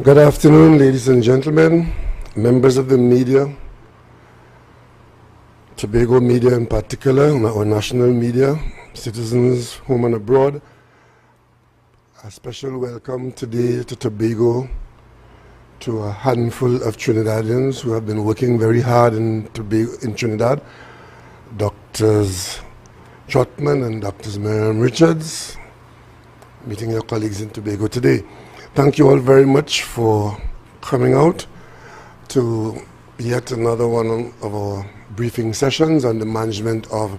Good afternoon, ladies and gentlemen, members of the media, Tobago media in particular, or national media, citizens home and abroad. A special welcome today to Tobago to a handful of Trinidadians who have been working very hard in Trinidad. Doctors Trotman and Doctors Miriam Richards, meeting your colleagues in Tobago today. Thank you all very much for coming out to yet another one of our briefing sessions on the management of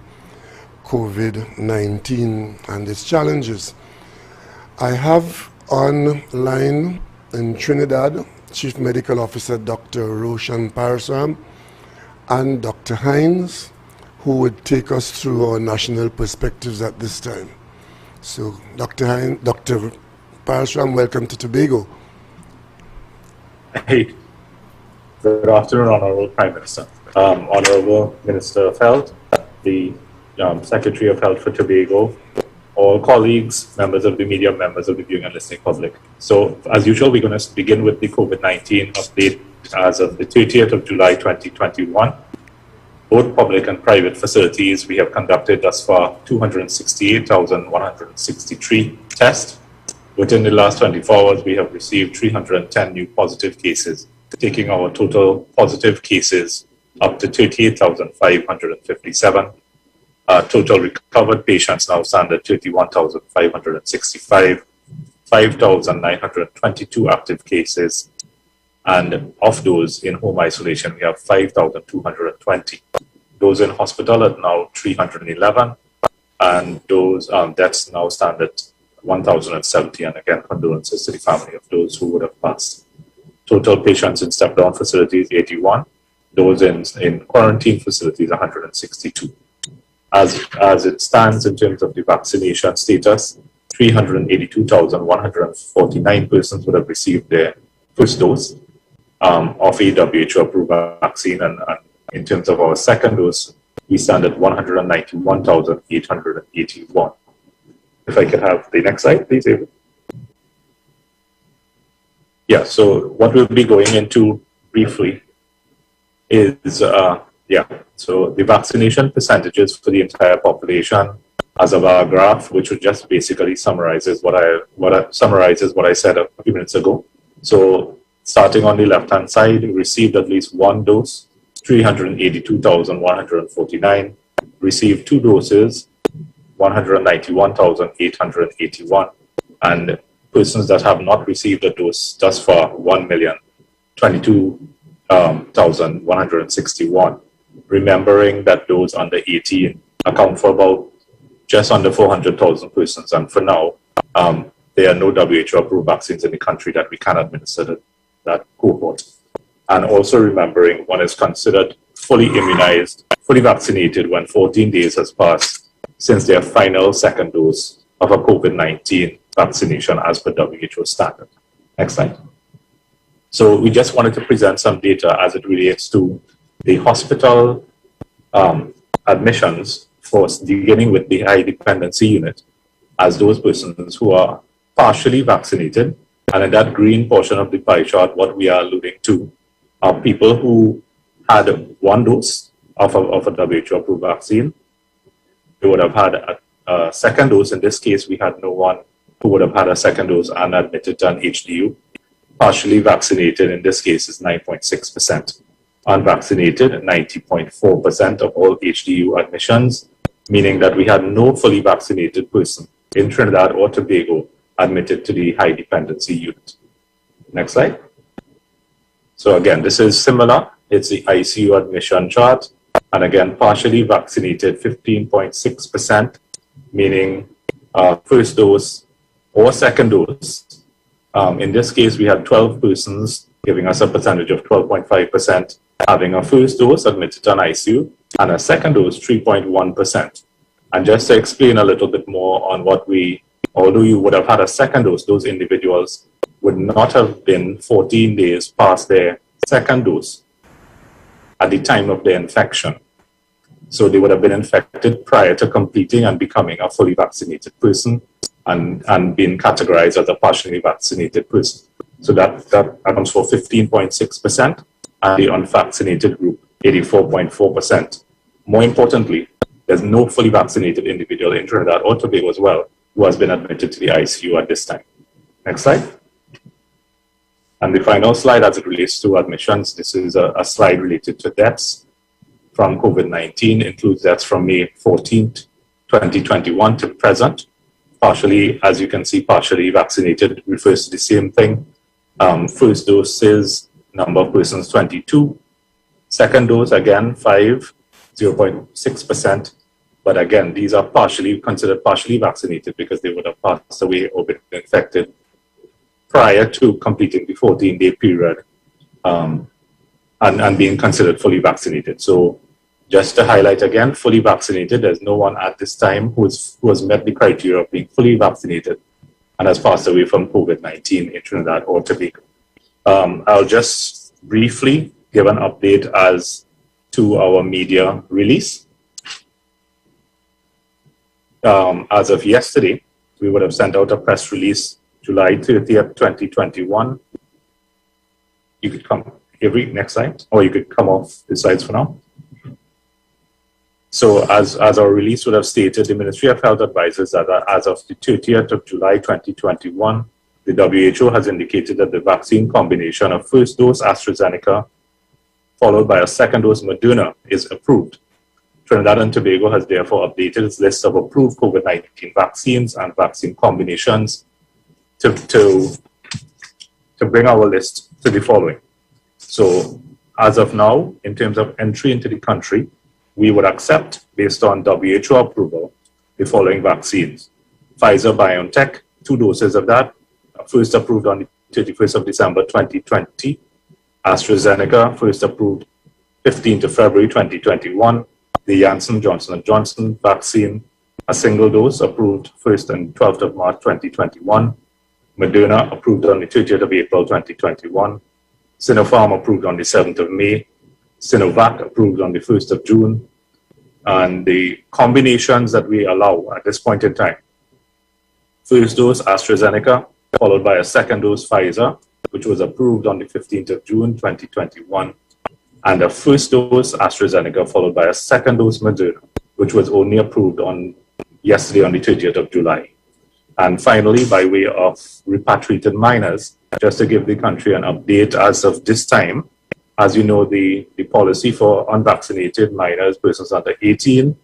COVID-19 and its challenges. I have online in Trinidad Chief Medical Officer Dr. Roshan Parasram and Dr. Hines, who would take us through our national perspectives at this time. So Dr. Parasram, welcome to Tobago. Hey, good afternoon, Honorable Prime Minister, Honorable Minister of Health, the Secretary of Health for Tobago, all colleagues, members of the media, members of the viewing and listening public. So, as usual, we're going to begin with the COVID-19 update as of the 30th of July 2021. Both public and private facilities, we have conducted thus far 268,163 tests. Within the last 24 hours, we have received 310 new positive cases, taking our total positive cases up to 38,557. Total recovered patients now stand at 31,565, 5,922 active cases, and of those in home isolation, we have 5,220. Those in hospital are now 311, and those deaths now stand at 1,070, and again, condolences to the family of those who would have passed. Total patients in step-down facilities, 81. Those in quarantine facilities, 162. As it stands in terms of the vaccination status, 382,149 persons would have received their first dose of a WHO-approved vaccine, and in terms of our second dose, we stand at 191,881. If I could have the next slide, please, David. Yeah, so what we'll be going into briefly is, so the vaccination percentages for the entire population as a bar graph, which would just basically summarizes what I said a few minutes ago. So starting on the left-hand side, we received at least one dose, 382,149, received two doses, 191,881, and persons that have not received a dose thus far, 1,022,161. Remembering that those under 18 account for about just under 400,000 persons, and for now, there are no WHO-approved vaccines in the country that we can administer that cohort. And also remembering one is considered fully immunized, fully vaccinated when 14 days has passed since their final second dose of a COVID-19 vaccination as per WHO standard. Next slide. So we just wanted to present some data as it relates to the hospital admissions, for beginning with the high dependency unit, as those persons who are partially vaccinated. And in that green portion of the pie chart, what we are alluding to are people who had one dose of a WHO-approved vaccine. They would have had a second dose. In this case, we had no one who would have had a second dose and admitted to an HDU. Partially vaccinated, in this case, is 9.6%. Unvaccinated, 90.4% of all HDU admissions, meaning that we had no fully vaccinated person in Trinidad or Tobago admitted to the high dependency unit. Next slide. So again, this is similar. It's the ICU admission chart. And again, partially vaccinated, 15.6%, meaning first dose or second dose. In this case, we had 12 persons, giving us a percentage of 12.5%, having a first dose admitted to an ICU, and a second dose, 3.1%. And just to explain a little bit more on what although you would have had a second dose, those individuals would not have been 14 days past their second dose. at the time of their infection. So they would have been infected prior to completing and becoming a fully vaccinated person and being categorized as a partially vaccinated person. So that accounts for 15.6%, and the unvaccinated group, 84.4%. More importantly, there's no fully vaccinated individual in Trinidad or Tobago as well who has been admitted to the ICU at this time. Next slide. And the final slide as it relates to admissions, this is a slide related to deaths from COVID-19, includes deaths from May 14th, 2021 to present. Partially, as you can see, partially vaccinated refers to the same thing. First doses, number of persons 22. Second dose, again, 5, 0.6%. But again, these are considered partially vaccinated because they would have passed away or been infected prior to completing the 14-day period and being considered fully vaccinated. So just to highlight again, fully vaccinated, there's no one at this time who has met the criteria of being fully vaccinated and has passed away from COVID-19 in Trinidad or Tobago. I'll just briefly give an update as to our media release. As of yesterday, we would have sent out a press release July 30th, 2021. You could come next slide, or you could come off the slides for now. So as our release would have stated, the Ministry of Health advises that as of the 30th of July 2021, the WHO has indicated that the vaccine combination of first dose AstraZeneca followed by a second dose Moderna is approved. Trinidad and Tobago has therefore updated its list of approved COVID-19 vaccines and vaccine combinations to bring our list to the following. So as of now, in terms of entry into the country, we would accept, based on WHO approval, the following vaccines. Pfizer-BioNTech, 2 doses of that, first approved on the 31st of December 2020. AstraZeneca, first approved 15th of February 2021. The Janssen Johnson & Johnson vaccine, a single dose, approved 1st and 12th of March 2021. Moderna, approved on the 30th of April 2021. Sinopharm, approved on the 7th of May. Sinovac, approved on the 1st of June. And the combinations that we allow at this point in time: first dose AstraZeneca, followed by a second dose Pfizer, which was approved on the 15th of June 2021, and a first dose AstraZeneca, followed by a second dose Moderna, which was only approved on yesterday on the 30th of July. And finally, by way of repatriated minors, just to give the country an update as of this time, as you know, the policy for unvaccinated minors, persons under 18,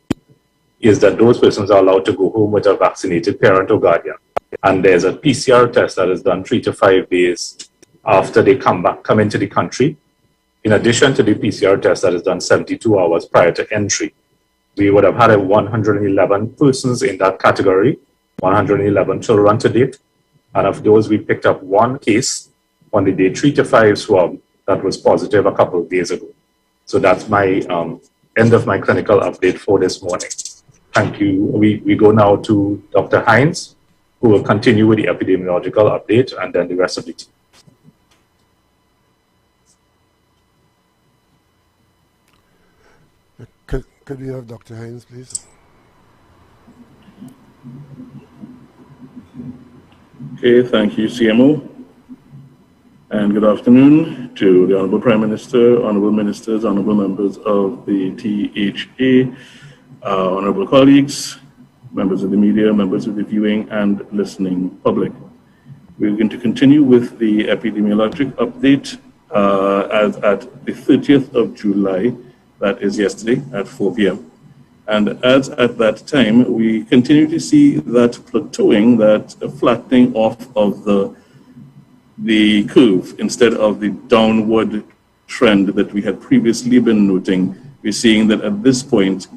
is that those persons are allowed to go home with a vaccinated parent or guardian. And there's a PCR test that is done 3 to 5 days after they come into the country, in addition to the PCR test that is done 72 hours prior to entry. We would have had 111 persons in that category, 111 children to date. And of those, we picked up 1 case on the day 3 to 5 swab that was positive a couple of days ago. So that's my end of my clinical update for this morning. Thank you. We go now to Dr. Hines, who will continue with the epidemiological update, and then the rest of the team. Could we have Dr. Hines, please? Okay, thank you, CMO. And good afternoon to the Honorable Prime Minister, Honorable Ministers, Honorable Members of the THA, Honorable colleagues, members of the media, members of the viewing and listening public. We're going to continue with the epidemiologic update as at the 30th of July, that is yesterday at 4 p.m. And as at that time, we continue to see that plateauing, that flattening off of the curve instead of the downward trend that we had previously been noting. We're seeing that at this point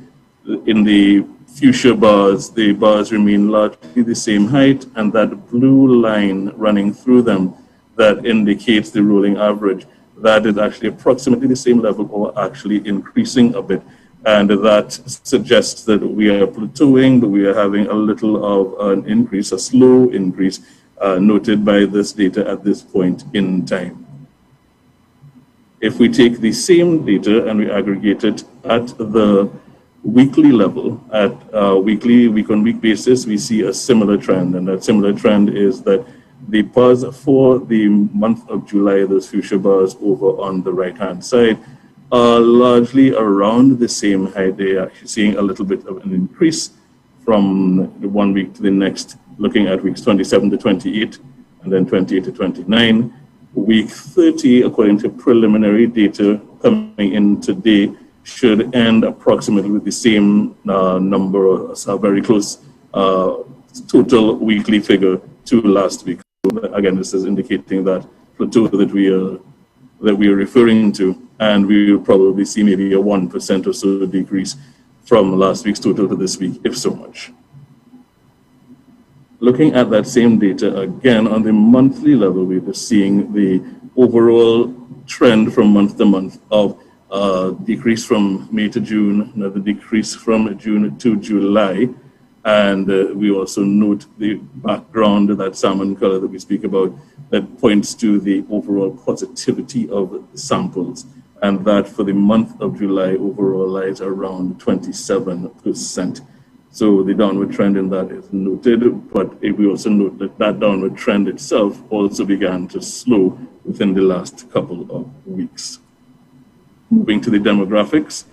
in the future bars, the bars remain largely the same height, and that blue line running through them that indicates the rolling average, that is actually approximately the same level or actually increasing a bit. And that suggests that we are plateauing, but we are having a little of an increase, a slow increase, noted by this data at this point in time. If we take the same data and we aggregate it at the weekly level, at week-on-week basis, we see a similar trend. And that similar trend is that the bars for the month of July, those fuchsia bars over on the right-hand side, are largely around the same height. They are actually seeing a little bit of an increase from the 1 week to the next, looking at weeks 27 to 28, and then 28 to 29. Week 30, according to preliminary data coming in today, should end approximately with the same number, or very close total weekly figure to last week. Again, this is indicating that plateau that we are referring to, and we will probably see maybe a 1% or so decrease from last week's total to this week, if so much. Looking at that same data again on the monthly level, we're just seeing the overall trend from month to month of decrease from May to June, another decrease from June to July. And we also note the background, that salmon color that we speak about, that points to the overall positivity of the samples. And that for the month of July overall lies around 27%. So the downward trend in that is noted, but we also note that that downward trend itself also began to slow within the last couple of weeks. Moving to the demographics,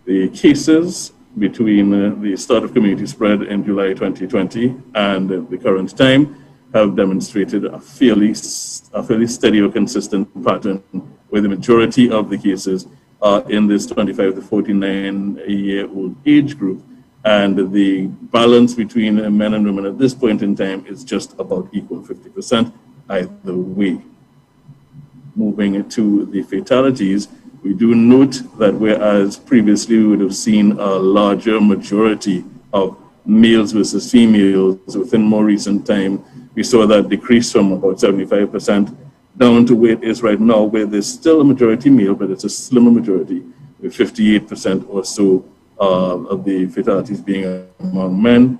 the cases between the start of community spread in July 2020 and the current time have demonstrated a fairly steady or consistent pattern, where the majority of the cases are in this 25 to 49-year-old age group. And the balance between men and women at this point in time is just about equal, 50% either way. Moving to the fatalities, we do note that whereas previously we would have seen a larger majority of males versus females, within more recent time, we saw that decrease from about 75% down to where it is right now, where there's still a majority male, but it's a slimmer majority, with 58% or so of the fatalities being among men.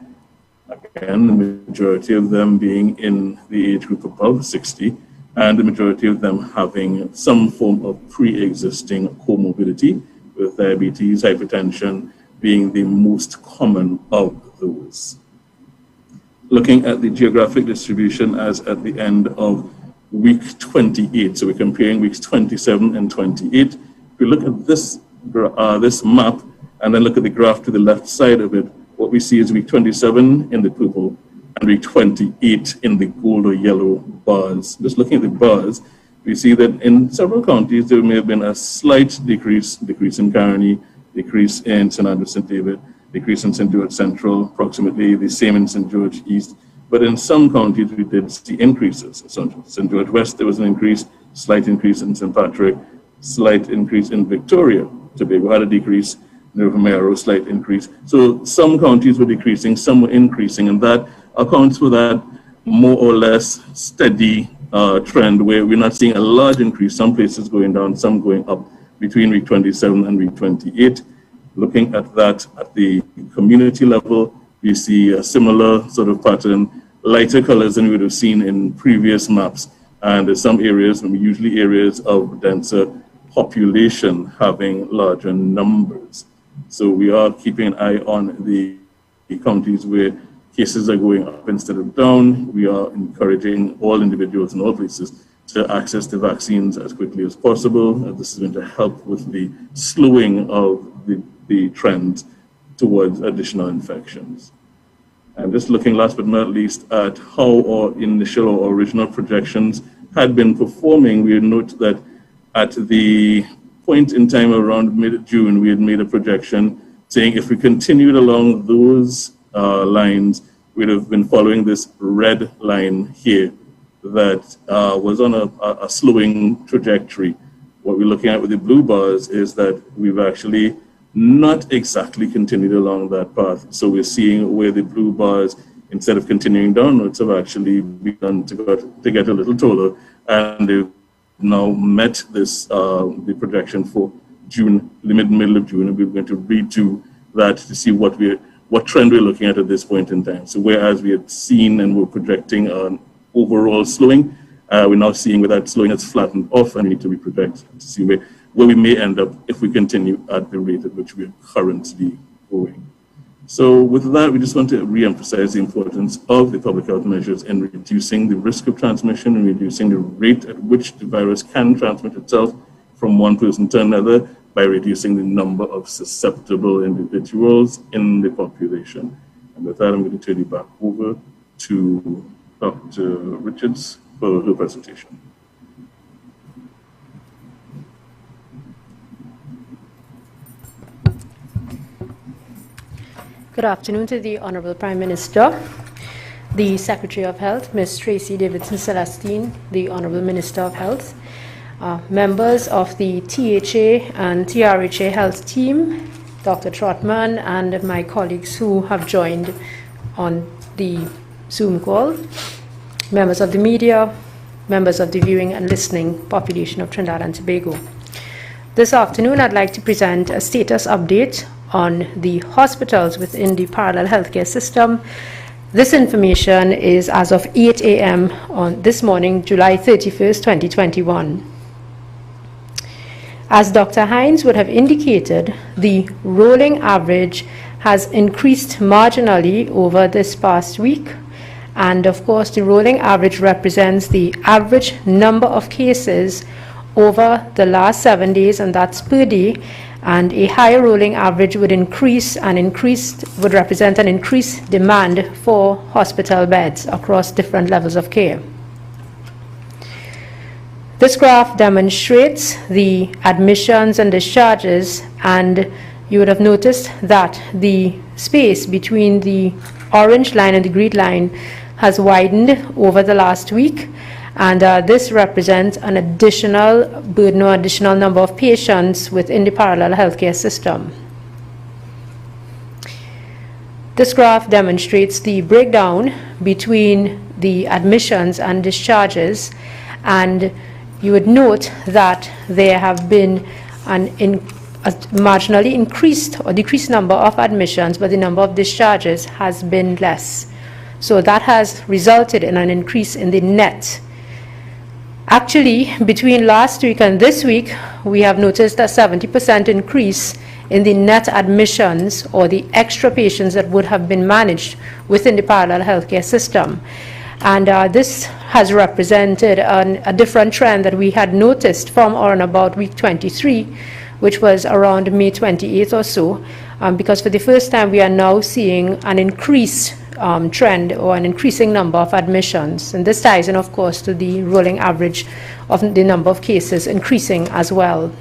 Again, the majority of them being in the age group above 60, and the majority of them having some form of pre-existing comorbidity, with diabetes, hypertension being the most common of those. Looking at the geographic distribution as at the end of week 28, so we're comparing weeks 27 and 28. If we look at this map, and then look at the graph to the left side of it, what we see is week 27 in the purple and week 28 in the gold or yellow bars. Just looking at the bars, we see that in several counties there may have been a slight decrease in Caroni, decrease in St. Andrew, St. David, decrease in St. George Central, approximately the same in St. George East. But in some counties we did see increases. So St. George West, there was an increase, slight increase in St. Patrick, slight increase in Victoria. Tobago had a decrease, Romero, slight increase. So some counties were decreasing, some were increasing, and that accounts for that more or less steady trend where we're not seeing a large increase, some places going down, some going up between week 27 and week 28. Looking at that at the community level, we see a similar sort of pattern, lighter colors than we would have seen in previous maps. And there's some areas, usually areas of denser population, having larger numbers. So we are keeping an eye on the counties where cases are going up instead of down. We are encouraging all individuals in all places to access the vaccines as quickly as possible. This is going to help with the slowing of the trend towards additional infections. And just looking last but not least at how our initial or original projections had been performing, we note that at the point in time around mid-June, we had made a projection saying if we continued along those lines, we'd have been following this red line here that was on a slowing trajectory. What we're looking at with the blue bars is that we've actually not exactly continued along that path. So we're seeing where the blue bars, instead of continuing downwards, have actually begun to get a little taller, and they've now met this the projection for June, the middle of June, and we're going to redo that to see what trend we're looking at this point in time. So whereas we had seen and we're projecting an overall slowing, we're now seeing where that slowing has flattened off, and we need to reproject to see where we may end up if we continue at the rate at which we are currently going. So with that, we just want to re-emphasize the importance of the public health measures in reducing the risk of transmission and reducing the rate at which the virus can transmit itself from one person to another by reducing the number of susceptible individuals in the population. And with that, I'm going to turn you back over to Dr. Richards for her presentation. Good afternoon to the Honorable Prime Minister, the Secretary of Health, Ms. Tracy Davidson Celestine, the Honorable Minister of Health, members of the THA and TRHA Health team, Dr. Trotman, and my colleagues who have joined on the Zoom call, members of the media, members of the viewing and listening population of Trinidad and Tobago. This afternoon, I'd like to present a status update on the hospitals within the parallel healthcare system. This information is as of 8 a.m. on this morning, July 31st, 2021. As Dr. Hines would have indicated, the rolling average has increased marginally over this past week. And of course, the rolling average represents the average number of cases over the last 7 days, and that's per day. And a higher rolling average would would represent an increased demand for hospital beds across different levels of care. This graph demonstrates the admissions and discharges, and you would have noticed that the space between the orange line and the green line has widened over the last week. And this represents an additional burden or additional number of patients within the parallel healthcare system. This graph demonstrates the breakdown between the admissions and discharges, and you would note that there have been a marginally increased or decreased number of admissions, but the number of discharges has been less. So that has resulted in an increase in the net. Actually, between last week and this week, we have noticed a 70% increase in the net admissions or the extra patients that would have been managed within the parallel healthcare system. And this has represented a different trend that we had noticed from or on about week 23, which was around May 28th or so, because for the first time we are now seeing an increased trend or an increasing number of admissions. And this ties in, of course, to the rolling average of the number of cases increasing as well.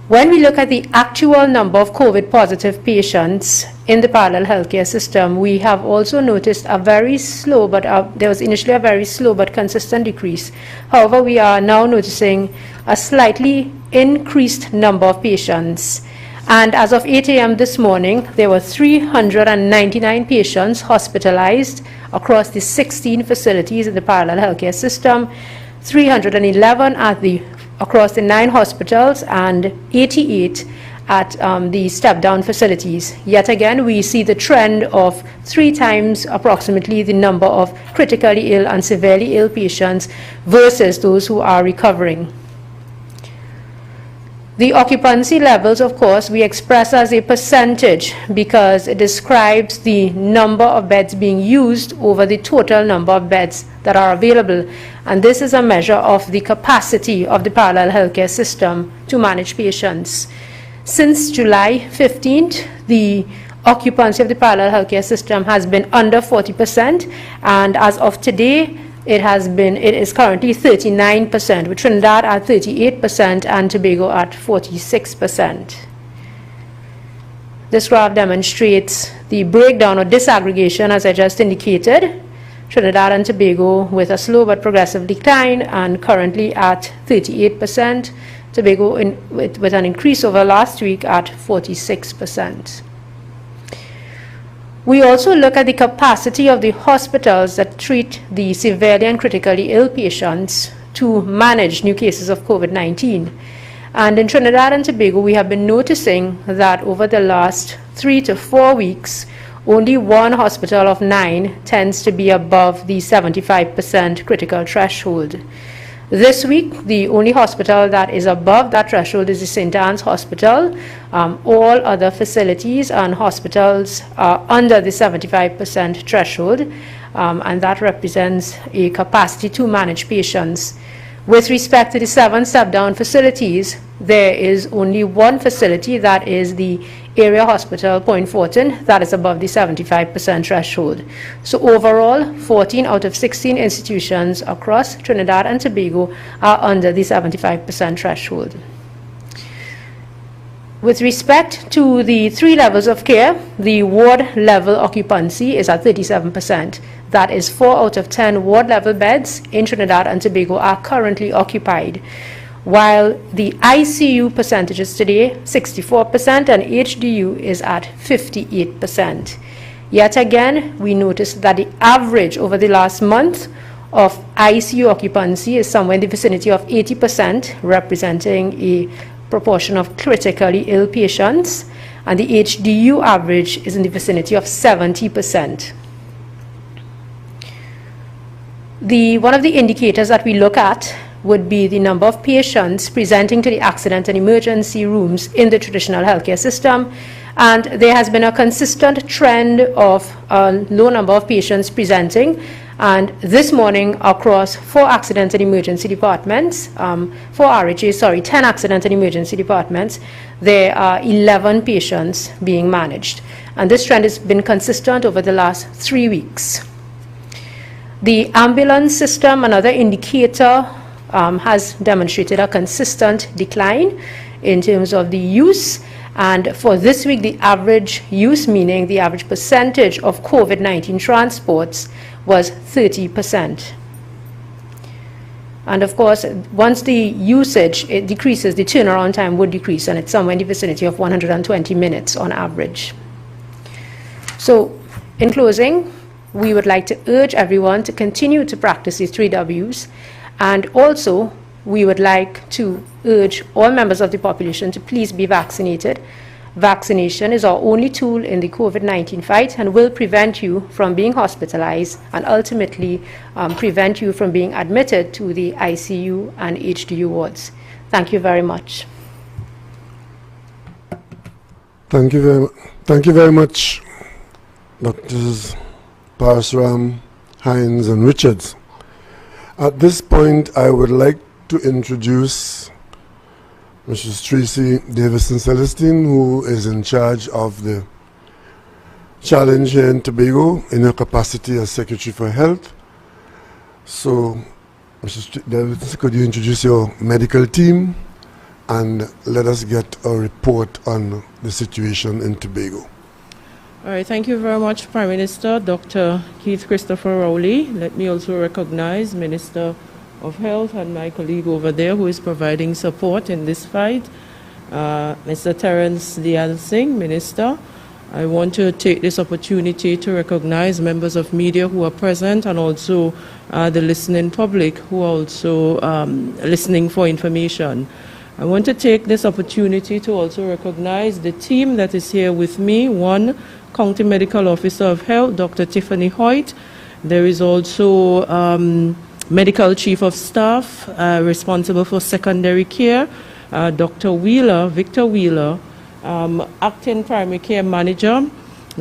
When we look at the actual number of COVID positive patients in the parallel healthcare system, we have also noticed a very slow, but there was initially a very slow but consistent decrease. However, we are now noticing a slightly increased number of patients. And as of 8 a.m. this morning, there were 399 patients hospitalized across the 16 facilities in the parallel healthcare system, 311 across the 9 hospitals, and 88 at the step-down facilities. Yet again, we see the trend of 3 times approximately the number of critically ill and severely ill patients versus those who are recovering. The occupancy levels, of course, we express as a percentage because it describes the number of beds being used over the total number of beds that are available. And this is a measure of the capacity of the parallel healthcare system to manage patients. Since July 15th, the occupancy of the parallel healthcare system has been under 40%, and as of today, it is currently 39%, with Trinidad at 38% and Tobago at 46%. This graph demonstrates the breakdown or disaggregation, as I just indicated. Trinidad and Tobago with a slow but progressive decline and currently at 38%. Tobago with an increase over last week at 46%. We also look at the capacity of the hospitals that treat the severely and critically ill patients to manage new cases of COVID-19. And in Trinidad and Tobago, we have been noticing that over the last 3 to 4 weeks, only 1 hospital of 9 tends to be above the 75% critical threshold. This week, the only hospital that is above that threshold is the St. Anne's Hospital. All other facilities and hospitals are under the 75% threshold, and that represents a capacity to manage patients. With respect to the 7 step-down facilities, there is only one facility, that is the Area Hospital Point Fortin, that is above the 75% threshold. So overall, 14 out of 16 institutions across Trinidad and Tobago are under the 75% threshold. With respect to the 3 levels of care, the ward level occupancy is at 37%. That is 4 out of 10 ward level beds in Trinidad and Tobago are currently occupied, while the ICU percentage is today 64% and HDU is at 58%. Yet again, we noticed that the average over the last month of ICU occupancy is somewhere in the vicinity of 80%, representing a proportion of critically ill patients, and the HDU average is in the vicinity of 70%. One of the indicators that we look at would be the number of patients presenting to the accident and emergency rooms in the traditional healthcare system. And there has been a consistent trend of a low number of patients presenting. And this morning, across 4 accident and emergency departments, 10 accident and emergency departments, there are 11 patients being managed. And this trend has been consistent over the last 3 weeks. The ambulance system, another indicator, has demonstrated a consistent decline in terms of the use. And for this week, the average use, meaning the average percentage of COVID-19 transports, was 30%. And of course, once the usage decreases, the turnaround time would decrease, and it's somewhere in the vicinity of 120 minutes on average. So, in closing, we would like to urge everyone to continue to practice these 3 Ws, and also we would like to urge all members of the population to please be vaccinated. Vaccination is our only tool in the COVID-19 fight and will prevent you from being hospitalized and ultimately prevent you from being admitted to the ICU and HDU wards. Thank you very much. Thank you very much, Drs. Parasuram, Hines, and Richards. At this point, I would like to introduce Mrs. Tracy Davison-Celestine, who is in charge of the challenge here in Tobago in her capacity as Secretary for Health. So, Mrs. Davison, could you introduce your medical team and let us get a report on the situation in Tobago? All right, thank you very much, Prime Minister Dr. Keith Christopher Rowley. Let me also recognize Minister of Health and my colleague over there who is providing support in this fight, Mr. Terence Dial-Singh, Minister. I want to take this opportunity to recognize members of media who are present and also the listening public who are also listening for information. I want to take this opportunity to also recognize the team that is here with me. One, County Medical Officer of Health, Dr. Tiffany Hoyt. There is also Medical Chief of Staff responsible for secondary care, Dr. Wheeler, Victor Wheeler, Acting Primary Care Manager,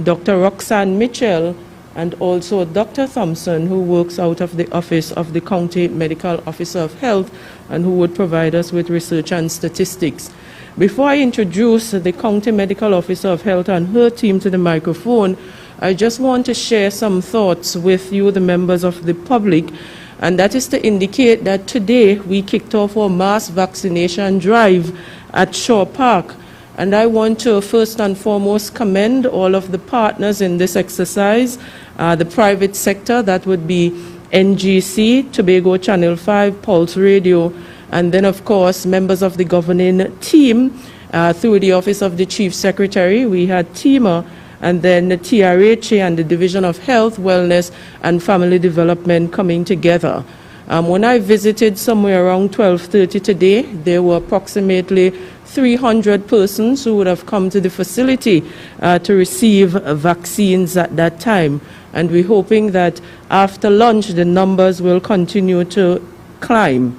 Dr. Roxanne Mitchell, and also Dr. Thompson, who works out of the office of the County Medical Officer of Health and who would provide us with research and statistics. Before I introduce the County Medical Officer of Health and her team to the microphone, I just want to share some thoughts with you, the members of the public, and that is to indicate that today we kicked off our mass vaccination drive at Shaw Park. And I want to first and foremost commend all of the partners in this exercise, the private sector, that would be NGC, Tobago Channel 5, Pulse Radio, and then of course members of the governing team through the Office of the Chief Secretary. We had TEMA, and then the TRHA and the Division of Health, Wellness and Family Development coming together. When I visited somewhere around 12:30 today, there were approximately 300 persons who would have come to the facility to receive vaccines at that time. And we're hoping that after lunch, the numbers will continue to climb.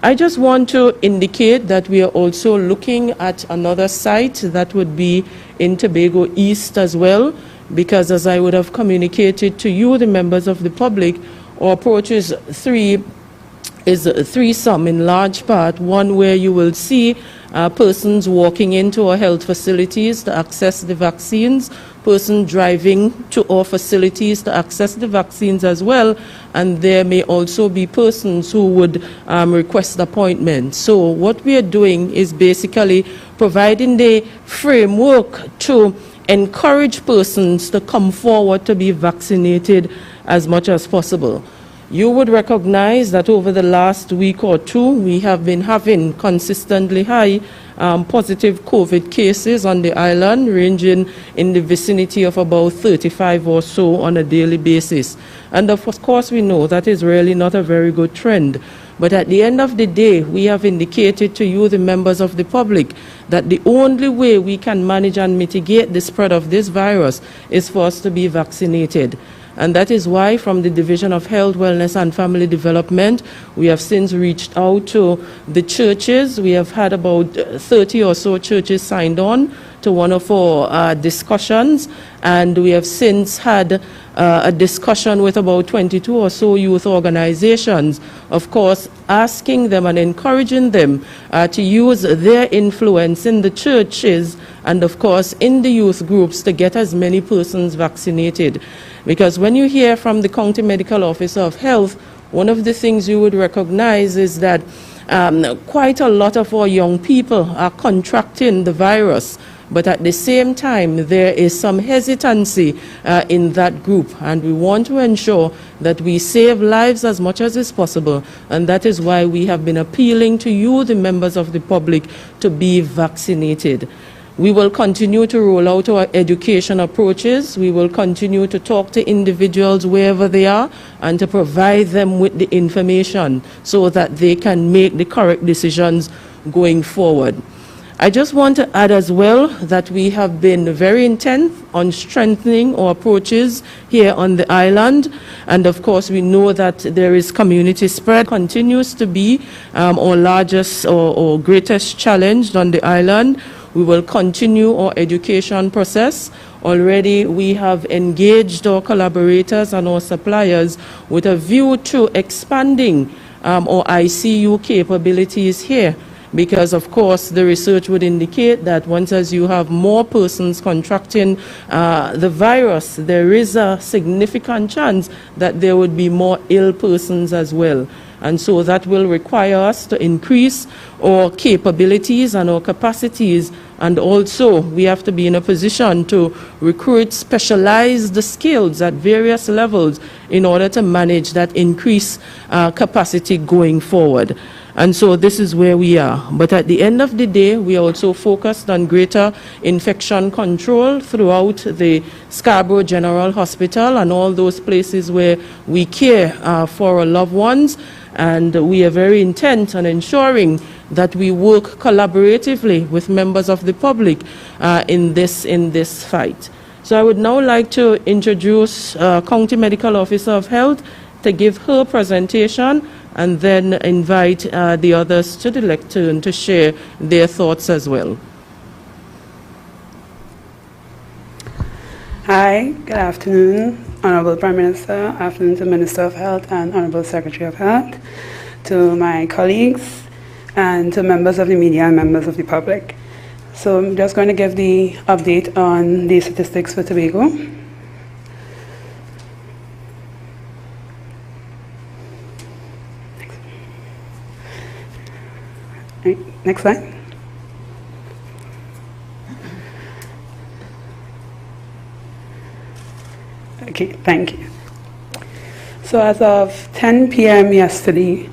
I just want to indicate that we are also looking at another site that would be in Tobago East as well, because as I would have communicated to you, the members of the public, our approach is threesome in large part. One where you will see persons walking into our health facilities to access the vaccines, person driving to our facilities to access the vaccines as well, and there may also be persons who would request appointments. So what we are doing is basically providing the framework to encourage persons to come forward to be vaccinated as much as possible. You would recognize that over the last week or two, we have been having consistently high positive COVID cases on the island, ranging in the vicinity of about 35 or so on a daily basis. And of course, we know that is really not a very good trend. But at the end of the day, we have indicated to you, the members of the public, that the only way we can manage and mitigate the spread of this virus is for us to be vaccinated. And that is why from the Division of Health, Wellness and Family Development, we have since reached out to the churches. We have had about 30 or so churches signed on to one of our discussions, and we have since had a discussion with about 22 or so youth organizations, of course, asking them and encouraging them to use their influence in the churches and, of course, in the youth groups to get as many persons vaccinated. Because when you hear from the County Medical Officer of Health, one of the things you would recognize is that quite a lot of our young people are contracting the virus. But at the same time, there is some hesitancy in that group, and we want to ensure that we save lives as much as is possible, and that is why we have been appealing to you, the members of the public, to be vaccinated. We will continue to roll out our education approaches. We will continue to talk to individuals wherever they are and to provide them with the information so that they can make the correct decisions going forward. I just want to add as well that we have been very intent on strengthening our approaches here on the island, and of course we know that there is community spread, continues to be our largest or greatest challenge on the island. We will continue our education process. Already we have engaged our collaborators and our suppliers with a view to expanding our ICU capabilities here. Because, of course, the research would indicate that once as you have more persons contracting the virus, there is a significant chance that there would be more ill persons as well. And so that will require us to increase our capabilities and our capacities, and also we have to be in a position to recruit specialized skills at various levels in order to manage that increased capacity going forward. And so this is where we are. But at the end of the day, we are also focused on greater infection control throughout the Scarborough General Hospital and all those places where we care for our loved ones. And we are very intent on ensuring that we work collaboratively with members of the public in this fight. So I would now like to introduce County Medical Officer of Health to give her presentation, and then invite the others to the lectern to share their thoughts as well. Hi, good afternoon, Honorable Prime Minister, afternoon to Minister of Health and Honorable Secretary of Health, to my colleagues, and to members of the media and members of the public. So I'm just going to give the update on the statistics for Tobago. Next slide. Okay, thank you. So as of 10 p.m. yesterday,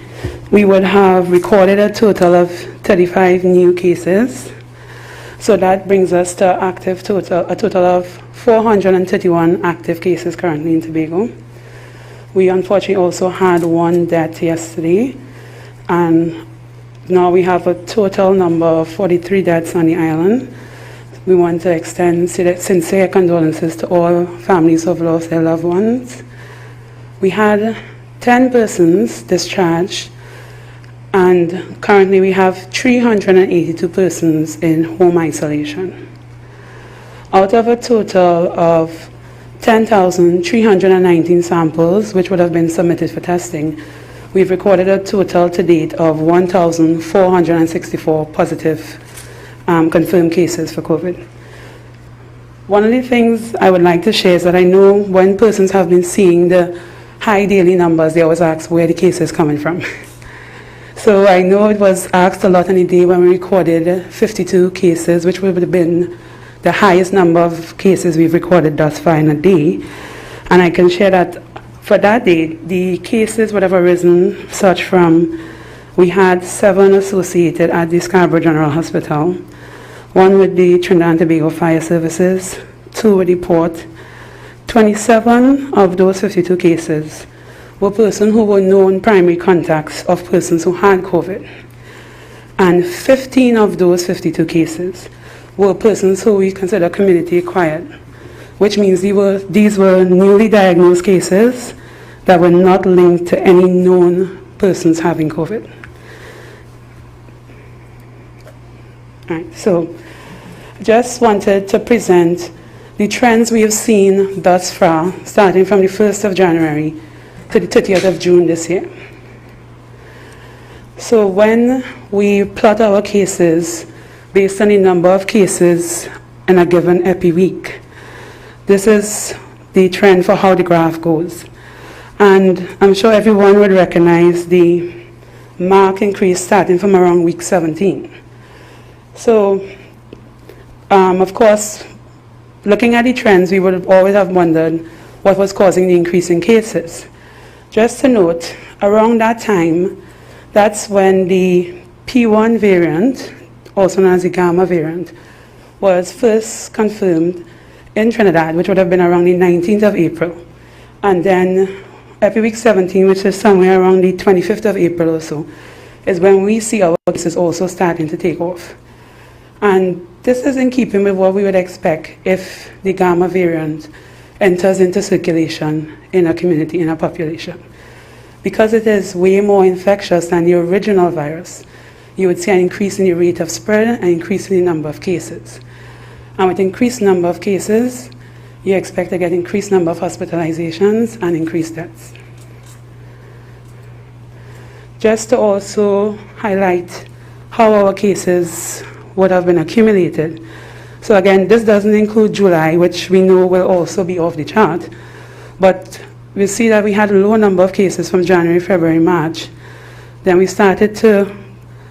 we would have recorded a total of 35 new cases. So that brings us to a total of 431 active cases currently in Tobago. We unfortunately also had one death yesterday, and now we have a total number of 43 deaths on the island. We want to extend sincere condolences to all families who have lost their loved ones. We had 10 persons discharged And currently we have 382 persons in home isolation. Out of a total of 10,319 samples which would have been submitted for testing, we've recorded a total to date of 1,464 positive confirmed cases for COVID. One of the things I would like to share is that I know when persons have been seeing the high daily numbers, they always ask where the case is coming from. So I know it was asked a lot on the day when we recorded 52 cases, which would have been the highest number of cases we've recorded thus far in a day. And I can share that for that day, the cases would have arisen such from, we had 7 associated at the Scarborough General Hospital, 1 with the Trinidad and Tobago Fire Services, 2 with the port. 27 of those 52 cases were persons who were known primary contacts of persons who had COVID. And 15 of those 52 cases were persons who we consider community acquired, which means these were newly diagnosed cases that were not linked to any known persons having COVID. All right, so just wanted to present the trends we have seen thus far, starting from the 1st of January to the 30th of June this year. So when we plot our cases based on the number of cases in a given epi week, this is the trend for how the graph goes. And I'm sure everyone would recognize the marked increase starting from around week 17. So, of course, looking at the trends, we would always have wondered what was causing the increase in cases. Just to note, around that time, that's when the P1 variant, also known as the Gamma variant, was first confirmed in Trinidad, which would have been around the 19th of April. And then every week 17, which is somewhere around the 25th of April or so, is when we see our cases also starting to take off. And this is in keeping with what we would expect if the Gamma variant enters into circulation in a community, in a population. Because it is way more infectious than the original virus, you would see an increase in the rate of spread and increase in the number of cases. And with increased number of cases, you expect to get increased number of hospitalizations and increased deaths. Just to also highlight how our cases would have been accumulated. So again, this doesn't include July, which we know will also be off the chart. But we see that we had a low number of cases from January, February, March. Then we started to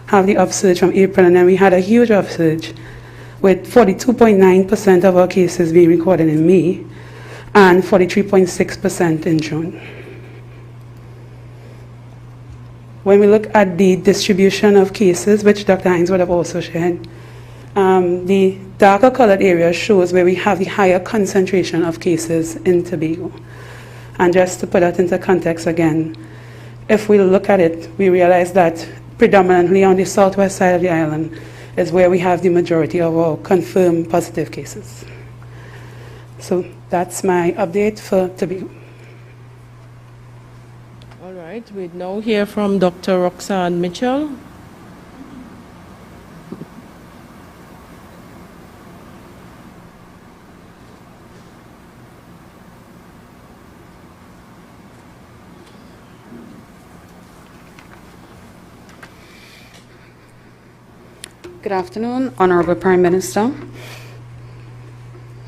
have the upsurge from April, and then we had a huge upsurge with 42.9% of our cases being recorded in May and 43.6% in June. When we look at the distribution of cases, which Dr. Hines would have also shared, the darker colored area shows where we have the higher concentration of cases in Tobago. And just to put that into context again, if we look at it, we realize that predominantly on the southwest side of the island is where we have the majority of our confirmed positive cases. So that's my update for Tobago. All right, we now hear from Dr. Roxanne Mitchell. Good afternoon, Honorable Prime Minister,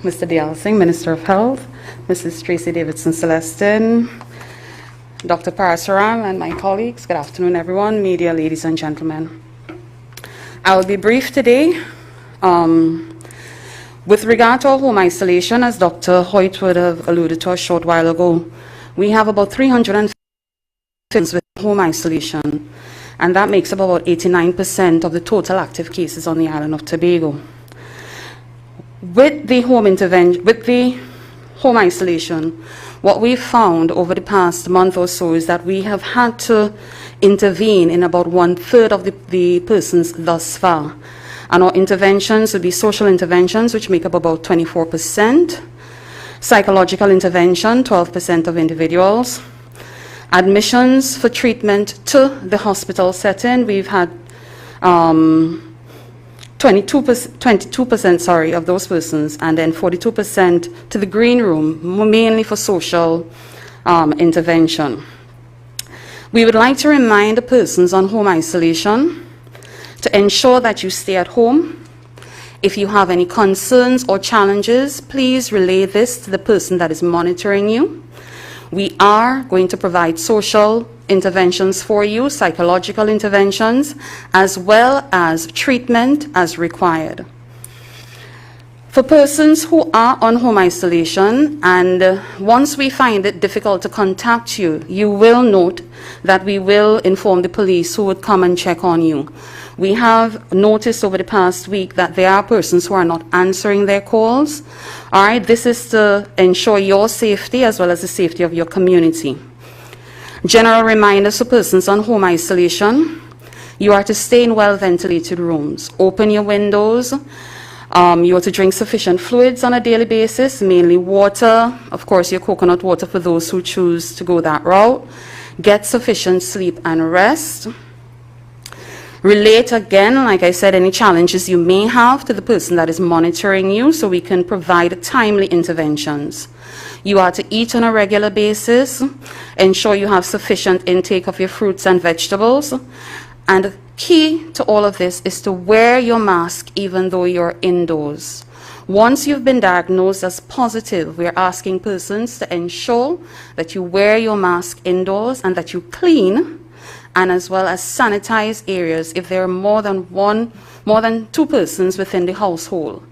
Mr. Dayal Singh, Minister of Health, Mrs. Tracy Davidson Celestin, Dr. Parasaram, and my colleagues. Good afternoon, everyone, media, ladies and gentlemen. I will be brief today. With regard to our home isolation, as Dr. Hoyt would have alluded to a short while ago, we have about 350 with home isolation, and that makes up about 89% of the total active cases on the island of Tobago. With the home isolation, what we've found over the past month or so is that we have had to intervene in about 1/3 of the persons thus far. And our interventions would be social interventions, which make up about 24%, psychological intervention, 12% of individuals, Admissions for treatment to the hospital setting, we've had 22% of those persons, and then 42% to the green room, mainly for social intervention. We would like to remind the persons on home isolation to ensure that you stay at home. If you have any concerns or challenges, please relay this to the person that is monitoring you. We are going to provide social interventions for you, psychological interventions, as well as treatment as required. For persons who are on home isolation, and once we find it difficult to contact you, you will note that we will inform the police who would come and check on you. We have noticed over the past week that there are persons who are not answering their calls. All right, this is to ensure your safety as well as the safety of your community. General reminders for persons on home isolation: you are to stay in well-ventilated rooms. Open your windows. You are to drink sufficient fluids on a daily basis, mainly water, of course your coconut water for those who choose to go that route. Get sufficient sleep and rest. Relate again, like I said, any challenges you may have to the person that is monitoring you so we can provide timely interventions. You are to eat on a regular basis. Ensure you have sufficient intake of your fruits and vegetables. And key to all of this is to wear your mask even though you're indoors. Once you've been diagnosed as positive, we're asking persons to ensure that you wear your mask indoors and that you clean and as well as sanitize areas if there are more than two persons within the household.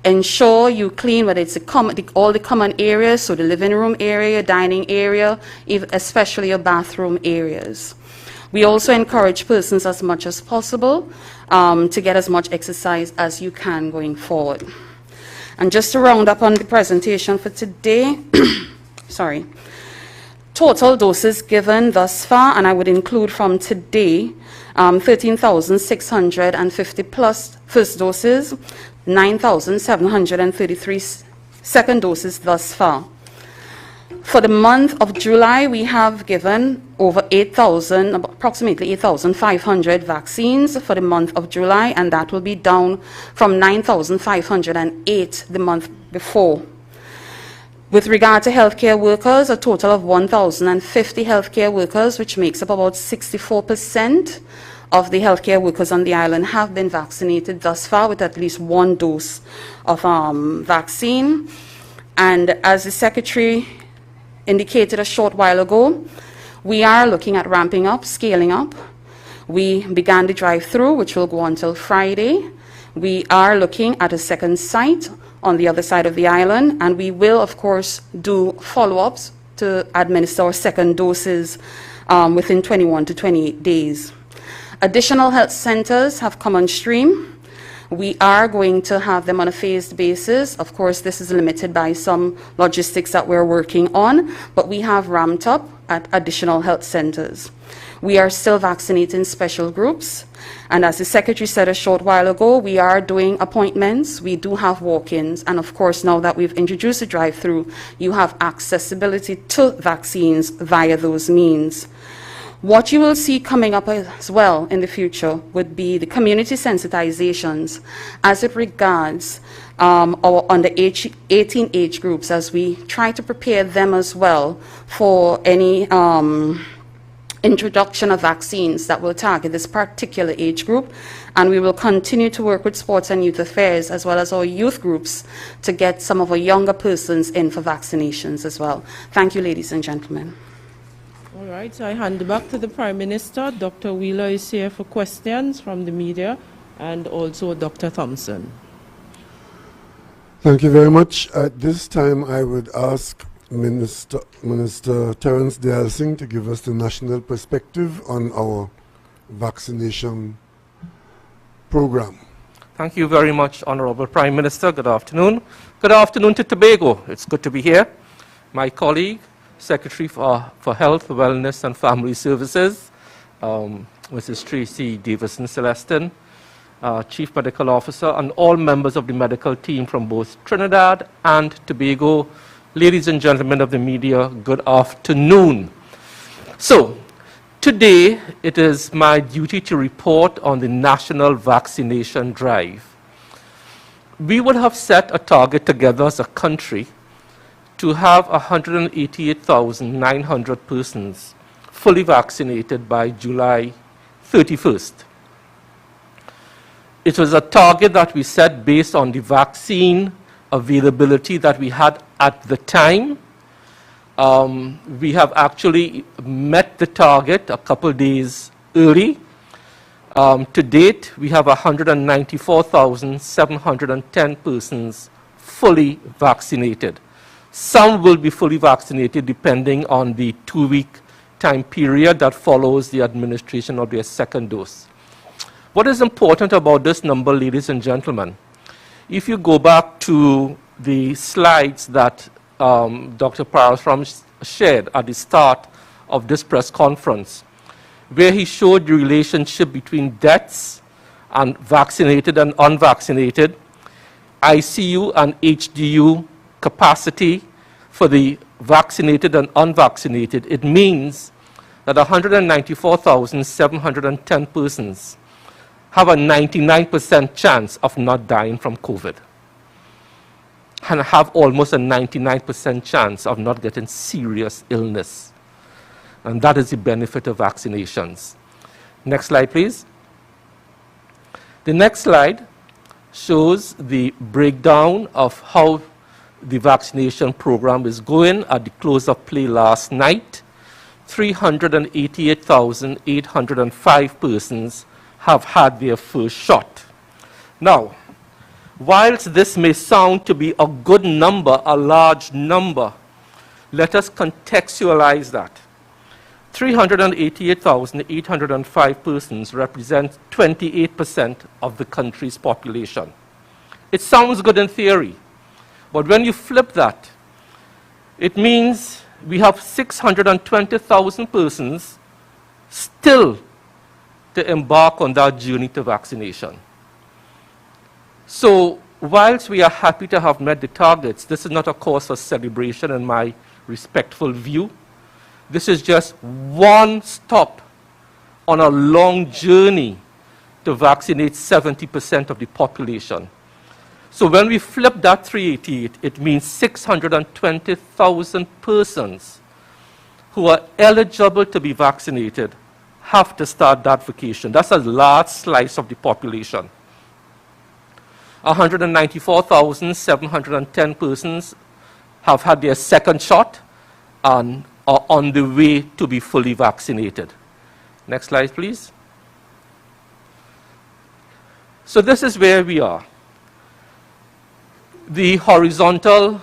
Ensure you clean whether it's all the common areas, so the living room area, dining area, especially your bathroom areas. We also encourage persons as much as possible to get as much exercise as you can going forward. And just to round up on the presentation for today, total doses given thus far, and I would include from today, 13,650 plus first doses, 9,733 second doses thus far. For the month of July, we have given over approximately 8,500 vaccines for the month of July, and that will be down from 9,508 the month before. With regard to healthcare workers, a total of 1,050 healthcare workers, which makes up about 64% of the healthcare workers on the island, have been vaccinated thus far with at least one dose of vaccine. And as the Secretary indicated a short while ago, we are looking at ramping up, scaling up. We began the drive-through, which will go until Friday. We are looking at a second site on the other side of the island, and we will, of course, do follow-ups to administer our second doses within 21 to 28 days. Additional health centers have come on stream. We are going to have them on a phased basis. Of course, this is limited by some logistics that we're working on, but we have ramped up at additional health centers. We are still vaccinating special groups, and as the Secretary said a short while ago, we are doing appointments. We do have walk-ins, and of course, now that we've introduced a drive-through, you have accessibility to vaccines via those means. What you will see coming up as well in the future would be the community sensitizations as it regards our under 18 age groups, as we try to prepare them as well for any introduction of vaccines that will target this particular age group. And we will continue to work with Sports and Youth Affairs as well as our youth groups to get some of our younger persons in for vaccinations as well. Thank you, ladies and gentlemen. All right, so I hand back to the Prime Minister. Dr. Wheeler is here for questions from the media, and also Dr. Thompson. Thank you very much. At this time, I would ask Minister Terence Delsing to give us the national perspective on our vaccination program. Thank you very much, Honorable Prime Minister. Good afternoon. Good afternoon to Tobago. It's good to be here. My colleague, Secretary for Health, Wellness and Family Services, Mrs. Tracy Davison-Celestin, Chief Medical Officer, and all members of the medical team from both Trinidad and Tobago. Ladies and gentlemen of the media, good afternoon. So, today it is my duty to report on the national vaccination drive. We would have set a target together as a country to have 188,900 persons fully vaccinated by July 31st. It was a target that we set based on the vaccine availability that we had at the time. We have actually met the target a couple days early. To date, we have 194,710 persons fully vaccinated. Some will be fully vaccinated depending on the 2-week time period that follows the administration of their second dose. What is important about this number, ladies and gentlemen, if you go back to the slides that Dr. Parasram shared at the start of this press conference, where he showed the relationship between deaths and vaccinated and unvaccinated, ICU and HDU capacity for the vaccinated and unvaccinated, it means that 194,710 persons have a 99% chance of not dying from COVID and have almost a 99% chance of not getting serious illness. And that is the benefit of vaccinations. Next slide, please. The next slide shows the breakdown of how the vaccination program is going at the close of play last night. 388,805 persons have had their first shot. Now, whilst this may sound to be a good number, a large number, let us contextualize that. 388,805 persons represent 28% of the country's population. It sounds good in theory, but when you flip that, it means we have 620,000 persons still to embark on that journey to vaccination. So, whilst we are happy to have met the targets, this is not a cause for celebration in my respectful view. This is just one stop on a long journey to vaccinate 70% of the population. So when we flip that 388, it means 620,000 persons who are eligible to be vaccinated have to start that vacation. That's a large slice of the population. 194,710 persons have had their second shot and are on the way to be fully vaccinated. Next slide, please. So this is where we are. The horizontal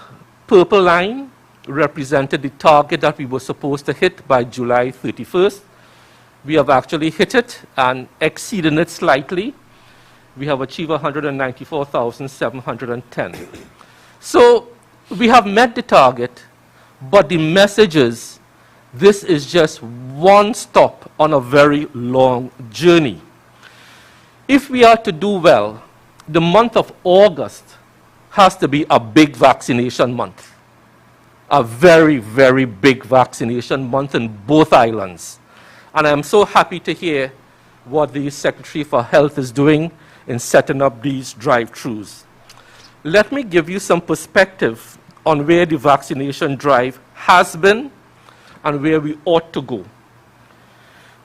purple line represented the target that we were supposed to hit by July 31st. We have actually hit it and exceeded it slightly. We have achieved 194,710. So we have met the target, but the message is this is just one stop on a very long journey. If we are to do well, the month of August has to be a big vaccination month. A very, very big vaccination month in both islands. And I'm so happy to hear what the Secretary for Health is doing in setting up these drive-thrus. Let me give you some perspective on where the vaccination drive has been and where we ought to go.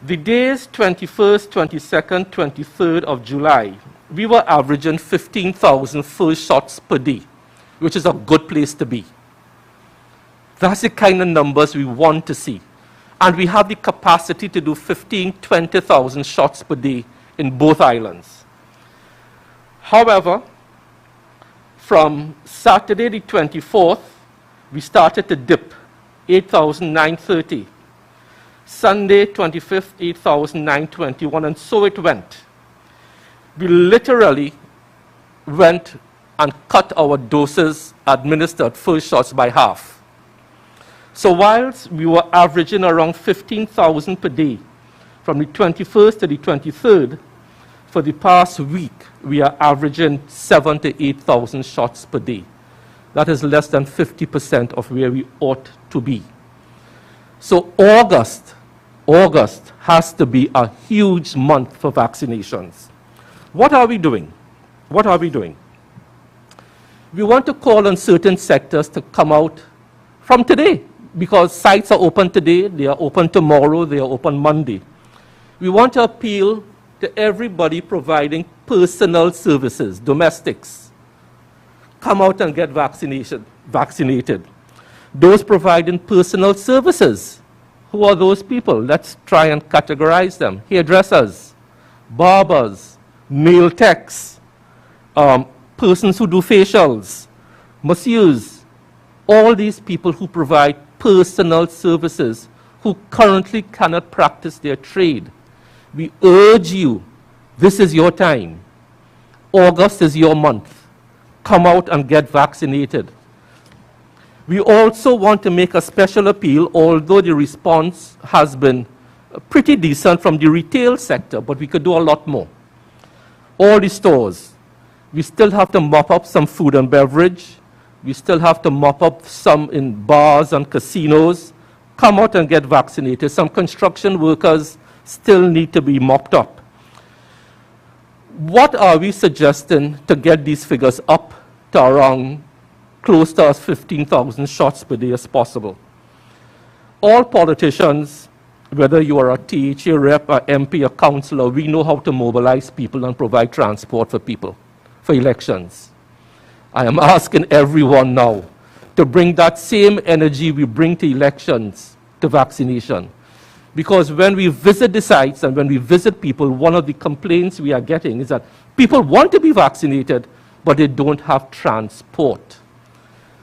The days 21st, 22nd, 23rd of July, we were averaging 15,000 first shots per day, which is a good place to be. That's the kind of numbers we want to see. And we have the capacity to do 15,000, 20,000 shots per day in both islands. However, from Saturday the 24th, we started to dip, 8,930. Sunday 25th, 8,921, and so it went. We literally went and cut our doses administered first shots by half. So whilst we were averaging around 15,000 per day, from the 21st to the 23rd, for the past week, we are averaging 7,000 to 8,000 shots per day. That is less than 50% of where we ought to be. So August August has to be a huge month for vaccinations. What are we doing? What are we doing? We want to call on certain sectors to come out from today, because sites are open today, they are open tomorrow, they are open Monday. We want to appeal to everybody providing personal services, domestics. Come out and get vaccinated. Those providing personal services, who are those people? Let's try and categorize them. Hairdressers, barbers, nail techs, persons who do facials, masseurs, all these people who provide personal services who currently cannot practice their trade. We urge you, this is your time. August is your month. Come out and get vaccinated. We also want to make a special appeal, although the response has been pretty decent from the retail sector, but we could do a lot more. All the stores, we still have to mop up some food and beverage. We still have to mop up some in bars and casinos. Come out and get vaccinated. Some construction workers still need to be mopped up. What are we suggesting to get these figures up to around close to 15,000 shots per day as possible? All politicians, whether you are a THA rep, a MP, a councillor, we know how to mobilize people and provide transport for people, for elections. I am asking everyone now to bring that same energy we bring to elections to vaccination. Because when we visit the sites and when we visit people, one of the complaints we are getting is that people want to be vaccinated, but they don't have transport.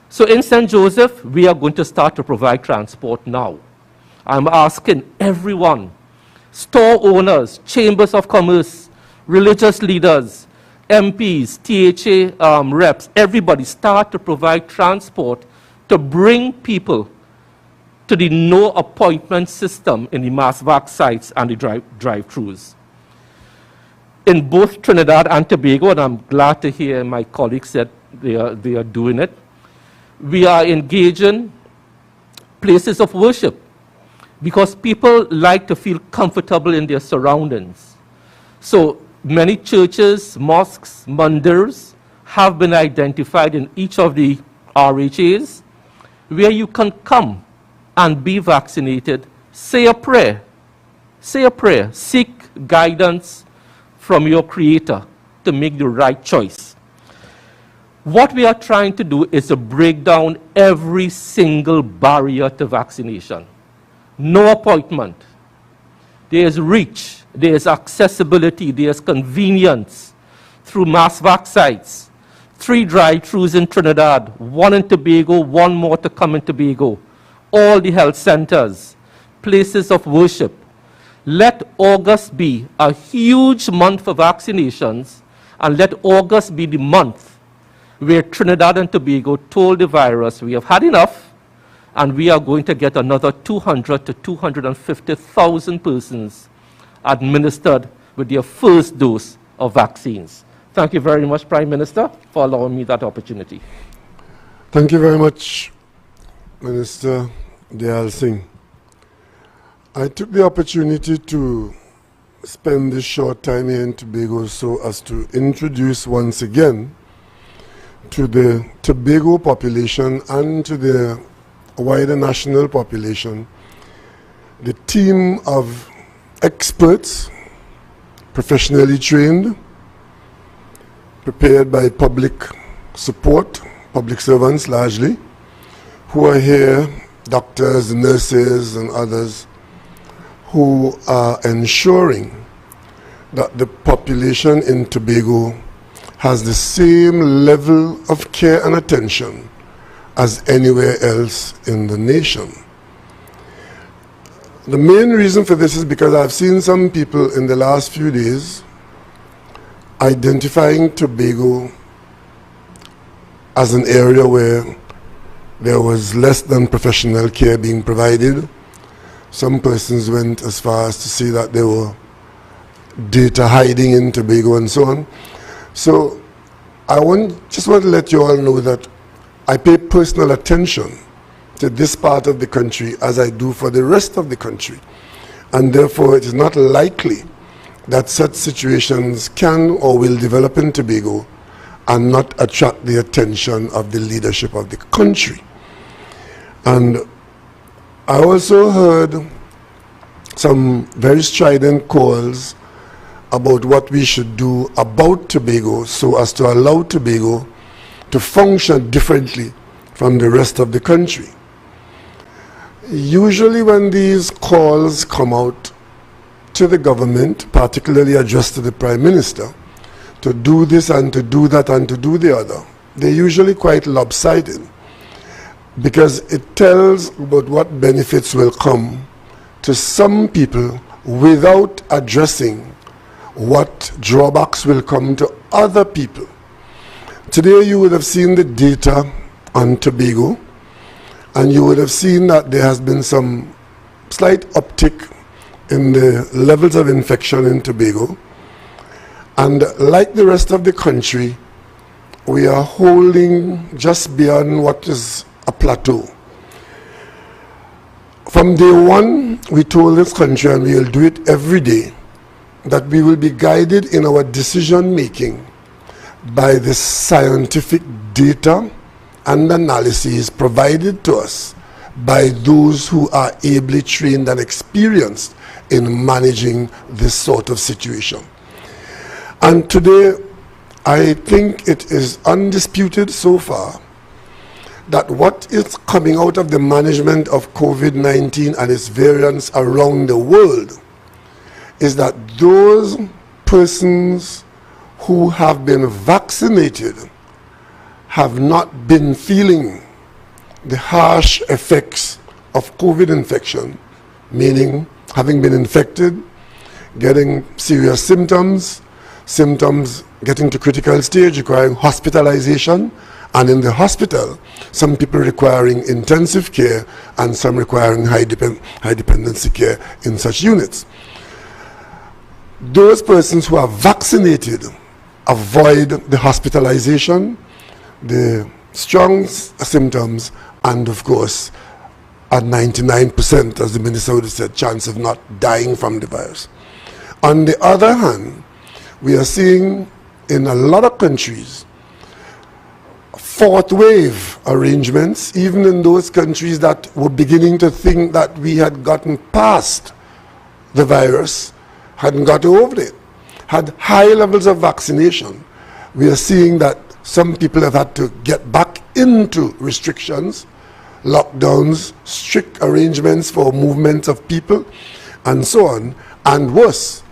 So in St. Joseph, we are going to start to provide transport now. I'm asking everyone, store owners, chambers of commerce, religious leaders, MPs, THA reps, everybody start to provide transport to bring people to the no appointment system in the mass vac sites and the drive-thrus. In both Trinidad and Tobago, and I'm glad to hear my colleagues said they are doing it, we are engaging places of worship because people like to feel comfortable in their surroundings. So many churches, mosques, mandirs have been identified in each of the RHAs where you can come and be vaccinated, say a prayer, seek guidance from your Creator to make the right choice. What we are trying to do is to break down every single barrier to vaccination. No appointment. There is reach, there is accessibility, there is convenience through mass vac sites. 3 drive-thrus in Trinidad, 1 in Tobago, 1 more to come in Tobago. All the health centers, places of worship. Let August be a huge month for vaccinations, and let August be the month where Trinidad and Tobago told the virus we have had enough, and we are going to get another 200 to 250,000 persons administered with their first dose of vaccines. Thank you very much, Prime Minister, for allowing me that opportunity. Thank you very much, Minister Dayal Singh. I took the opportunity to spend this short time here in Tobago so as to introduce once again to the Tobago population and to the wider national population the team of experts, professionally trained, prepared by public support, public servants largely, who are here, doctors, nurses, and others, who are ensuring that the population in Tobago has the same level of care and attention as anywhere else in the nation. The main reason for this is because I've seen some people in the last few days identifying Tobago as an area where there was less than professional care being provided. Some persons went as far as to say that there were data hiding in Tobago and so on. So I just want to let you all know that I pay personal attention to this part of the country as I do for the rest of the country. and therefore it is not likely that such situations can or will develop in Tobago and not attract the attention of the leadership of the country. And I also heard some very strident calls about what we should do about Tobago so as to allow Tobago to function differently from the rest of the country. Usually when these calls come out to the government, particularly addressed to the Prime Minister, to do this and to do that and to do the other, they're usually quite lopsided, because it tells about what benefits will come to some people without addressing what drawbacks will come to other people. Today you would have seen the data on Tobago, and you would have seen that there has been some slight uptick in the levels of infection in Tobago. And like the rest of the country, we are holding just beyond what is a plateau. From day one, we told this country, and we will do it every day, that we will be guided in our decision making by the scientific data and analyses provided to us by those who are ably trained and experienced in managing this sort of situation. And today, I think it is undisputed so far that what is coming out of the management of COVID-19 and its variants around the world is that those persons who have been vaccinated have not been feeling the harsh effects of COVID infection, meaning having been infected, getting serious symptoms, getting to critical stage requiring hospitalization, and in the hospital, some people requiring intensive care and some requiring high dependency care in such units. Those persons who are vaccinated avoid the hospitalization, the strong symptoms, and of course, at 99%, as the minister would have said, chance of not dying from the virus. On the other hand, we are seeing in a lot of countries fourth wave arrangements, even in those countries that were beginning to think that we had gotten past the virus, hadn't got over it, had high levels of vaccination. We are seeing that some people have had to get back into restrictions, lockdowns, strict arrangements for movement of people, and so on, and worse,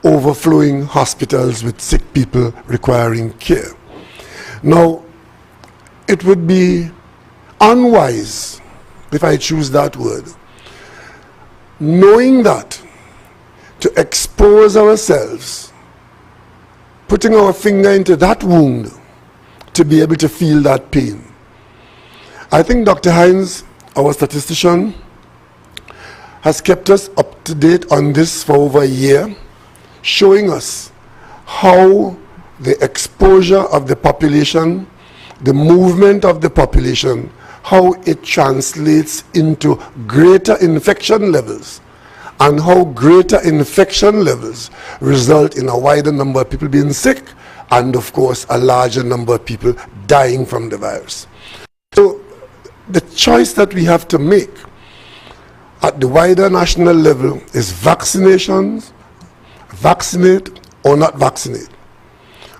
overflowing hospitals with sick people requiring care. Now, it would be unwise, if I choose that word, knowing that, to expose ourselves, putting our finger into that wound, to be able to feel that pain. I think Dr. Hines, our statistician, has kept us up to date on this for over a year, showing us how the exposure of the population, the movement of the population, how it translates into greater infection levels, and how greater infection levels result in a wider number of people being sick, and of course a larger number of people dying from the virus. So the choice that we have to make at the wider national level is vaccinations, vaccinate or not vaccinate.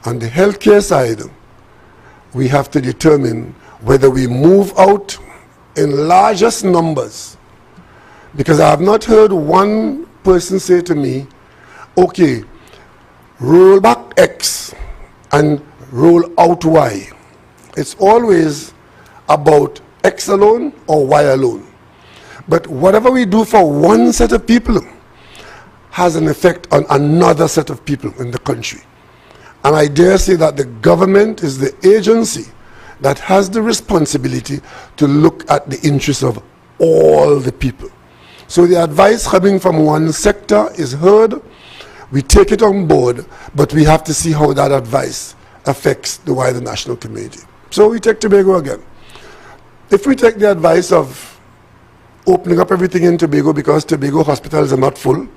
On the healthcare side, we have to determine whether we move out in largest numbers, because I have not heard one person say to me, okay, roll back X and roll out Y. It's always about X alone or Y alone. But whatever we do for one set of people has an effect on another set of people in the country. And I dare say that the government is the agency that has the responsibility to look at the interests of all the people. So the advice coming from one sector is heard, we take it on board, but we have to see how that advice affects the wider national community. So we take Tobago again. If we take the advice of opening up everything in Tobago because Tobago hospitals are not full,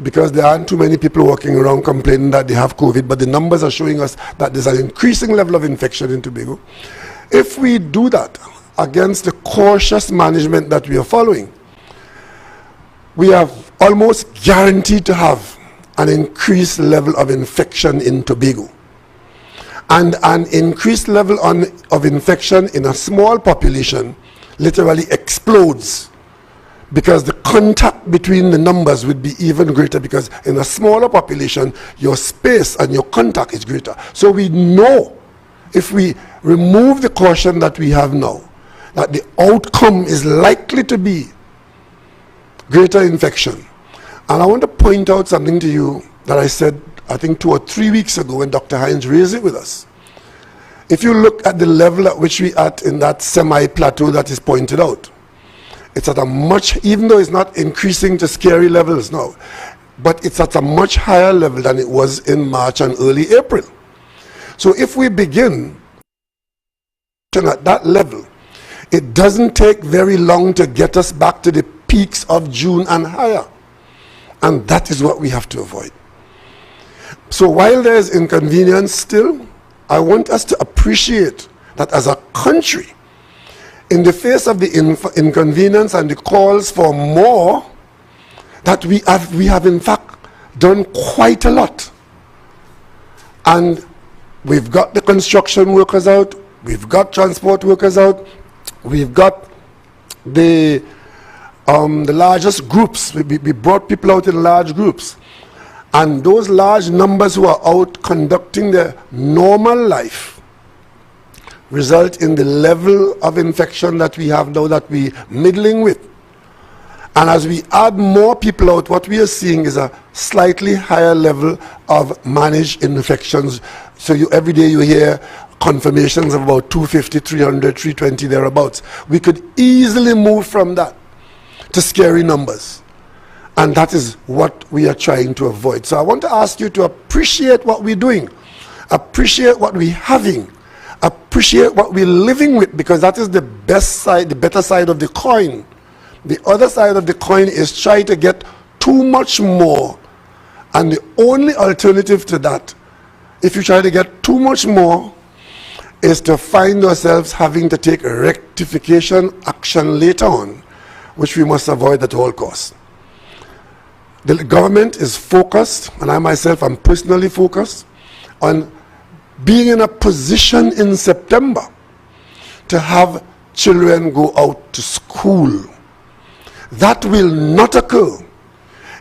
because there aren't too many people walking around complaining that they have COVID, but the numbers are showing us that there's an increasing level of infection in Tobago. If we do that against the cautious management that we are following, we are almost guaranteed to have an increased level of infection in Tobago. And an increased level of infection in a small population literally explodes, because the contact between the numbers would be even greater, because in a smaller population, your space and your contact is greater. So we know, if we remove the caution that we have now, that the outcome is likely to be greater infection. And I want to point out something to you that I said, I think 2 or 3 weeks ago when Dr. Hines raised it with us. If you look at the level at which we are at in that semi-plateau that is pointed out, it's at a much, even though it's not increasing to scary levels now, but it's at a much higher level than it was in March and early April. So if we begin at that level, it doesn't take very long to get us back to the peaks of June and higher. And that is what we have to avoid. So while there is inconvenience still, I want us to appreciate that as a country, in the face of the inconvenience and the calls for more, that we have in fact done quite a lot. And we've got the construction workers out, we've got transport workers out, we've got the largest groups. We brought people out in large groups. And those large numbers who are out conducting their normal life result in the level of infection that we have now that we're middling with. And as we add more people out, what we are seeing is a slightly higher level of managed infections. So every day you hear confirmations of about 250, 300, 320, thereabouts. We could easily move from that to scary numbers. And that is what we are trying to avoid. So I want to ask you to appreciate what we're doing, appreciate what we're having, appreciate what we're living with, because that is the best side, the better side of the coin. The other side of the coin is try to get too much more. And the only alternative to that, if you try to get too much more, is to find ourselves having to take rectification action later on, which we must avoid at all costs. The government is focused, and I myself am personally focused, on being in a position in September to have children go out to school. That will not occur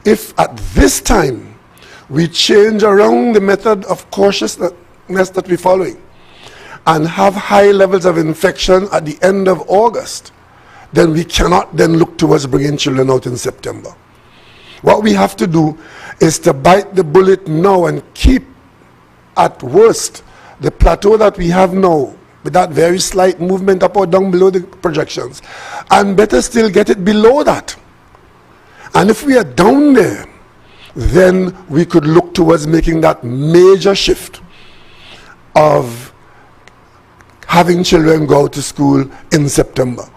if at this time we change around the method of cautiousness that we're following and have high levels of infection at the end of August. Then we cannot then look towards bringing children out in September. What we have to do is to bite the bullet now and keep, at worst, the plateau that we have now, with that very slight movement up or down below the projections, and better still get it below that. And if we are down there, then we could look towards making that major shift of having children go to school in September.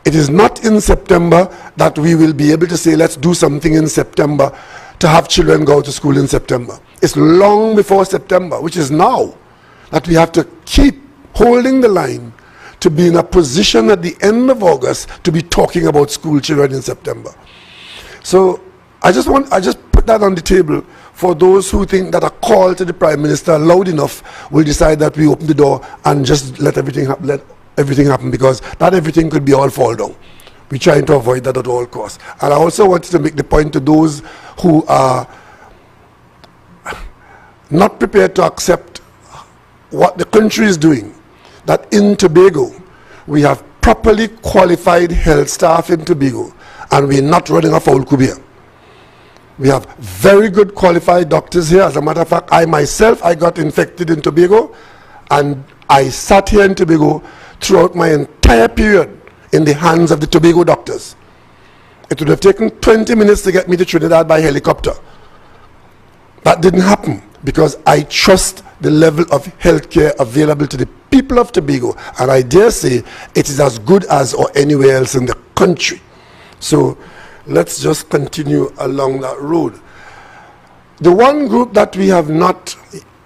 It is not in September that we will be able to say, let's do something in September to have children go to school in September. It's long before September, which is now, that we have to keep holding the line to be in a position at the end of August to be talking about school children in September. So I just put that on the table for those who think that a call to the Prime Minister loud enough will decide that we open the door and just let everything happen, because that everything could be all fall down. We're trying to avoid that at all costs. And I also wanted to make the point to those who are not prepared to accept what the country is doing, that in Tobago we have properly qualified health staff in Tobago, and we're not running afoul kubia. We have very good qualified doctors here. As a matter of fact, I myself got infected in Tobago, and I sat here in Tobago throughout my entire period in the hands of the Tobago doctors. It would have taken 20 minutes to get me to Trinidad by helicopter. That didn't happen because I trust the level of healthcare available to the people of Tobago, and I dare say it is as good as or anywhere else in the country. country. So let's just continue along that road. The one group that we have not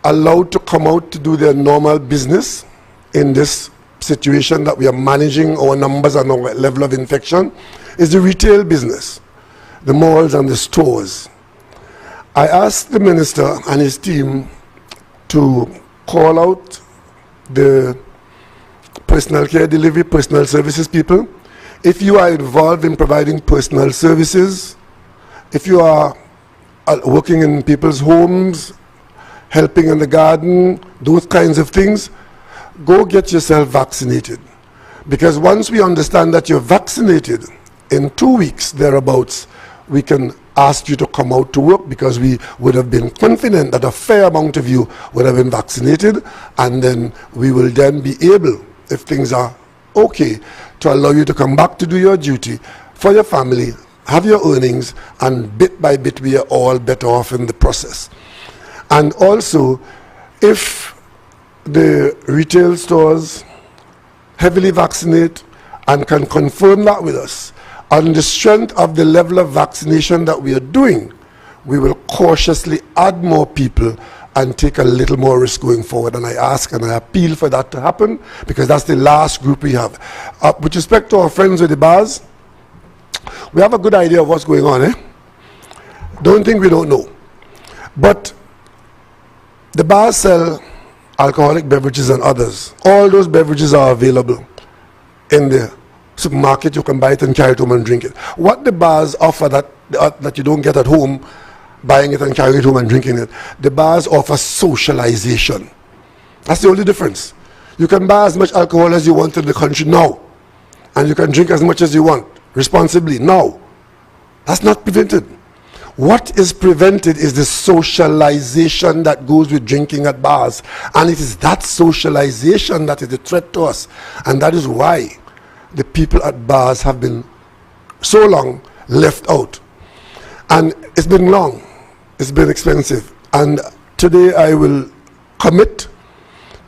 allowed to come out to do their normal business in this situation that we are managing our numbers and our level of infection is the retail business, the malls and the stores. I asked the minister and his team to call out the personal care delivery, personal services people. If you are involved in providing personal services, if you are working in people's homes, helping in the garden, those kinds of things, go get yourself vaccinated. Because once we understand that you're vaccinated, in 2 weeks thereabouts, we can ask you to come out to work, because we would have been confident that a fair amount of you would have been vaccinated, and then we will then be able, if things are okay, to allow you to come back to do your duty for your family, have your earnings, and bit by bit we are all better off in the process. And also, if the retail stores heavily vaccinate and can confirm that with us, on the strength of the level of vaccination that we are doing, we will cautiously add more people and take a little more risk going forward. And I ask and I appeal for that to happen, because that's the last group we have. With respect to our friends with the bars, we have a good idea of what's going on. Don't think we don't know. But the bars sell alcoholic beverages and others. All those beverages are available in the supermarket. You can buy it and carry it home and drink it. What the bars offer that you don't get at home, buying it and carrying it home and drinking it, the bars offer socialization. That's the only difference. You can buy as much alcohol as you want in the country now, and you can drink as much as you want responsibly now. That's not prevented. What is prevented is the socialization that goes with drinking at bars, and it is that socialization that is a threat to us, and that is why the people at bars have been so long left out. And it's been long, it's been expensive, and today I will commit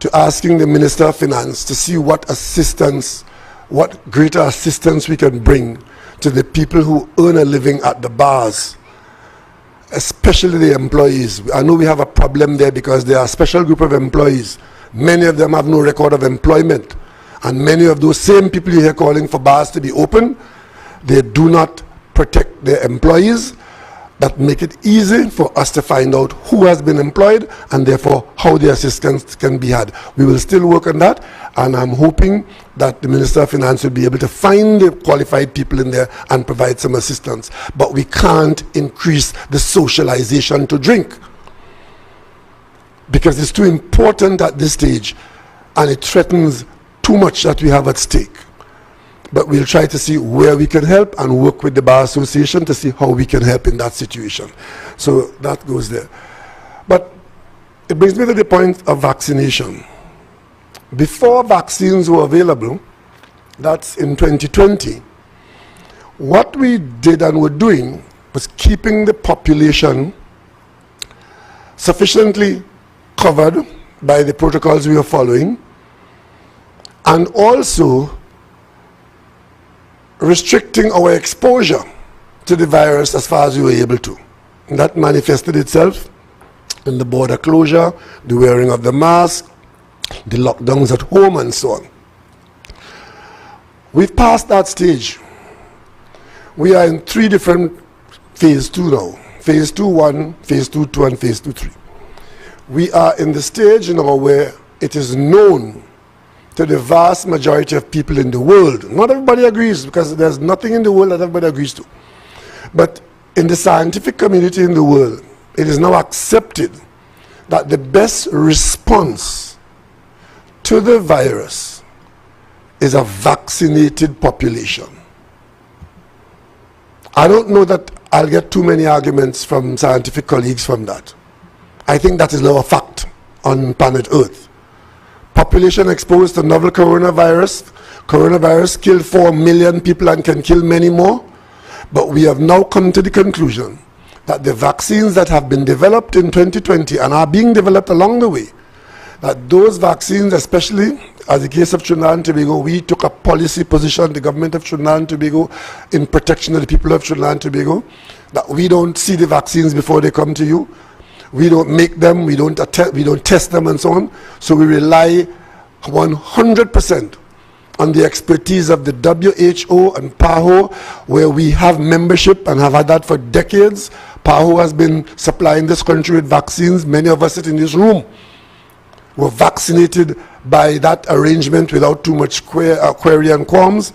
to asking the Minister of Finance to see what assistance, what greater assistance we can bring to the people who earn a living at the bars, especially the employees. I know we have a problem there because there are a special group of employees. Many of them have no record of employment, and many of those same people you hear calling for bars to be open, they do not protect their employees. That make it easy for us to find out who has been employed and therefore how the assistance can be had. We will still work on that, and I'm hoping that the Minister of Finance will be able to find the qualified people in there and provide some assistance. But we can't increase the socialization to drink, because it's too important at this stage and it threatens too much that we have at stake. But we'll try to see where we can help and work with the Bar Association to see how we can help in that situation. So that goes there. But it brings me to the point of vaccination. Before vaccines were available, that's in 2020, what we did and were doing was keeping the population sufficiently covered by the protocols we were following, and also restricting our exposure to the virus as far as we were able to. And that manifested itself in the border closure, the wearing of the mask, the lockdowns at home, and so on. We've passed that stage. We are in 3 different phase 2 now. Phase 2-1, phase 2-2, and phase 2-3. We are in the stage now where it is known to the vast majority of people in the world. Not everybody agrees, because there's nothing in the world that everybody agrees to. But in the scientific community in the world, it is now accepted that the best response to the virus is a vaccinated population. I don't know that I'll get too many arguments from scientific colleagues from that. I think that is now a fact on planet Earth. Population exposed to novel coronavirus. Coronavirus killed 4 million people and can kill many more. But we have now come to the conclusion that the vaccines that have been developed in 2020 and are being developed along the way, that those vaccines, especially as the case of Trinidad and Tobago, we took a policy position, the government of Trinidad and Tobago, in protection of the people of Trinidad and Tobago, that we don't see the vaccines before they come to you. We don't make them, we don't test them and so on. So we rely 100% on the expertise of the WHO and PAHO, where we have membership and have had that for decades. PAHO has been supplying this country with vaccines. Many of us sit in this room were vaccinated by that arrangement without too much query and qualms.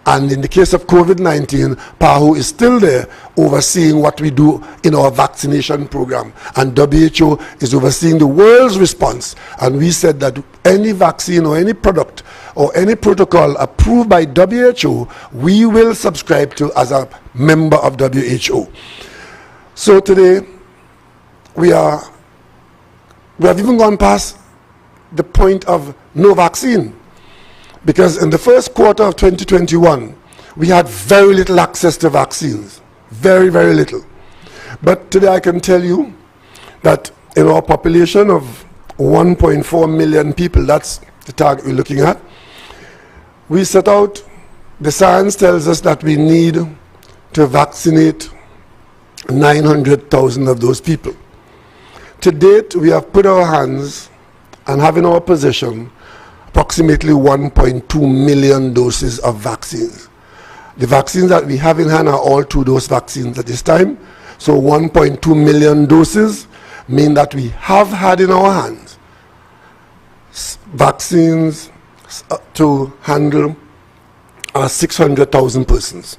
And in the case of COVID-19, PAHO is still there overseeing what we do in our vaccination program. And WHO is overseeing the world's response. And we said that any vaccine or any product or any protocol approved by WHO, we will subscribe to as a member of WHO. So today, we have even gone past the point of no vaccine. Because in the first quarter of 2021, we had very little access to vaccines. Very, very little. But today I can tell you that in our population of 1.4 million people, that's the target we're looking at, we set out, the science tells us that we need to vaccinate 900,000 of those people. To date, we have put our hands and have in our possession approximately 1.2 million doses of vaccines. The vaccines that we have in hand are all 2-dose vaccines at this time. So 1.2 million doses mean that we have had in our hands vaccines to handle 600,000 persons.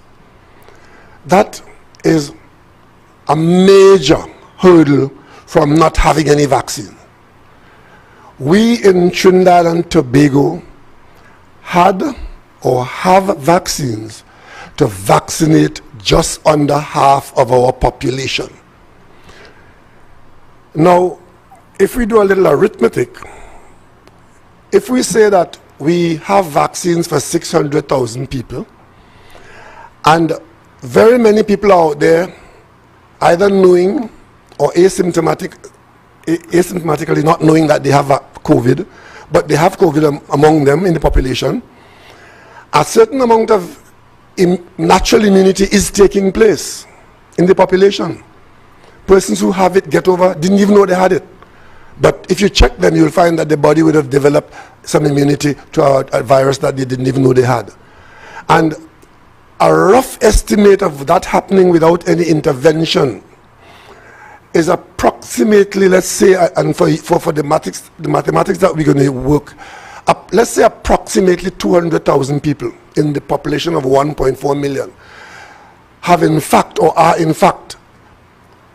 That is a major hurdle from not having any vaccine. We in Trinidad and Tobago had or have vaccines to vaccinate just under half of our population. Now, if we do a little arithmetic, if we say that we have vaccines for 600,000 people, and very many people out there either knowing or asymptomatically not knowing that they have COVID, but they have COVID among them in the population, a certain amount of natural immunity is taking place in the population. Persons who have it get over, didn't even know they had it. But if you check them, you'll find that the body would have developed some immunity to a virus that they didn't even know they had. And a rough estimate of that happening without any intervention is approximately, let's say, and for the mathematics that we're going to work, let's say approximately 200,000 people in the population of 1.4 million have in fact or are in fact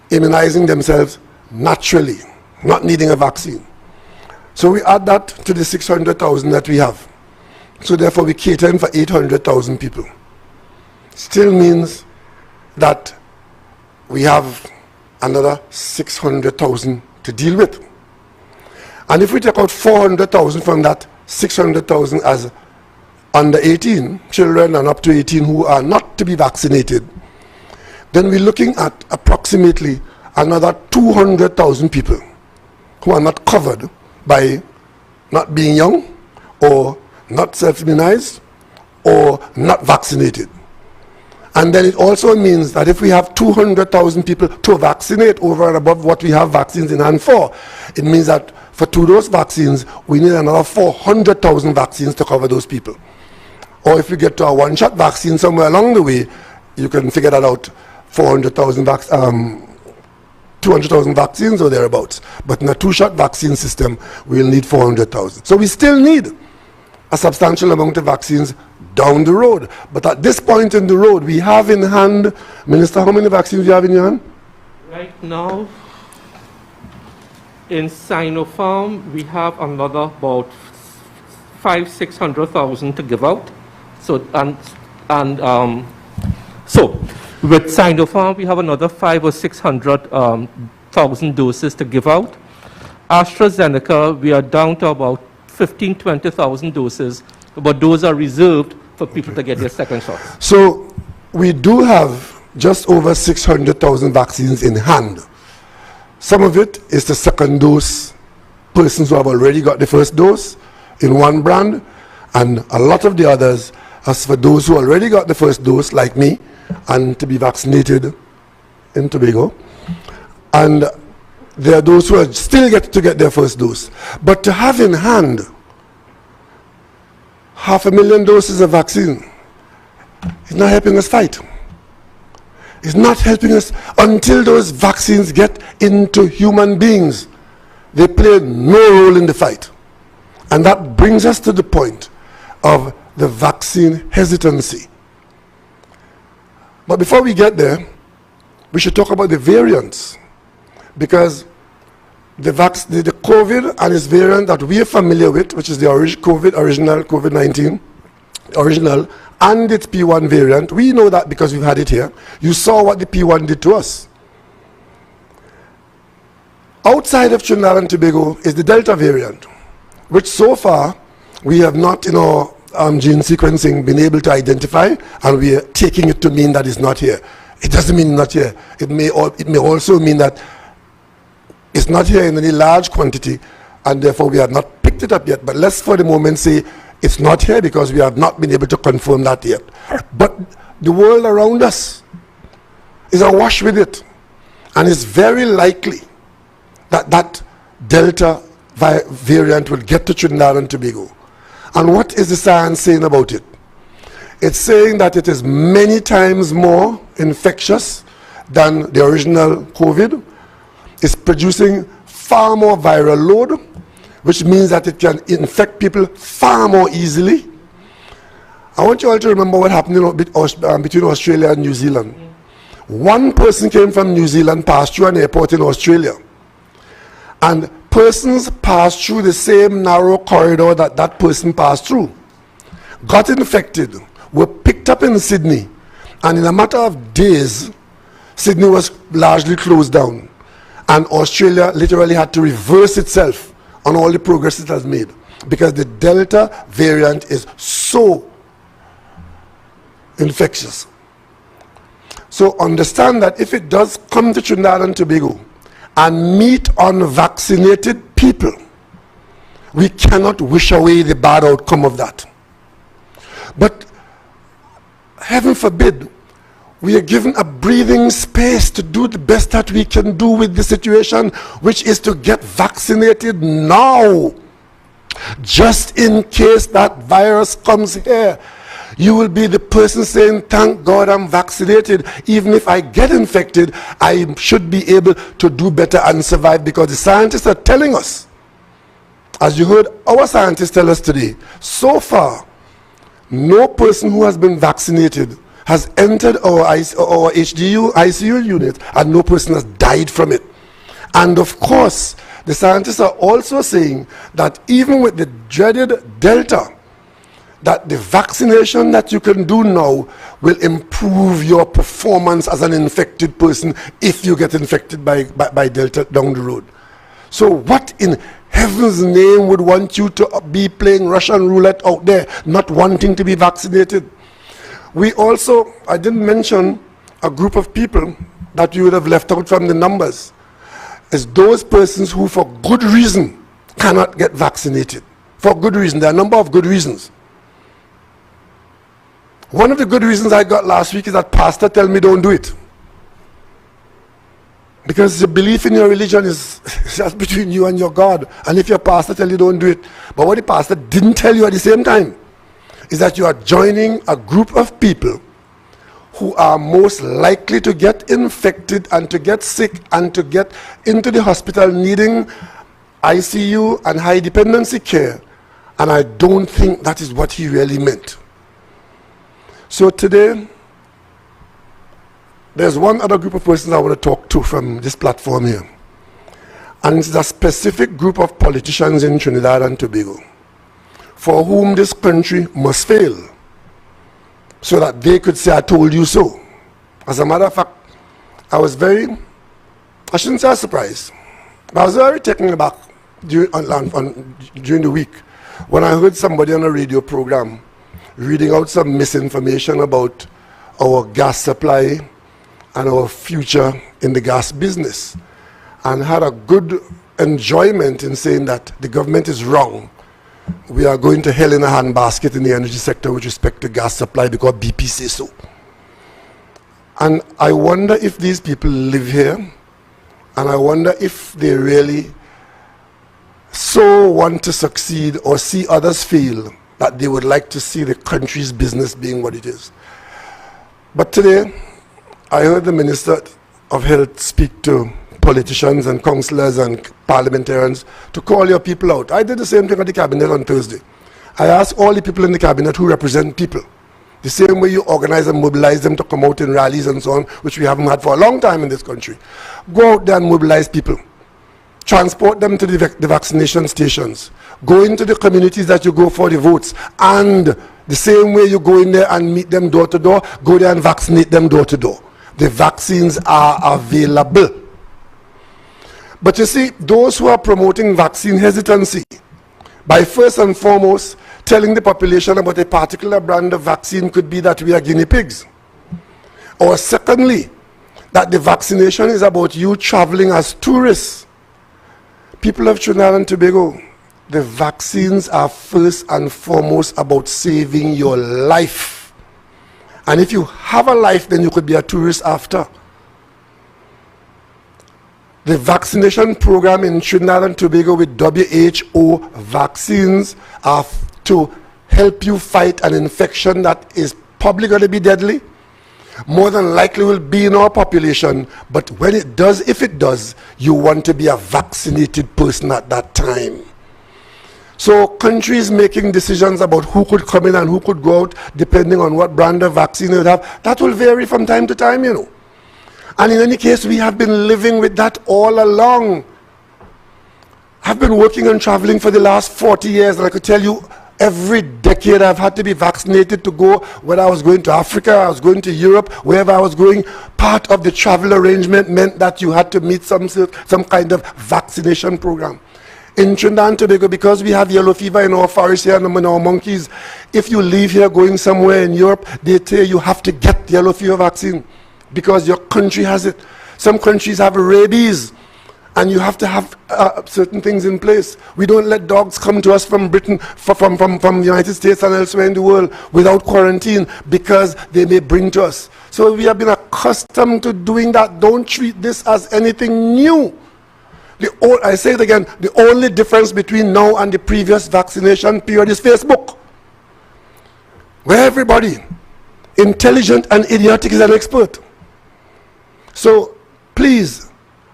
immunizing themselves naturally, not needing a vaccine. So we add that to the 600,000 that we have. So therefore we're catering for 800,000 people. Still means that we have another 600,000 to deal with. And if we take out 400,000 from that 600,000 as under 18, children and up to 18 who are not to be vaccinated, then we're looking at approximately another 200,000 people who are not covered by not being young or not self-immunized or not vaccinated. And then it also means that if we have 200,000 people to vaccinate over and above what we have vaccines in hand for, it means that for 2-dose vaccines, we need another 400,000 vaccines to cover those people. Or if we get to a 1-shot vaccine somewhere along the way, you can figure that out, 200,000 vaccines or thereabouts. But in a 2-shot vaccine system, we'll need 400,000. So we still need a substantial amount of vaccines down the road. But at this point in the road, we have in hand, Minister, how many vaccines do you have in your hand? Right now, in Sinopharm, we have another about 500,000-600,000 to give out. So, so with Sinopharm, we have another 500,000 or 600,000 doses to give out. AstraZeneca, we are down to about 15,000-20,000 doses, but those are reserved for people to get their second shot. So we do have just over 600,000 vaccines in hand. Some of it is the second dose, persons who have already got the first dose. in one brand, and a lot of the others as for those who already got the first dose, like me, and to be vaccinated in Tobago. And there are those who are still yet to get their first dose. But to have in hand 500,000 doses of vaccine is not helping us fight. It's not helping us until those vaccines get into human beings. They play no role in the fight. And that brings us to the point of the vaccine hesitancy. But before we get there, we should talk about the variants, because the COVID and its variant that we are familiar with, which is the original COVID-19, original, and its P1 variant, we know that because we've had it here. You saw what the P1 did to us. Outside of Trinidad and Tobago is the Delta variant, which so far we have not, in our gene sequencing, been able to identify, and we are taking it to mean that it's not here. It doesn't mean not here. It may also mean that it's not here in any large quantity, and therefore we have not picked it up yet. But let's for the moment say it's not here because we have not been able to confirm that yet. But the world around us is awash with it, and it's very likely that that Delta variant will get to Trinidad and Tobago. And what is the science saying about it? It's saying that it is many times more infectious than the original COVID. It's producing far more viral load, which means that it can infect people far more easily. I want you all to remember what happened between Australia and New Zealand. One person came from New Zealand, passed through an airport in Australia, and persons passed through the same narrow corridor that that person passed through, got infected, were picked up in Sydney, and in a matter of days, Sydney was largely closed down, and Australia literally had to reverse itself on all the progress it has made, because the Delta variant is so infectious. So understand that if it does come to Trinidad and Tobago and meet unvaccinated people, we cannot wish away the bad outcome of that. But heaven forbid, we are given a breathing space to do the best that we can do with the situation, which is to get vaccinated now, just in case that virus comes here. You will be the person saying, thank God I'm vaccinated. Even if I get infected, I should be able to do better and survive, because the scientists are telling us, as you heard our scientists tell us today, so far, no person who has been vaccinated has entered our ICU unit, and no person has died from it. And of course, the scientists are also saying that even with the dreaded Delta, that the vaccination that you can do now will improve your performance as an infected person if you get infected by Delta down the road. So what in heaven's name would want you to be playing Russian roulette out there, not wanting to be vaccinated? We also, I didn't mention a group of people that you would have left out from the numbers, is those persons who for good reason cannot get vaccinated. For good reason. There are a number of good reasons. One of the good reasons I got last week is that pastor tell me don't do it. Because the belief in your religion is just between you and your God. And if your pastor tell you don't do it, but what the pastor didn't tell you at the same time is that you are joining a group of people who are most likely to get infected and to get sick and to get into the hospital needing ICU and high dependency care. And I don't think that is what he really meant. So today, there's one other group of persons I want to talk to from this platform here. And it's a specific group of politicians in Trinidad and Tobago for whom this country must fail, so that they could say, I told you so. As a matter of fact, I was very, I shouldn't say surprised, but I was very taken aback during the week when I heard somebody on a radio program reading out some misinformation about our gas supply and our future in the gas business, and had a good enjoyment in saying that the government is wrong we are going to hell in a handbasket in the energy sector with respect to gas supply because BP says so. And I wonder if these people live here, and I wonder if they really so want to succeed or see others fail that they would like to see the country's business being what it is. But today, I heard the Minister of Health speak to politicians and councillors and parliamentarians to call your people out. I did the same thing at the cabinet on Thursday. I asked all the people in the cabinet who represent people, the same way you organize and mobilize them to come out in rallies and so on, which we haven't had for a long time in this country. Go out there and mobilize people. Transport them to the vaccination stations. Go into the communities that you go for the votes. And the same way you go in there and meet them door to door, go there and vaccinate them door to door. The vaccines are available. But you see, those who are promoting vaccine hesitancy, by first and foremost telling the population about a particular brand of vaccine could be that we are guinea pigs. Or secondly, that the vaccination is about you traveling as tourists. People of Trinidad and Tobago, the vaccines are first and foremost about saving your life. And if you have a life, then you could be a tourist after. The vaccination program in Trinidad and Tobago with WHO vaccines are to help you fight an infection that is probably going to be deadly, more than likely will be in our population, but when it does, if it does, you want to be a vaccinated person at that time. So countries making decisions about who could come in and who could go out, depending on what brand of vaccine they would have, that will vary from time to time, you know. And in any case, we have been living with that all along. I've been working and traveling for the last 40 years, and I could tell you every decade I've had to be vaccinated to go, whether I was going to Africa, I was going to Europe, wherever I was going. Part of the travel arrangement meant that you had to meet some kind of vaccination program. In Trinidad and Tobago, because we have yellow fever in our forests here and in our monkeys, if you leave here going somewhere in Europe, they tell you have to get the yellow fever vaccine because your country has it. Some countries have rabies, and you have to have certain things in place. We don't let dogs come to us from Britain, from the United States and elsewhere in the world without quarantine because they may bring to us. So we have been accustomed to doing that. Don't treat this as anything new. I say it again, the only difference between now and the previous vaccination period is Facebook, where everybody, intelligent and idiotic, is an expert. So please,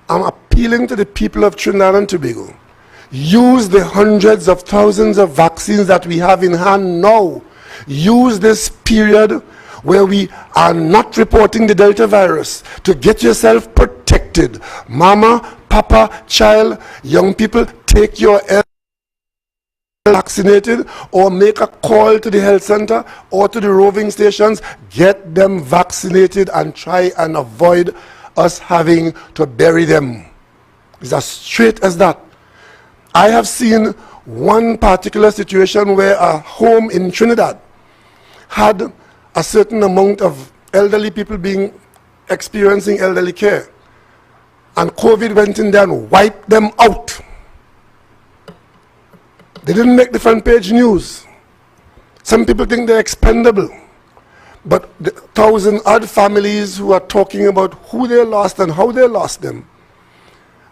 I'm appealing to the people of Trinidad and Tobago. Use the hundreds of thousands of vaccines that we have in hand now. Use this period where we are not reporting the Delta virus to get yourself protected. Mama, Papa, child, young people, take your vaccinated or make a call to the health center or to the roving stations. Get them vaccinated and try and avoid us having to bury them. It's as straight as that. I have seen one particular situation where a home in Trinidad had a certain amount of elderly people experiencing elderly care, and COVID went in there and wiped them out. They didn't make the front page news. Some people think they're expendable. But the 1,000-odd families who are talking about who they lost and how they lost them.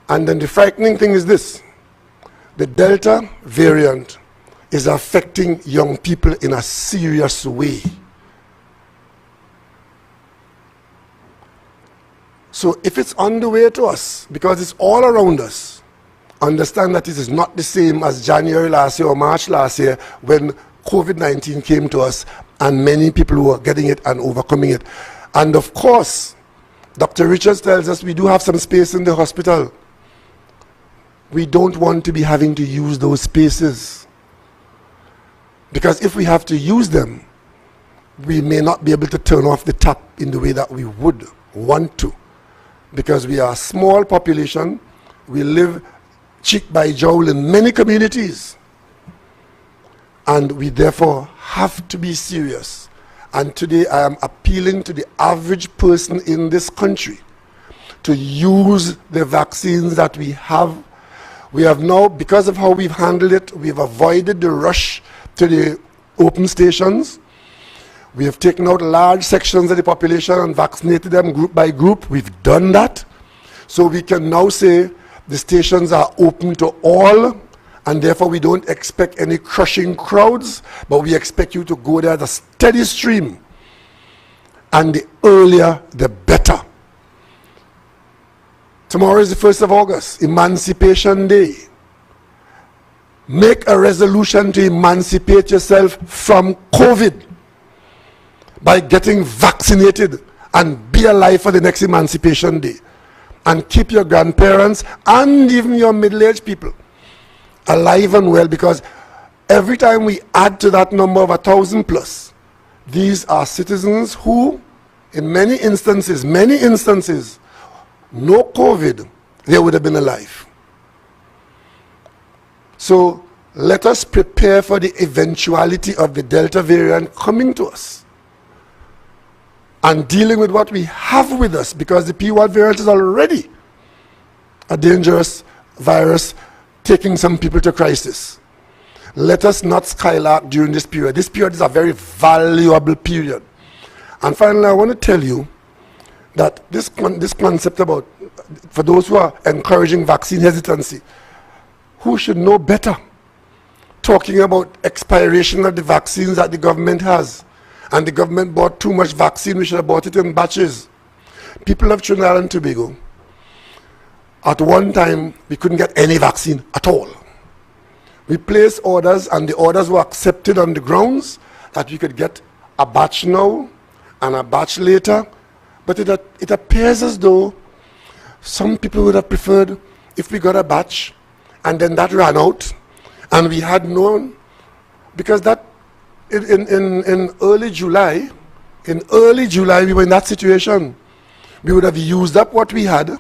And then the frightening thing is this. The Delta variant is affecting young people in a serious way. So if it's on the way to us, because it's all around us, understand that it is not the same as January last year or March last year when COVID-19 came to us and many people were getting it and overcoming it. And of course, Dr. Richards tells us we do have some space in the hospital. We don't want to be having to use those spaces. Because if we have to use them, we may not be able to turn off the tap in the way that we would want to. Because we are a small population, we live cheek by jowl in many communities. And we therefore have to be serious. And today I am appealing to the average person in this country to use the vaccines that we have We have now, because of how we've handled it, we've avoided the rush to the open stations. We have taken out large sections of the population and vaccinated them group by group. We've done that. So we can now say the stations are open to all, and therefore we don't expect any crushing crowds, but we expect you to go there at a steady stream. And the earlier, the better. Tomorrow is the 1st of August, Emancipation Day. Make a resolution to emancipate yourself from COVID by getting vaccinated and be alive for the next Emancipation Day. And keep your grandparents and even your middle-aged people alive and well, because every time we add to that number of 1,000 plus, these are citizens who, in many instances, no COVID, they would have been alive. So let us prepare for the eventuality of the Delta variant coming to us and dealing with what we have with us, because the P1 variant is already a dangerous virus taking some people to crisis. Let us not skylark during this period. This period is a very valuable period. And finally, I want to tell you that this concept about, for those who are encouraging vaccine hesitancy, who should know better? Talking about expiration of the vaccines that the government has. And the government bought too much vaccine, we should have bought it in batches. People of Trinidad and Tobago, at one time, we couldn't get any vaccine at all. We placed orders, and the orders were accepted on the grounds that we could get a batch now and a batch later. But it appears as though some people would have preferred if we got a batch and then that ran out and we had known, because that in early July we were in that situation. We would have used up what we had,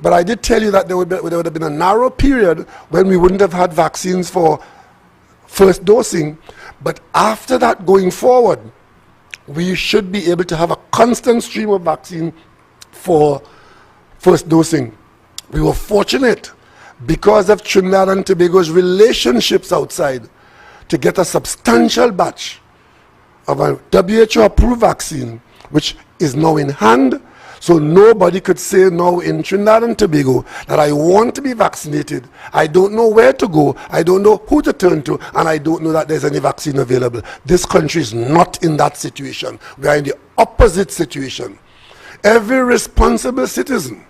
but I did tell you that there would have been a narrow period when we wouldn't have had vaccines for first dosing. But after that, going forward, we should be able to have a constant stream of vaccine for first dosing. We were fortunate, because of Trinidad and Tobago's relationships outside, to get a substantial batch of a WHO-approved vaccine, which is now in hand. So nobody could say now in Trinidad and Tobago that I want to be vaccinated. I don't know where to go. I don't know who to turn to. And I don't know that there's any vaccine available. This country is not in that situation. We are in the opposite situation. Every responsible citizen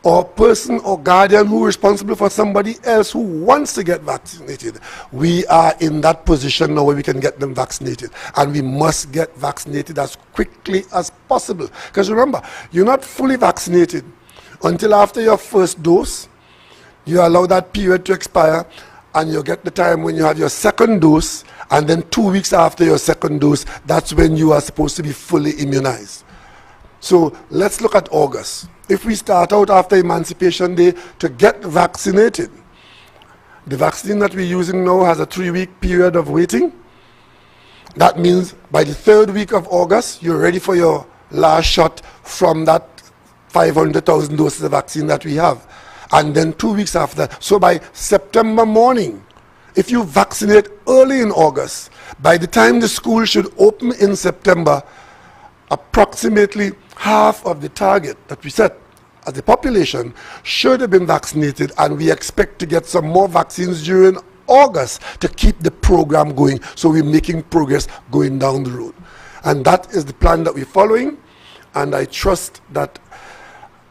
or person or guardian who is responsible for somebody else who wants to get vaccinated, we are in that position now where we can get them vaccinated. And we must get vaccinated as quickly as possible. Because remember, you're not fully vaccinated until after your first dose. You allow that period to expire, and you get the time when you have your second dose, and then 2 weeks after your second dose, that's when you are supposed to be fully immunized. So let's look at August. If we start out after Emancipation Day to get vaccinated, the vaccine that we're using now has a 3-week period of waiting. That means by the 3rd week of August, you're ready for your last shot from that 500,000 doses of vaccine that we have. And then 2 weeks after that. So by September morning, if you vaccinate early in August, by the time the school should open in September, approximately half of the target that we set as the population should have been vaccinated, and we expect to get some more vaccines during August to keep the program going. So we're making progress going down the road. And that is the plan that we're following, and I trust that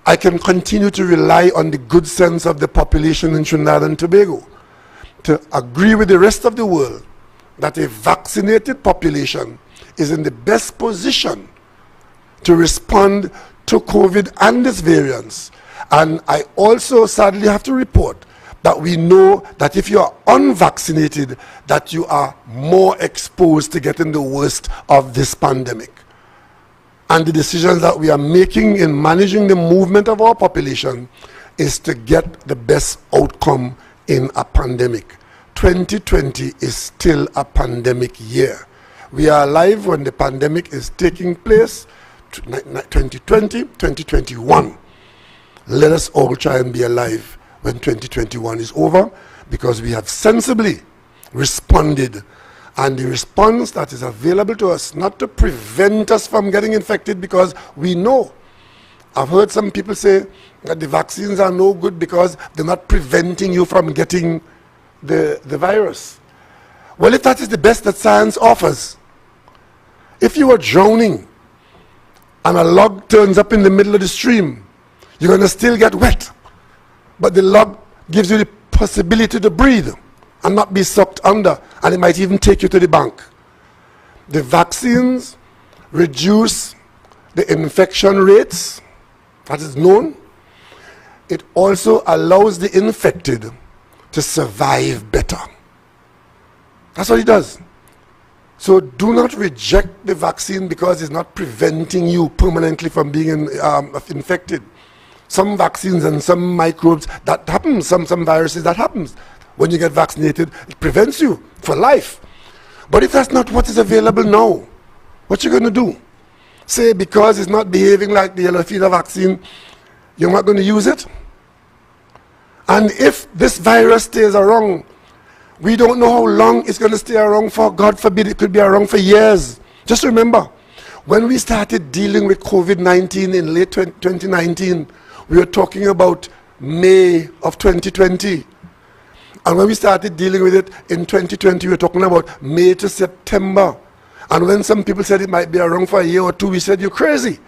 I can continue to rely on the good sense of the population in Trinidad and Tobago to agree with the rest of the world that a vaccinated population is in the best position to respond to COVID and its variants. And I also sadly have to report that we know that if you are unvaccinated, that you are more exposed to getting the worst of this pandemic. And the decisions that we are making in managing the movement of our population is to get the best outcome in a pandemic. 2020 is still a pandemic year. We are alive when the pandemic is taking place. 2020, 2021. Let us all try and be alive when 2021 is over, because we have sensibly responded. And the response that is available to us, not to prevent us from getting infected, because we know, I've heard some people say that the vaccines are no good because they're not preventing you from getting the virus. Well, if that is the best that science offers, if you are drowning and a log turns up in the middle of the stream, you're going to still get wet. But the log gives you the possibility to breathe and not be sucked under, and it might even take you to the bank. The vaccines reduce the infection rates, that is known. It also allows the infected to survive better. That's what it does. So do not reject the vaccine because it's not preventing you permanently from being infected. Some vaccines and some microbes, that happens, some viruses, that happens. When you get vaccinated, it prevents you for life. But if that's not what is available now, what you going to do? Say because it's not behaving like the yellow fever vaccine, you're not going to use it? And if this virus stays around, we don't know how long it's going to stay around for. God forbid, it could be around for years. Just remember, when we started dealing with COVID-19 in late 2019, we were talking about May of 2020. And when we started dealing with it in 2020, we were talking about May to September. And when some people said it might be around for a year or two, we said, you're crazy.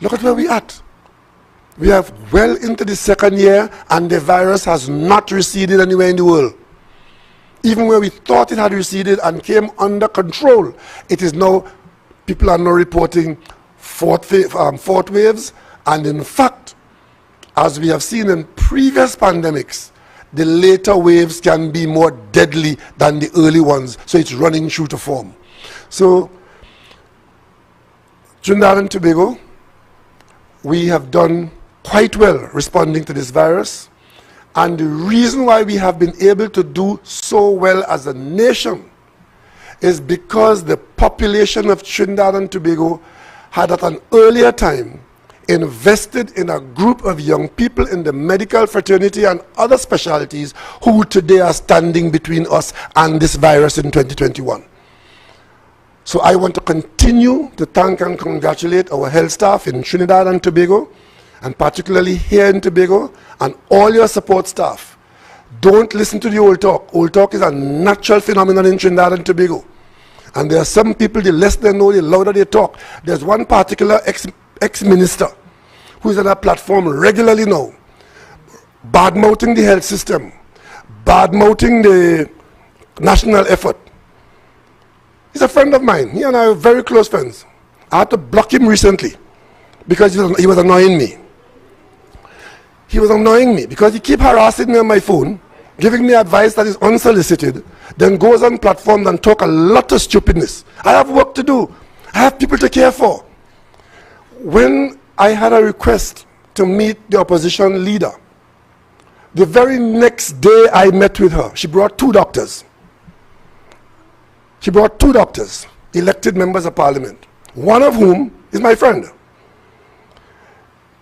Look at where we're at. We are well into the second year, and the virus has not receded anywhere in the world. Even where we thought it had receded and came under control, it is now, people are now reporting fourth waves. And in fact, as we have seen in previous pandemics, the later waves can be more deadly than the early ones. So it's running true to form. So, Trinidad and Tobago, we have done quite well responding to this virus. And the reason why we have been able to do so well as a nation is because the population of Trinidad and Tobago had at an earlier time invested in a group of young people in the medical fraternity and other specialties who today are standing between us and this virus in 2021. So I want to continue to thank and congratulate our health staff in Trinidad and Tobago, and particularly here in Tobago, and all your support staff. Don't listen to the old talk. Old talk is a natural phenomenon in Trinidad and Tobago. And there are some people, the less they know, the louder they talk. There's one particular ex-minister who is on a platform regularly now, bad-mouthing the health system, bad-mouthing the national effort. He's a friend of mine. He and I are very close friends. I had to block him recently because he was annoying me. He was annoying me because he keeps harassing me on my phone, giving me advice that is unsolicited, then goes on platforms and talk a lot of stupidness. I have work to do. I have people to care for. When I had a request to meet the opposition leader, the very next day I met with her, she brought two doctors. She brought two doctors, elected members of parliament, one of whom is my friend.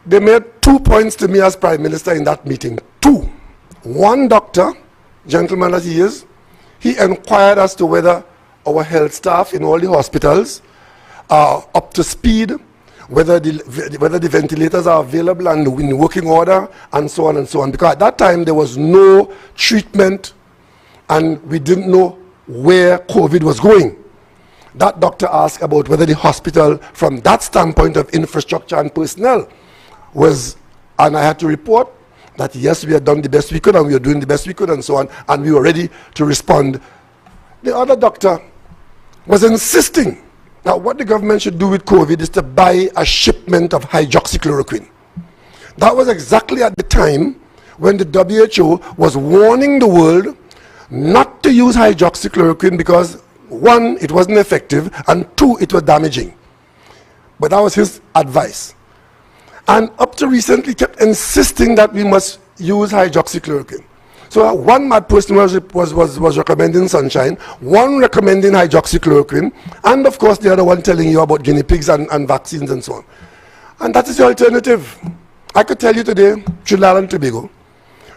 They made 2 points to me as Prime Minister in that meeting. Two. One doctor, gentleman as he is, he inquired as to whether our health staff in all the hospitals are up to speed, whether the ventilators are available and in working order, and so on and so on. Because at that time there was no treatment and we didn't know where COVID was going. That doctor asked about whether the hospital, from that standpoint of infrastructure and personnel, was, and I had to report that yes, we had done the best we could and we were doing the best we could and so on, and we were ready to respond. The other doctor was insisting that what the government should do with COVID is to buy a shipment of hydroxychloroquine. That was exactly at the time when the WHO was warning the world not to use hydroxychloroquine because, one, it wasn't effective, and two, it was damaging. But that was his advice. And up to recently kept insisting that we must use hydroxychloroquine. So one mad person was recommending sunshine, one recommending hydroxychloroquine, and of course the other one telling you about guinea pigs and vaccines and so on. And that is the alternative. I could tell you today, Trinidad and Tobago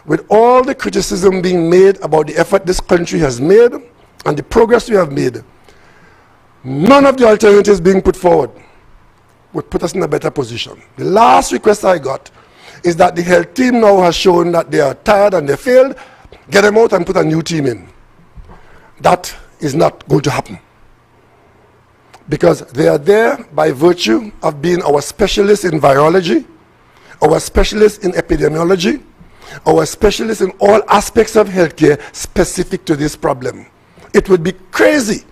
with all the criticism being made about the effort this country has made and the progress we have made, none of the alternatives being put forward would put us in a better position. The last request I got is that the health team now has shown that they are tired and they failed. Get them out and put a new team in. That is not going to happen, because they are there by virtue of being our specialists in virology, our specialists in epidemiology, our specialists in all aspects of healthcare specific to this problem. It would be crazy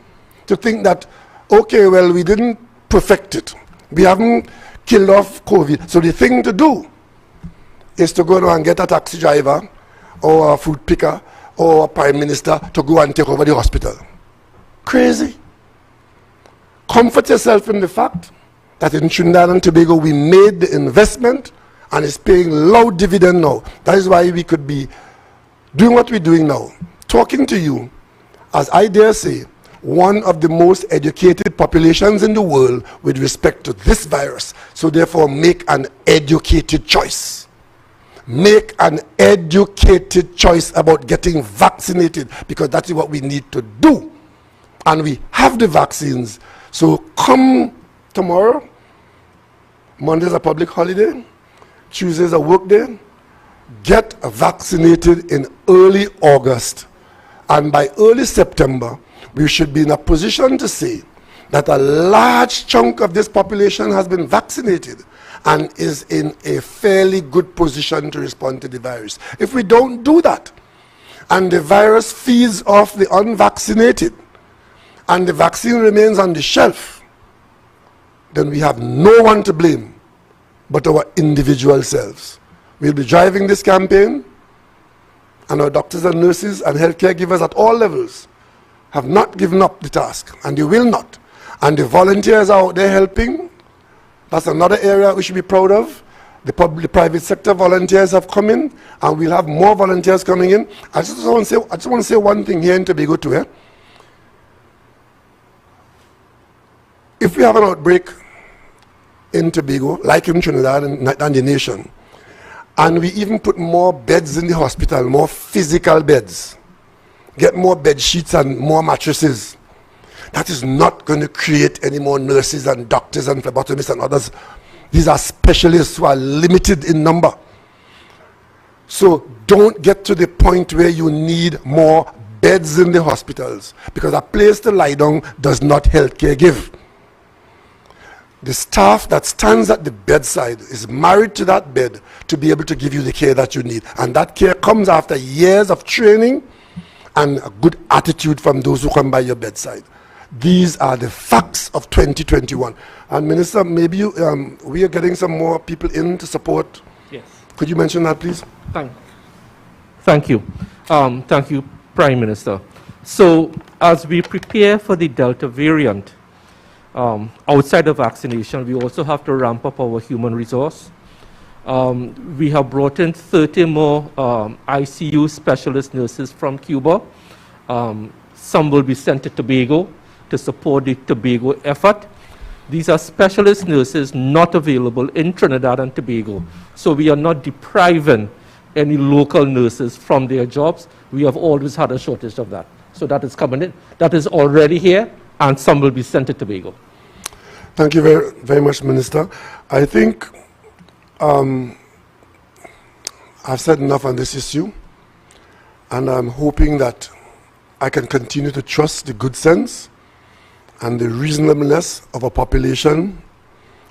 to think that, okay, well, we didn't perfect it. We haven't killed off COVID. So the thing to do is to go and get a taxi driver or a food picker or a prime minister to go and take over the hospital. Crazy. Comfort yourself in the fact that in Trinidad and Tobago we made the investment and it's paying low dividend now. That is why we could be doing what we're doing now. Talking to you, as I dare say, one of the most educated populations in the world with respect to this virus. So therefore, make an educated choice. Make an educated choice about getting vaccinated, because that's what we need to do. And we have the vaccines. So come tomorrow, Monday's a public holiday, Tuesday's a work day, get vaccinated in early August. And by early September, we should be in a position to say that a large chunk of this population has been vaccinated and is in a fairly good position to respond to the virus. If we don't do that, and the virus feeds off the unvaccinated, and the vaccine remains on the shelf, then we have no one to blame but our individual selves. We'll be driving this campaign, and our doctors and nurses and healthcare givers at all levels have not given up the task, and they will not. And the volunteers are out there helping. That's another area we should be proud of. The private sector volunteers have come in, and we'll have more volunteers coming in. I just want to say one thing here in Tobago too. If we have an outbreak in Tobago, like in Trinidad and the nation, and we even put more beds in the hospital, more physical beds, get more bed sheets and more mattresses, that is not going to create any more nurses and doctors and phlebotomists and others. These are specialists who are limited in number. So don't get to the point where you need more beds in the hospitals, because a place to lie down does not healthcare give. The staff that stands at the bedside is married to that bed to be able to give you the care that you need. And that care comes after years of training and a good attitude from those who come by your bedside. These are the facts of 2021. And Minister, maybe we are getting some more people in to support. Yes. Could you mention that, please? Thank you. Thank you, Prime Minister. So as we prepare for the Delta variant, outside of vaccination, we also have to ramp up our human resource. We have brought in 30 more ICU specialist nurses from Cuba. Some will be sent to Tobago to support the Tobago effort. These are specialist nurses not available in Trinidad and Tobago. So we are not depriving any local nurses from their jobs. We have always had a shortage of that. So that is coming in. That is already here, and some will be sent to Tobago. Thank you very, very much, Minister. I think I've said enough on this issue, and I'm hoping that I can continue to trust the good sense and the reasonableness of a population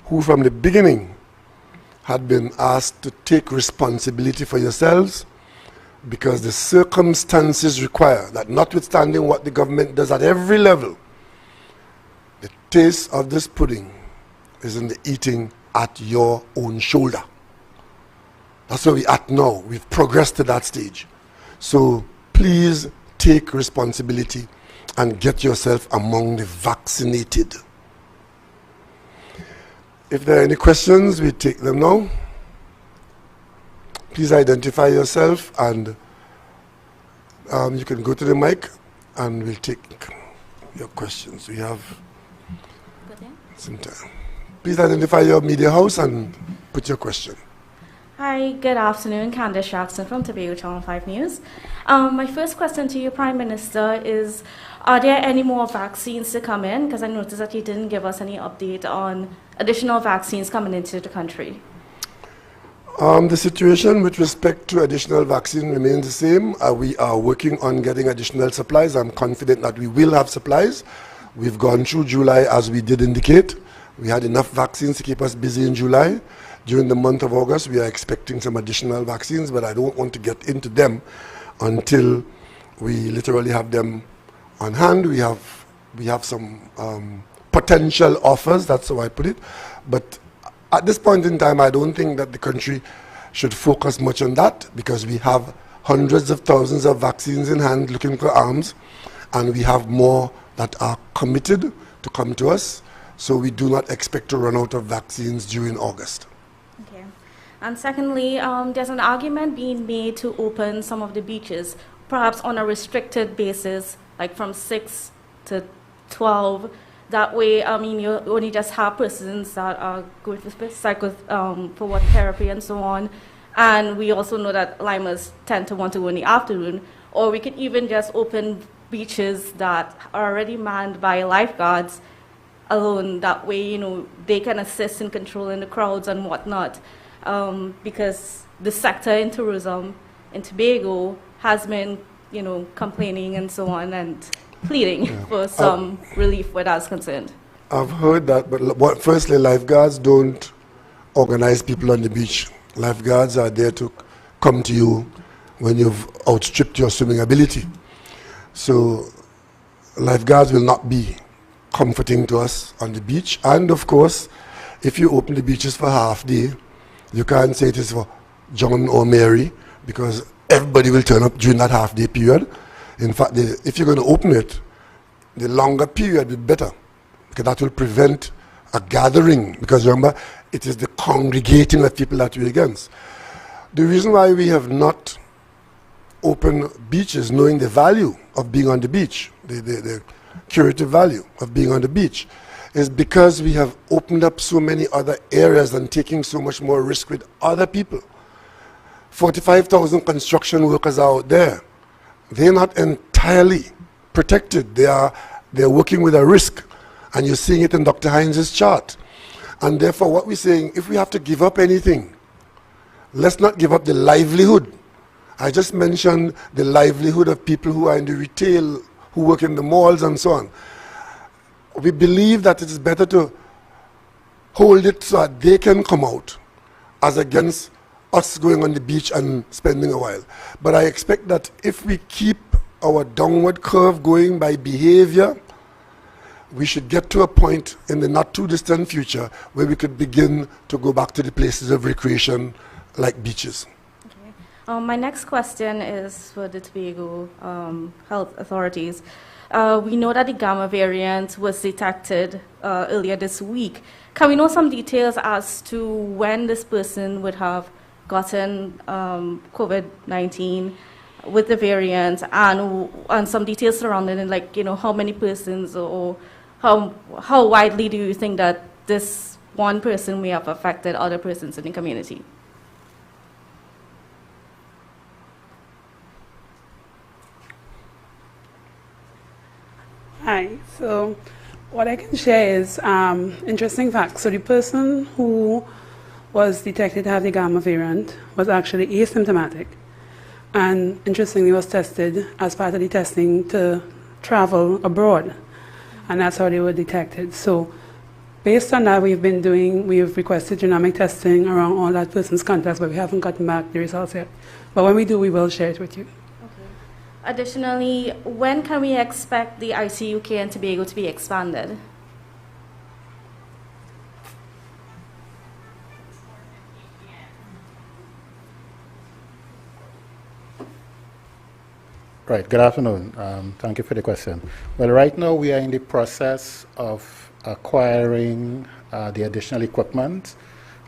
who from the beginning had been asked to take responsibility for yourselves, because the circumstances require that, notwithstanding what the government does at every level, the taste of this pudding is in the eating at your own shoulder. That's where we're at now. We've progressed to that stage. So please take responsibility and get yourself among the vaccinated. If there are any questions, we take them now. Please identify yourself, and you can go to the mic and we'll take your questions. We have some time. Please identify your media house and put your question. Hi, good afternoon. Candace Jackson from Tobago Channel 5 News. My first question to you, Prime Minister, is are there any more vaccines to come in? Because I noticed that you didn't give us any update on additional vaccines coming into the country. The situation with respect to additional vaccine remains the same. We are working on getting additional supplies. I'm confident that we will have supplies. We've gone through July as we did indicate. We had enough vaccines to keep us busy in July. During the month of August, we are expecting some additional vaccines, but I don't want to get into them until we literally have them on hand. We have some potential offers, that's how I put it. But at this point in time, I don't think that the country should focus much on that, because we have hundreds of thousands of vaccines in hand looking for arms, and we have more that are committed to come to us. So we do not expect to run out of vaccines during August. Okay. And secondly, there's an argument being made to open some of the beaches, perhaps on a restricted basis, like from 6 to 12. That way, I mean, you only just have persons that are going for work therapy and so on. And we also know that limers tend to want to go in the afternoon. Or we could even just open beaches that are already manned by lifeguards alone. That way, you know, they can assist in controlling the crowds and whatnot. Because the sector in tourism in Tobago has been, you know, complaining and so on and pleading for some relief where that's concerned. I've heard that, but firstly, lifeguards don't organize people on the beach. Lifeguards are there to come to you when you've outstripped your swimming ability. So lifeguards will not be comforting to us on the beach. And of course, if you open the beaches for half day, you can't say it is for John or Mary, because everybody will turn up during that half day period. In fact, if you're going to open it, the longer period is better, because that will prevent a gathering, because remember, it is the congregating of people that we're against. The reason why we have not opened beaches, knowing the value of being on the beach, the curative value of being on the beach, is because we have opened up so many other areas and taking so much more risk with other people. 45,000 construction workers are out there. They're not entirely protected. They're working with a risk, and you're seeing it in Dr. Hines' chart. And therefore, what we're saying, if we have to give up anything, let's not give up the livelihood. I just mentioned the livelihood of people who are in the retail, who work in the malls and so on. We believe that it is better to hold it so that they can come out, as against us going on the beach and spending a while. But I expect that if we keep our downward curve going by behavior, we should get to a point in the not too distant future where we could begin to go back to the places of recreation like beaches. Okay. My next question is for the Tobago health authorities. We know that the Gamma variant was detected earlier this week. Can we know some details as to when this person would have gotten COVID-19 with the variant, and some details surrounding it, like, you know, how many persons, or how widely do you think that this one person may have affected other persons in the community? Hi, so what I can share is interesting facts. So the person who was detected to have the Gamma variant was actually asymptomatic, and interestingly was tested as part of the testing to travel abroad, and that's how they were detected. So based on that, we've requested genomic testing around all that person's contacts, but we haven't gotten back the results yet. But when we do, we will share it with you. Okay. Additionally, when can we expect the ICUK in Tobago to be expanded? Right, good afternoon. Thank you for the question. Well, right now we are in the process of acquiring the additional equipment,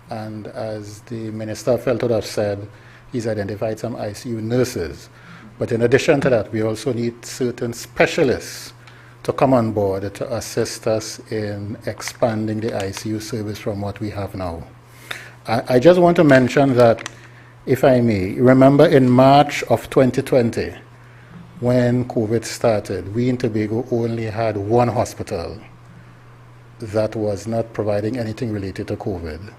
and as the Minister of Health would have said, he's identified some ICU nurses. But in addition to that, we also need certain specialists to come on board to assist us in expanding the ICU service from what we have now. I just want to mention that, if I may, remember in March of 2020, when COVID started, we in Tobago only had one hospital that was not providing anything related to COVID.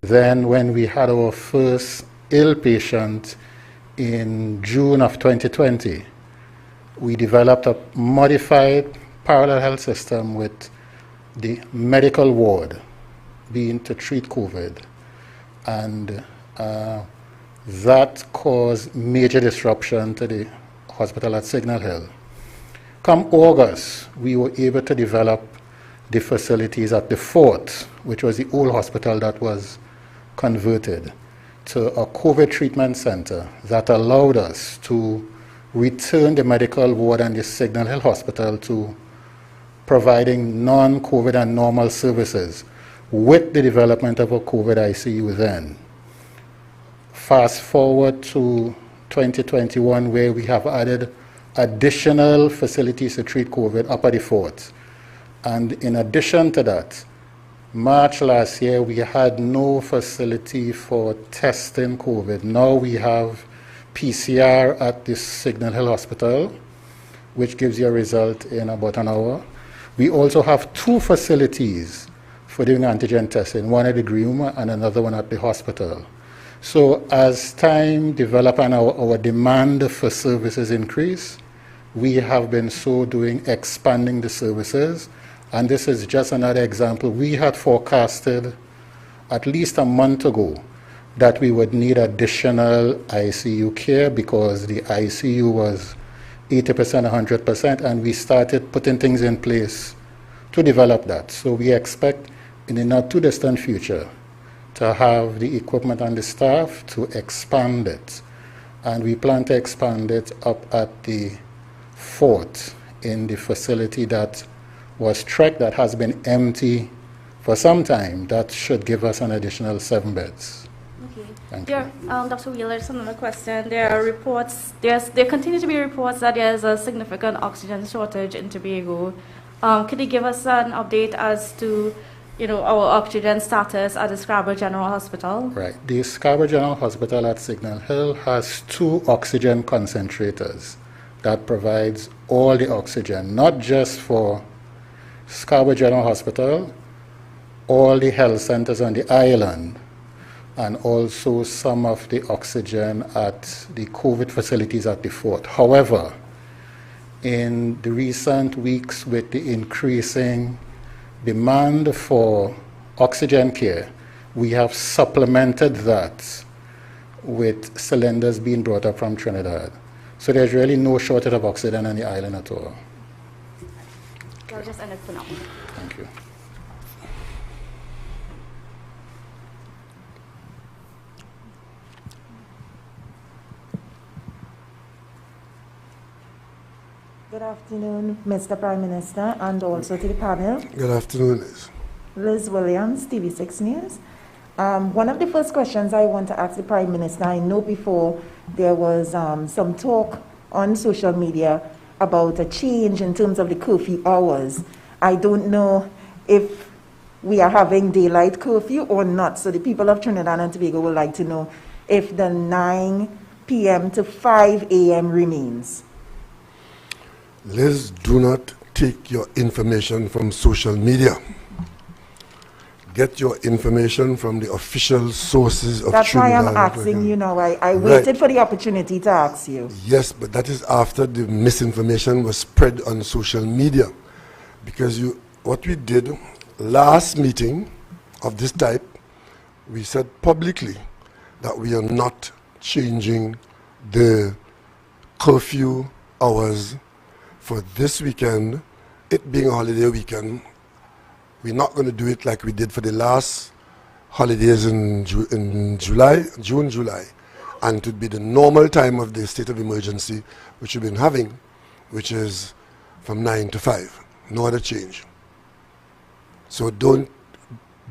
Then when we had our first ill patient in June of 2020, we developed a modified parallel health system with the medical ward being to treat COVID. And that caused major disruption to the hospital at Signal Hill. Come August, we were able to develop the facilities at the Fort, which was the old hospital that was converted to a COVID treatment center that allowed us to return the medical ward and the Signal Hill Hospital to providing non-COVID and normal services with the development of a COVID ICU then. Fast forward to 2021, where we have added additional facilities to treat COVID up at the Fort. And in addition to that, March last year, we had no facility for testing COVID. Now we have PCR at the Signal Hill Hospital, which gives you a result in about an hour. We also have two facilities for doing antigen testing, one at the Green Room and another one at the hospital. So as time develops and our demand for services increase, we have been so doing expanding the services. And this is just another example. We had forecasted at least a month ago that we would need additional ICU care because the ICU was 80%, 100%, and we started putting things in place to develop that. So we expect in the not too distant future to have the equipment and the staff to expand it. And we plan to expand it up at the Fort in the facility that was tracked, that has been empty for some time. That should give us an additional 7 beds. Okay. Thank you. Dr. Wheeler, there's another question. There are reports, there continue to be reports that there's a significant oxygen shortage in Tobago. Could you give us an update as to our oxygen status at the Scarborough General Hospital? Right. The Scarborough General Hospital at Signal Hill has 2 oxygen concentrators that provides all the oxygen, not just for Scarborough General Hospital, all the health centers on the island, and also some of the oxygen at the COVID facilities at the Fort. However, in the recent weeks, with the increasing demand for oxygen care, we have supplemented that with cylinders being brought up from Trinidad. So there's really no shortage of oxygen on the island at all. I'll just end it for now. Thank you. Good afternoon, Mr. Prime Minister, and also to the panel. Good afternoon, Liz. Liz Williams, TV6 News. One of the first questions I want to ask the Prime Minister, I know before there was some talk on social media about a change in terms of the curfew hours. I don't know if we are having daylight curfew or not, so the people of Trinidad and Tobago would like to know if the 9 p.m. to 5 a.m. remains. Liz, do not take your information from social media. Get your information from the official sources of Trinidad. That's why I'm asking you now. I waited for the opportunity to ask you. Yes, but that is after the misinformation was spread on social media. Because what we did last meeting of this type, we said publicly that we are not changing the curfew hours for this weekend, it being a holiday weekend. We're not going to do it like we did for the last holidays in June, July. And it would be the normal time of the state of emergency, which we've been having, which is from 9 to 5. No other change. So don't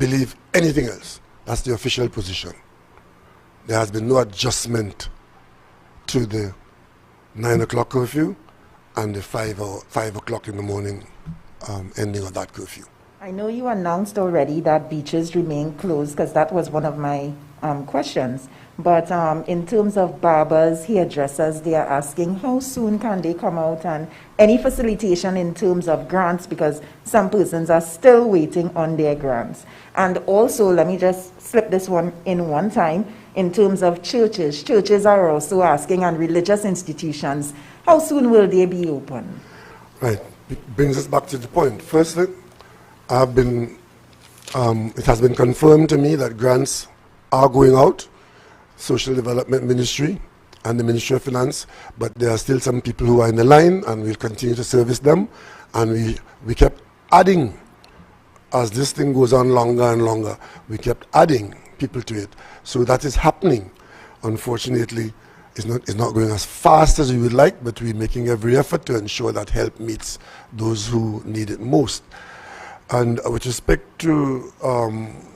believe anything else. That's the official position. There has been no adjustment to the 9 o'clock curfew and the 5 o'clock in the morning ending of that curfew. I know you announced already that beaches remain closed, because that was one of my questions. But in terms of barbers, hairdressers, they are asking how soon can they come out, and any facilitation in terms of grants, because some persons are still waiting on their grants. And also, let me just slip this one in one time, in terms of churches. Churches are also asking, and religious institutions, how soon will they be open? Right. It brings us back to the point. Firstly, it has been confirmed to me that grants are going out, Social Development Ministry and the Ministry of Finance, but there are still some people who are in the line, and we'll continue to service them. And we kept adding, as this thing goes on longer and longer, we kept adding people to it. So that is happening. Unfortunately, it's not going as fast as we would like, but we're making every effort to ensure that help meets those who need it most. And with respect to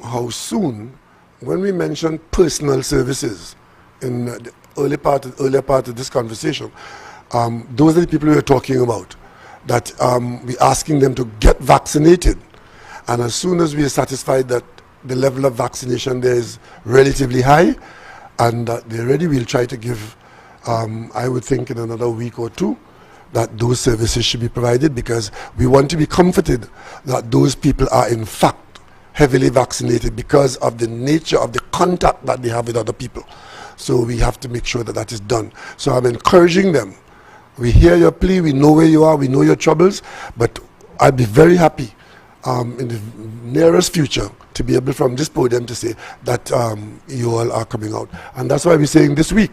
how soon, when we mention personal services in the earlier part of this conversation, those are the people we are talking about, that we're asking them to get vaccinated. And as soon as we are satisfied that the level of vaccination there is relatively high and that they're ready, we'll try to give, I would think in another week or two, that those services should be provided, because we want to be comforted that those people are in fact heavily vaccinated because of the nature of the contact that they have with other people. So we have to make sure that that is done. So I'm encouraging them. We hear your plea, we know where you are, we know your troubles, but I'd be very happy in the nearest future to be able from this podium to say that you all are coming out. And that's why we're saying this week,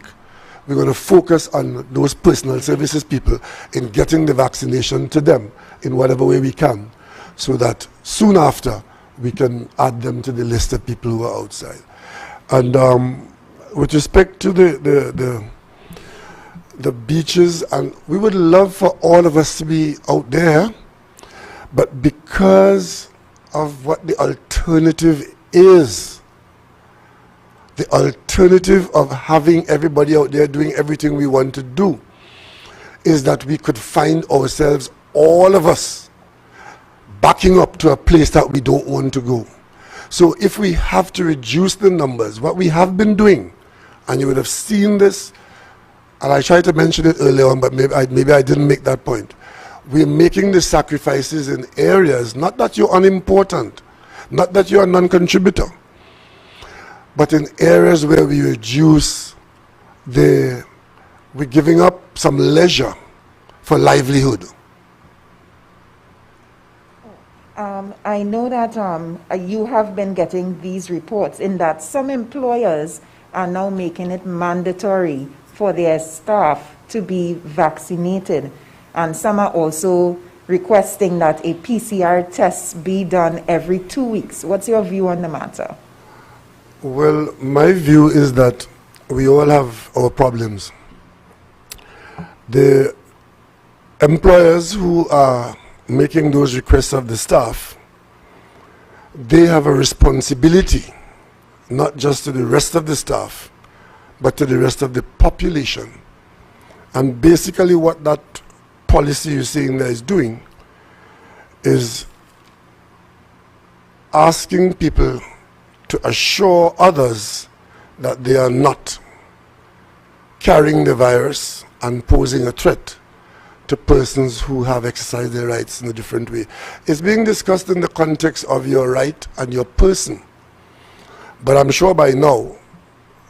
we're going to focus on those personal services people in getting the vaccination to them in whatever way we can, so that soon after we can add them to the list of people who are outside. And with respect to the beaches, and we would love for all of us to be out there, but because of what the alternative is, the alternative of having everybody out there doing everything we want to do, is that we could find ourselves, all of us, backing up to a place that we don't want to go. So if we have to reduce the numbers, what we have been doing, and you would have seen this, and I tried to mention it earlier on, but maybe I didn't make that point. We're making the sacrifices in areas, not that you're unimportant, not that you're a non-contributor, but in areas where we reduce we're giving up some leisure for livelihood. I know that you have been getting these reports in that some employers are now making it mandatory for their staff to be vaccinated, and some are also requesting that a PCR test be done every 2 weeks. What's your view on the matter? Well, my view is that we all have our problems. The employers who are making those requests of the staff, they have a responsibility, not just to the rest of the staff, but to the rest of the population. And basically what that policy you're saying there is doing is asking people to assure others that they are not carrying the virus and posing a threat to persons who have exercised their rights in a different way. It's being discussed in the context of your right and your person. But I'm sure by now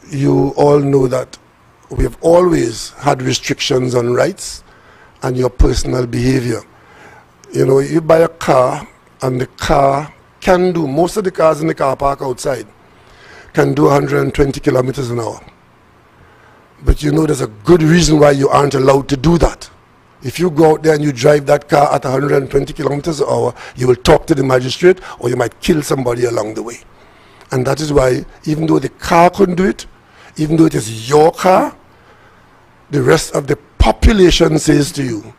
you all know that we have always had restrictions on rights and your personal behavior. You know, you buy a car and the car can do, most of the cars in the car park outside can do 120 kilometers an hour. But you know there's a good reason why you aren't allowed to do that. If you go out there and you drive that car at 120 kilometers an hour, you will talk to the magistrate or you might kill somebody along the way. And that is why, even though the car couldn't do it, even though it is your car, the rest of the population says to you,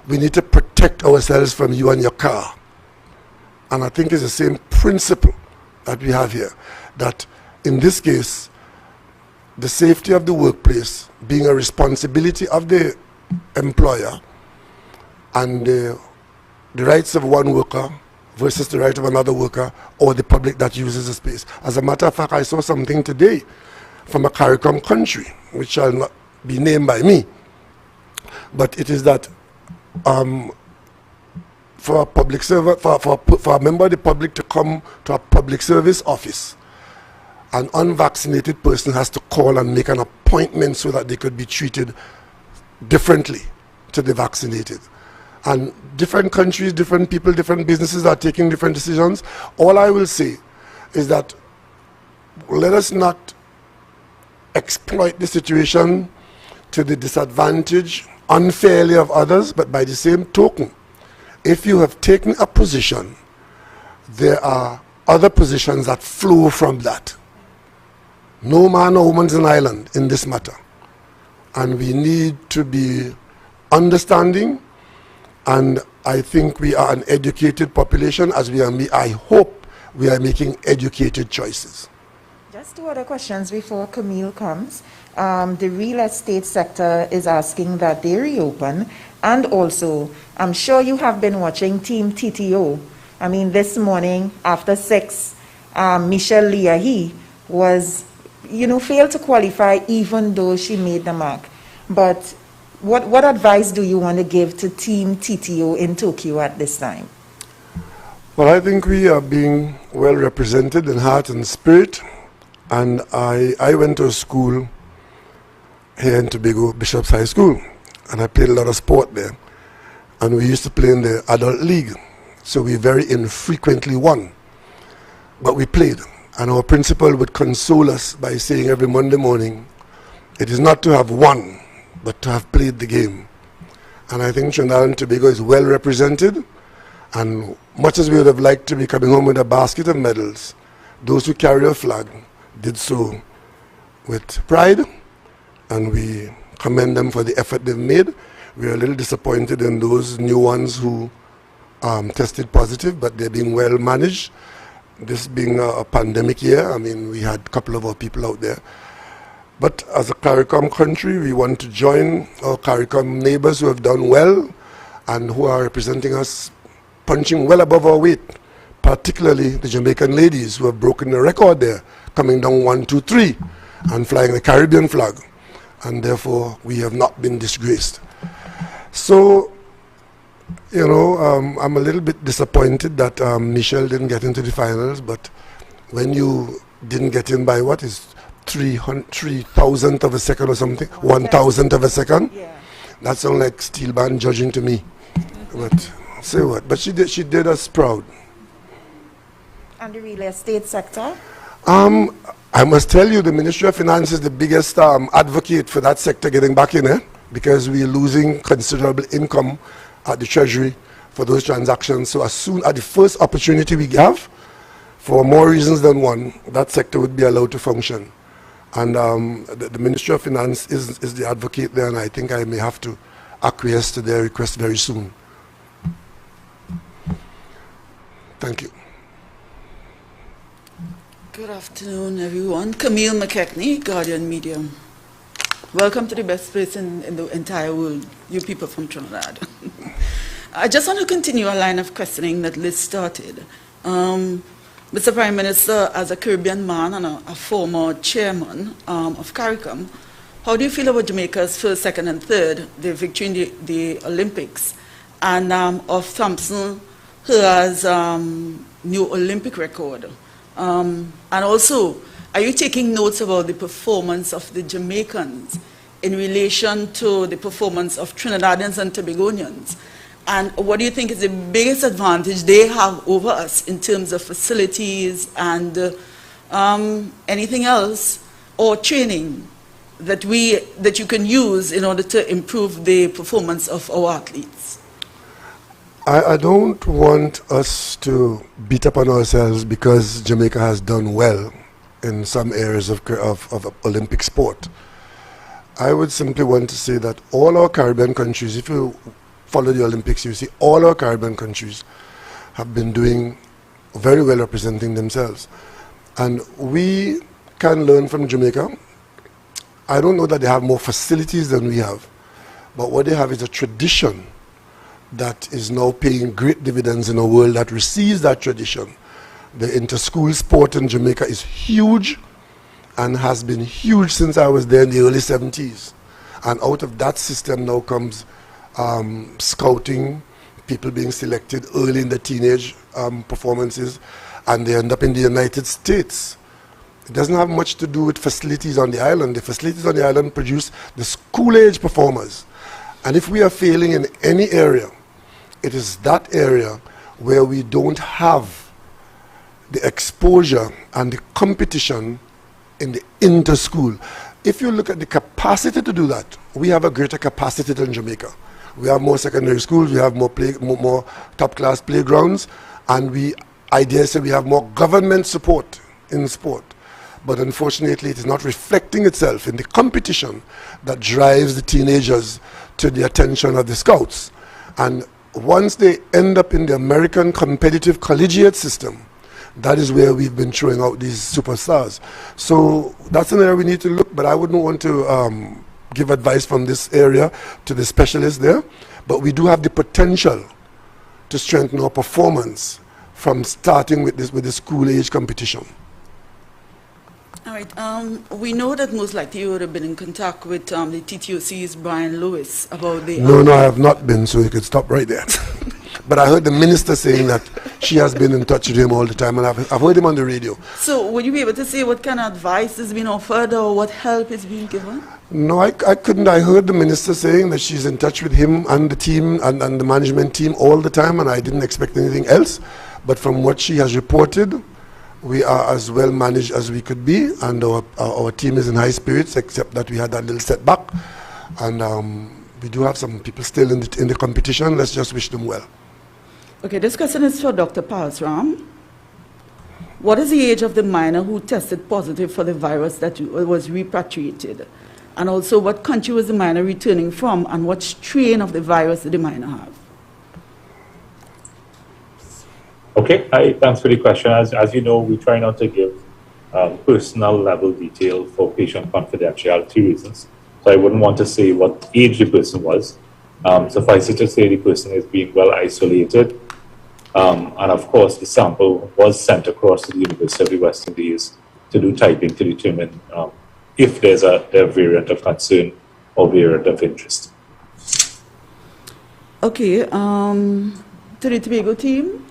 we need to protect ourselves from you and your car. And I think it's the same principle that we have here, that in this case, the safety of the workplace being a responsibility of the employer, and the rights of one worker versus the right of another worker or the public that uses the space. As a matter of fact, I saw something today from a CARICOM country, which shall not be named by me, but it is that for a public servant, for a member of the public to come to a public service office, an unvaccinated person has to call and make an appointment so that they could be treated differently to the vaccinated. And different countries, different people, different businesses are taking different decisions. All I will say is that let us not exploit the situation to the disadvantage unfairly of others, but by the same token, if you have taken a position, there are other positions that flow from that. No man or woman's an island in this matter. And we need to be understanding, and I think we are an educated population, as we are, I hope we are making educated choices. Just two other questions before Camille comes. The real estate sector is asking that they reopen, and also, I'm sure you have been watching Team TTO. I mean, this morning after 6, Michelle Liahi was, failed to qualify even though she made the mark. But what advice do you want to give to Team TTO in Tokyo at this time? Well, I think we are being well represented in heart and spirit. And I went to a school here in Tobago, Bishop's High School, and I played a lot of sport there. And we used to play in the adult league, so we very infrequently won. But we played, and our principal would console us by saying every Monday morning, it is not to have won, but to have played the game. And I think Trinidad and Tobago is well represented, and much as we would have liked to be coming home with a basket of medals, those who carry a flag did so with pride, and we commend them for the effort they've made. We are a little disappointed in those new ones who tested positive, but they're being well managed. This being a pandemic year, I mean, we had a couple of our people out there. But as a CARICOM country, we want to join our CARICOM neighbors who have done well and who are representing us, punching well above our weight, particularly the Jamaican ladies who have broken the record there, coming down 1, 2, 3 and flying the Caribbean flag. And therefore, we have not been disgraced. So, I'm a little bit disappointed that Michelle didn't get into the finals, but when you didn't get in by what is 3,000th of a second or something, 1,000th of a second, Yeah. that sounds like steel band judging to me. But say what? But she did us proud. And the real estate sector? I must tell you, the Ministry of Finance is the biggest advocate for that sector getting back in there, because we are losing considerable income at the Treasury for those transactions. So as soon as the first opportunity we have, for more reasons than one, that sector would be allowed to function. And the Ministry of Finance is the advocate there, and I think I may have to acquiesce to their request very soon. Thank you. Good afternoon, everyone. Camille McKechnie, Guardian Media. Welcome to the best place in the entire world, you people from Trinidad. I just want to continue a line of questioning that Liz started. Mr. Prime Minister, as a Caribbean man and a former chairman of CARICOM, how do you feel about Jamaica's first, second, and third, the victory in the Olympics, and of Thompson, who has new Olympic record? And also, are you taking notes about the performance of the Jamaicans in relation to the performance of Trinidadians and Tobagonians? And what do you think is the biggest advantage they have over us in terms of facilities and anything else, or training that you can use in order to improve the performance of our athletes? I don't want us to beat up on ourselves because Jamaica has done well in some areas of Olympic sport. I would simply want to say that all our Caribbean countries, if you follow the Olympics, you see all our Caribbean countries have been doing very well representing themselves. And we can learn from Jamaica. I don't know that they have more facilities than we have, but what they have is a tradition that is now paying great dividends in a world that receives that tradition. The inter-school sport in Jamaica is huge and has been huge since I was there in the early 70s. And out of that system now comes scouting, people being selected early in the teenage performances, and they end up in the United States. It doesn't have much to do with facilities on the island. The facilities on the island produce the school-age performers. And if we are failing in any area, it is that area where we don't have the exposure and the competition in the inter-school. If you look at the capacity to do that, we have a greater capacity than Jamaica. We have more secondary schools, we have more top-class playgrounds, and I dare say we have more government support in sport. But unfortunately, it is not reflecting itself in the competition that drives the teenagers to the attention of the scouts. And once they end up in the American competitive collegiate system, that is where we've been throwing out these superstars. So that's an area we need to look, but I wouldn't want to give advice from this area to the specialists there. But we do have the potential to strengthen our performance from starting with the school-age competition. All right. We know that most likely you would have been in contact with the TTOC's Brian Lewis about the... No, I have not been, so you could stop right there. But I heard the minister saying that she has been in touch with him all the time, and I've heard him on the radio. So would you be able to say what kind of advice is being offered or what help is being given? No, I couldn't. I heard the minister saying that she's in touch with him and the team and the management team all the time, and I didn't expect anything else. But from what she has reported, we are as well managed as we could be, and our team is in high spirits, except that we had that little setback. And we do have some people still in the competition. Let's just wish them well. Okay, this question is for Dr. Palsram. What is the age of the minor who tested positive for the virus that was repatriated? And also, what country was the minor returning from, and what strain of the virus did the minor have? Okay, thanks for the question. As you know, we try not to give personal level detail for patient confidentiality reasons. So I wouldn't want to say what age the person was. Suffice it to say the person is being well isolated. And of course, the sample was sent across to the University of the West Indies to do typing to determine if there's a variant of concern or variant of interest. Okay, to the Tobago team,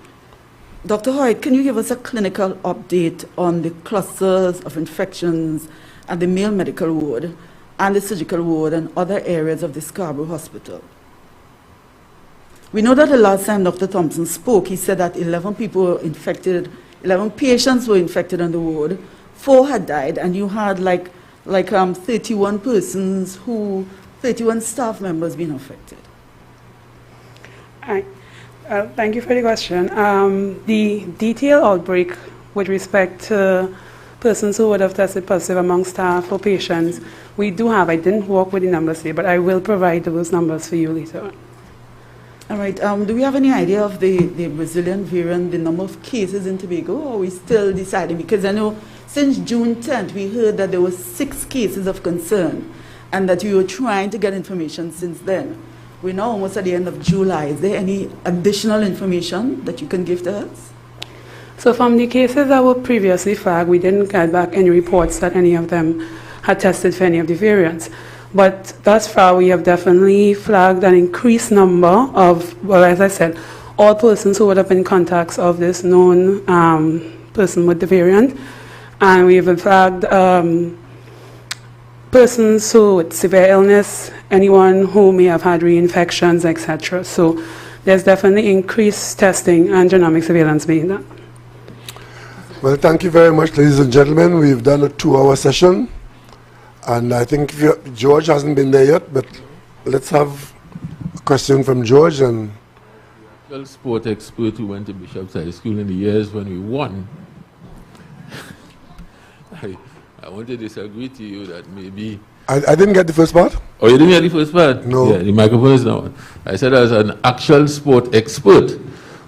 Dr. Hoyt, can you give us a clinical update on the clusters of infections at the male medical ward and the surgical ward and other areas of the Scarborough Hospital? We know that the last time Dr. Thompson spoke, he said that 11 people were infected, 11 patients were infected on the ward, 4 had died, and you had like 31 persons 31 staff members being affected. Hi. Thank you for the question. The detailed outbreak with respect to persons who would have tested positive among staff or patients, we do have. I didn't work with the numbers here, but I will provide those numbers for you later on. All right. Do we have any idea of the Brazilian variant, the number of cases in Tobago, or are we still deciding? Because I know since June 10th, we heard that there were 6 cases of concern and that we were trying to get information since then. We're now almost at the end of July. Is there any additional information that you can give to us? So from the cases that were previously flagged, we didn't get back any reports that any of them had tested for any of the variants. But thus far, we have definitely flagged an increased number of, well, as I said, all persons who would have been contacts of this known person with the variant. And we have flagged persons who with severe illness, anyone who may have had reinfections, etc. So there's definitely increased testing and genomic surveillance being done. Well, thank you very much, ladies and gentlemen. We've done a 2-hour session. And I think George hasn't been there yet, but let's have a question from George. And well, sport expert who went to Bishop's High School in the years when we won. I want to disagree to you that maybe... I didn't get the first part. Oh, you didn't get the first part? No. Yeah, the microphone is now on. I said as an actual sport expert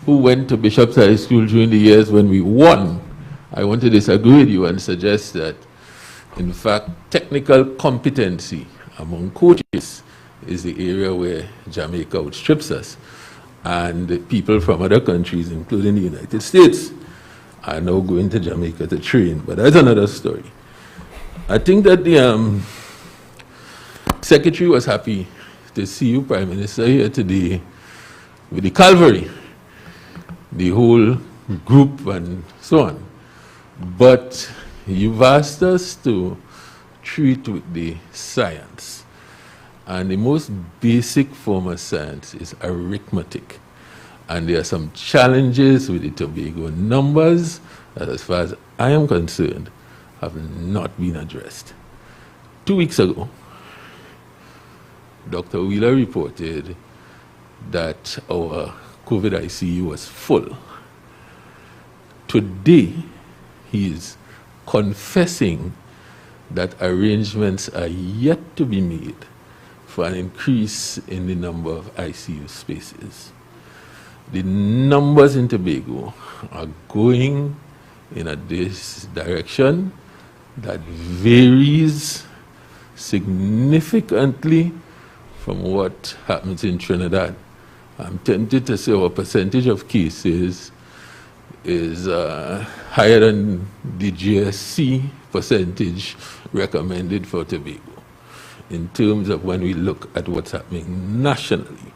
who went to Bishop's High School during the years when we won. I want to disagree with you and suggest that, in fact, technical competency among coaches is the area where Jamaica outstrips us. And people from other countries, including the United States, are now going to Jamaica to train. But that's another story. I think that the Secretary was happy to see you, Prime Minister, here today with the cavalry, the whole group and so on. But you've asked us to treat with the science. And the most basic form of science is arithmetic. And there are some challenges with the Tobago numbers that, as far as I am concerned, have not been addressed. 2 weeks ago, Dr. Wheeler reported that our COVID ICU was full. Today, he is confessing that arrangements are yet to be made for an increase in the number of ICU spaces. The numbers in Tobago are going in this direction that varies significantly from what happens in Trinidad. I'm tempted to say our percentage of cases is higher than the GSC percentage recommended for Tobago in terms of when we look at what's happening nationally.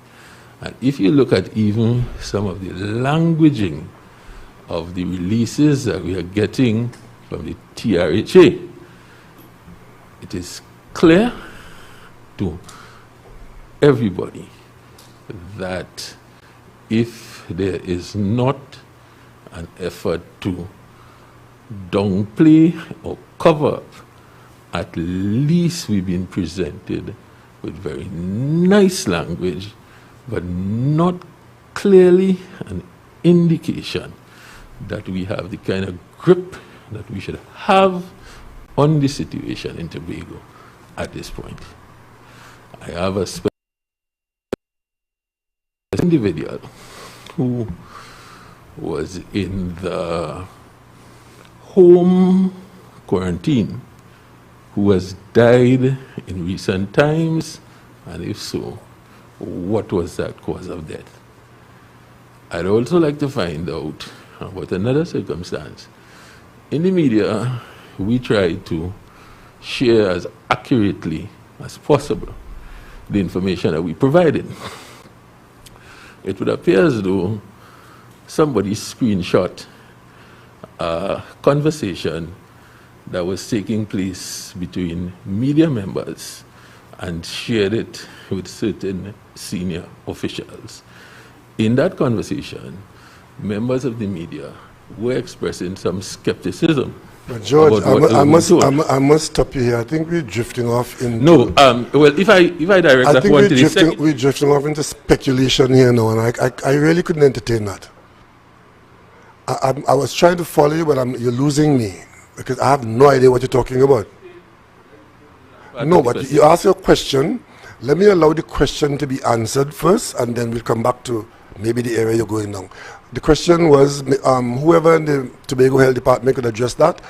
And if you look at even some of the languaging of the releases that we are getting from the TRHA, it is clear to everybody that if there is not an effort to downplay or cover up, at least we've been presented with very nice language, but not clearly an indication that we have the kind of grip that we should have on the situation in Tobago at this point. I have a special individual who was in the home quarantine who has died in recent times, and if so, what was that cause of death? I'd also like to find out about another circumstance. In the media, we try to share as accurately as possible the information that we provided. It would appear as though somebody screenshot a conversation that was taking place between media members and shared it with certain senior officials. In that conversation, members of the media were expressing some skepticism. But George, I must stop you here. I think we're drifting off into... No, well, if I direct that one to the second... we're drifting off into speculation here now, and I really couldn't entertain that. I was trying to follow you, but you're losing me, because I have no idea what you're talking about. No, but you ask your question. Let me allow the question to be answered first, and then we'll come back to maybe the area you're going down. The question was, whoever in the Tobago Health Department could address that,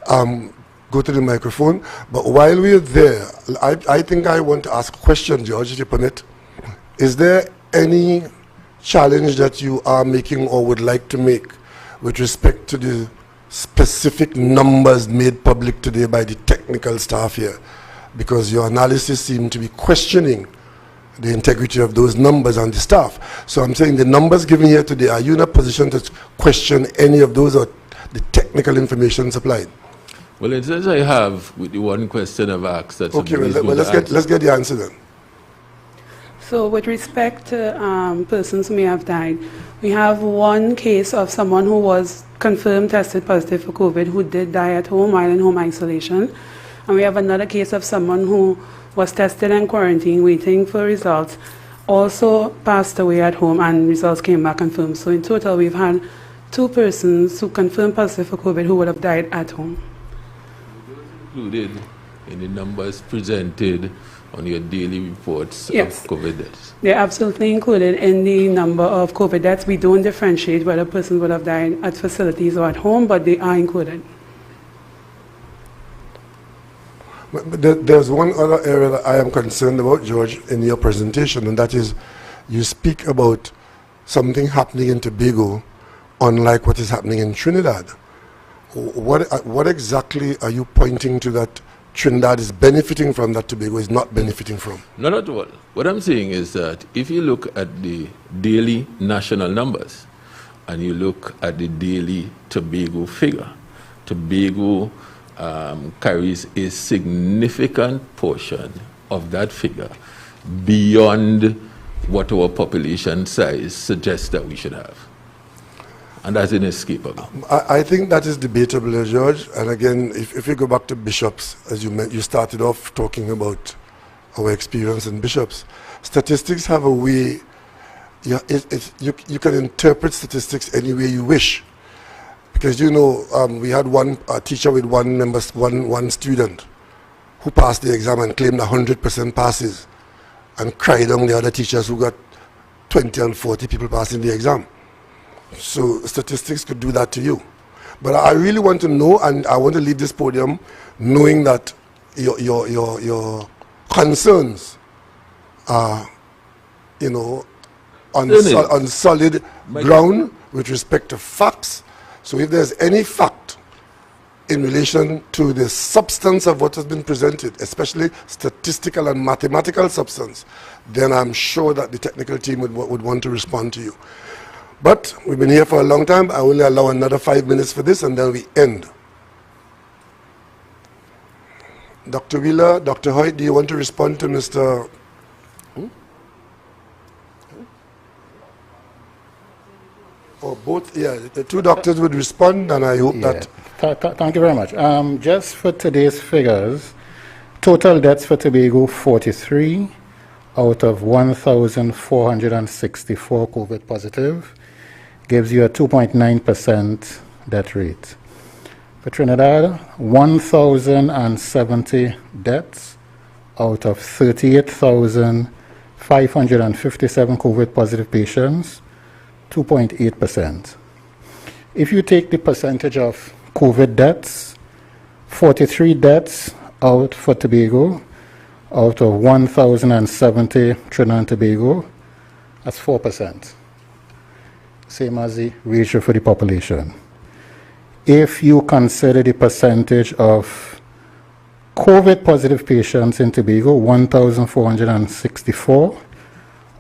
go to the microphone. But while we're there, I think I want to ask a question, George, if you permit. Is there any challenge that you are making or would like to make with respect to the specific numbers made public today by the technical staff here? Because your analysis seemed to be questioning the integrity of those numbers and the staff. So I'm saying the numbers given here today, are you in a position to question any of those or the technical information supplied? Well, it says I have with the one question I've asked. That's okay, well, let's get the answer then. So with respect to persons who may have died, we have one case of someone who was confirmed tested positive for COVID who did die at home while in home isolation. And we have another case of someone who was tested and quarantined waiting for results, also passed away at home and results came back confirmed. So in total we've had 2 persons who confirmed positive for COVID who would have died at home. Included in the numbers presented on your daily reports of COVID deaths? They're absolutely included in the number of COVID deaths. We don't differentiate whether a person would have died at facilities or at home, but they are included. But there's one other area that I am concerned about, George, in your presentation, and that is you speak about something happening in Tobago unlike what is happening in Trinidad. What exactly are you pointing to that Trinidad is benefiting from that Tobago is not benefiting from? Not at all. What I'm saying is that if you look at the daily national numbers and you look at the daily Tobago figure, Tobago carries a significant portion of that figure beyond what our population size suggests that we should have. And that's inescapable. I think that is debatable, George. And again, if you go back to bishops, as you started off talking about our experience in bishops, statistics have a way, you can interpret statistics any way you wish. Because we had one teacher with one student who passed the exam and claimed 100% passes and cried on the other teachers who got 20 and 40 people passing the exam. So statistics could do that to you. But I really want to know, and I want to leave this podium knowing that your concerns are, on solid ground with respect to facts. So if there's any fact in relation to the substance of what has been presented, especially statistical and mathematical substance, then I'm sure that the technical team would want to respond to you. But we've been here for a long time. I only allow another 5 minutes for this, and then we end. Dr. Wheeler, Dr. Hoyt, do you want to respond to Mr. Or both? Yeah, the two doctors would respond, and I hope that... Thank you very much. Just for today's figures, total deaths for Tobago, 43 out of 1,464 COVID positive. Gives you a 2.9% death rate. For Trinidad, 1,070 deaths out of 38,557 COVID positive patients, 2.8%. If you take the percentage of COVID deaths, 43 deaths out for Tobago out of 1,070 Trinidad and Tobago, that's 4%. Same as the ratio for the population. If you consider the percentage of COVID positive patients in Tobago, 1,464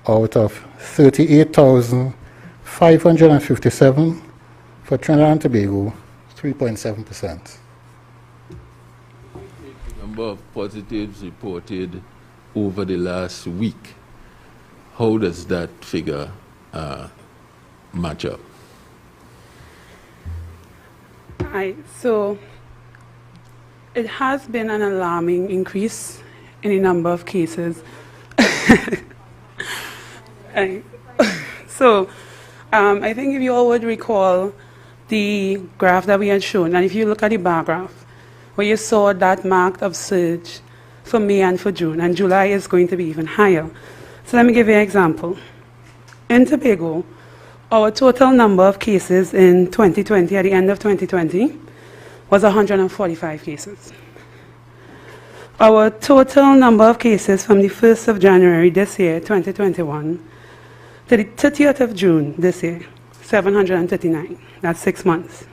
out of 38,557 for Trinidad and Tobago, 3.7%. The number of positives reported over the last week, how does that figure match up? So it has been an alarming increase in the number of cases. I think if you all would recall the graph that we had shown, and if you look at the bar graph, where you saw that marked up surge for May and for June, and July is going to be even higher. So let me give you an example. In Tobago, our total number of cases in 2020, at the end of 2020, was 145 cases. Our total number of cases from the 1st of January this year, 2021, to the 30th of June this year, 739. That's 6 months.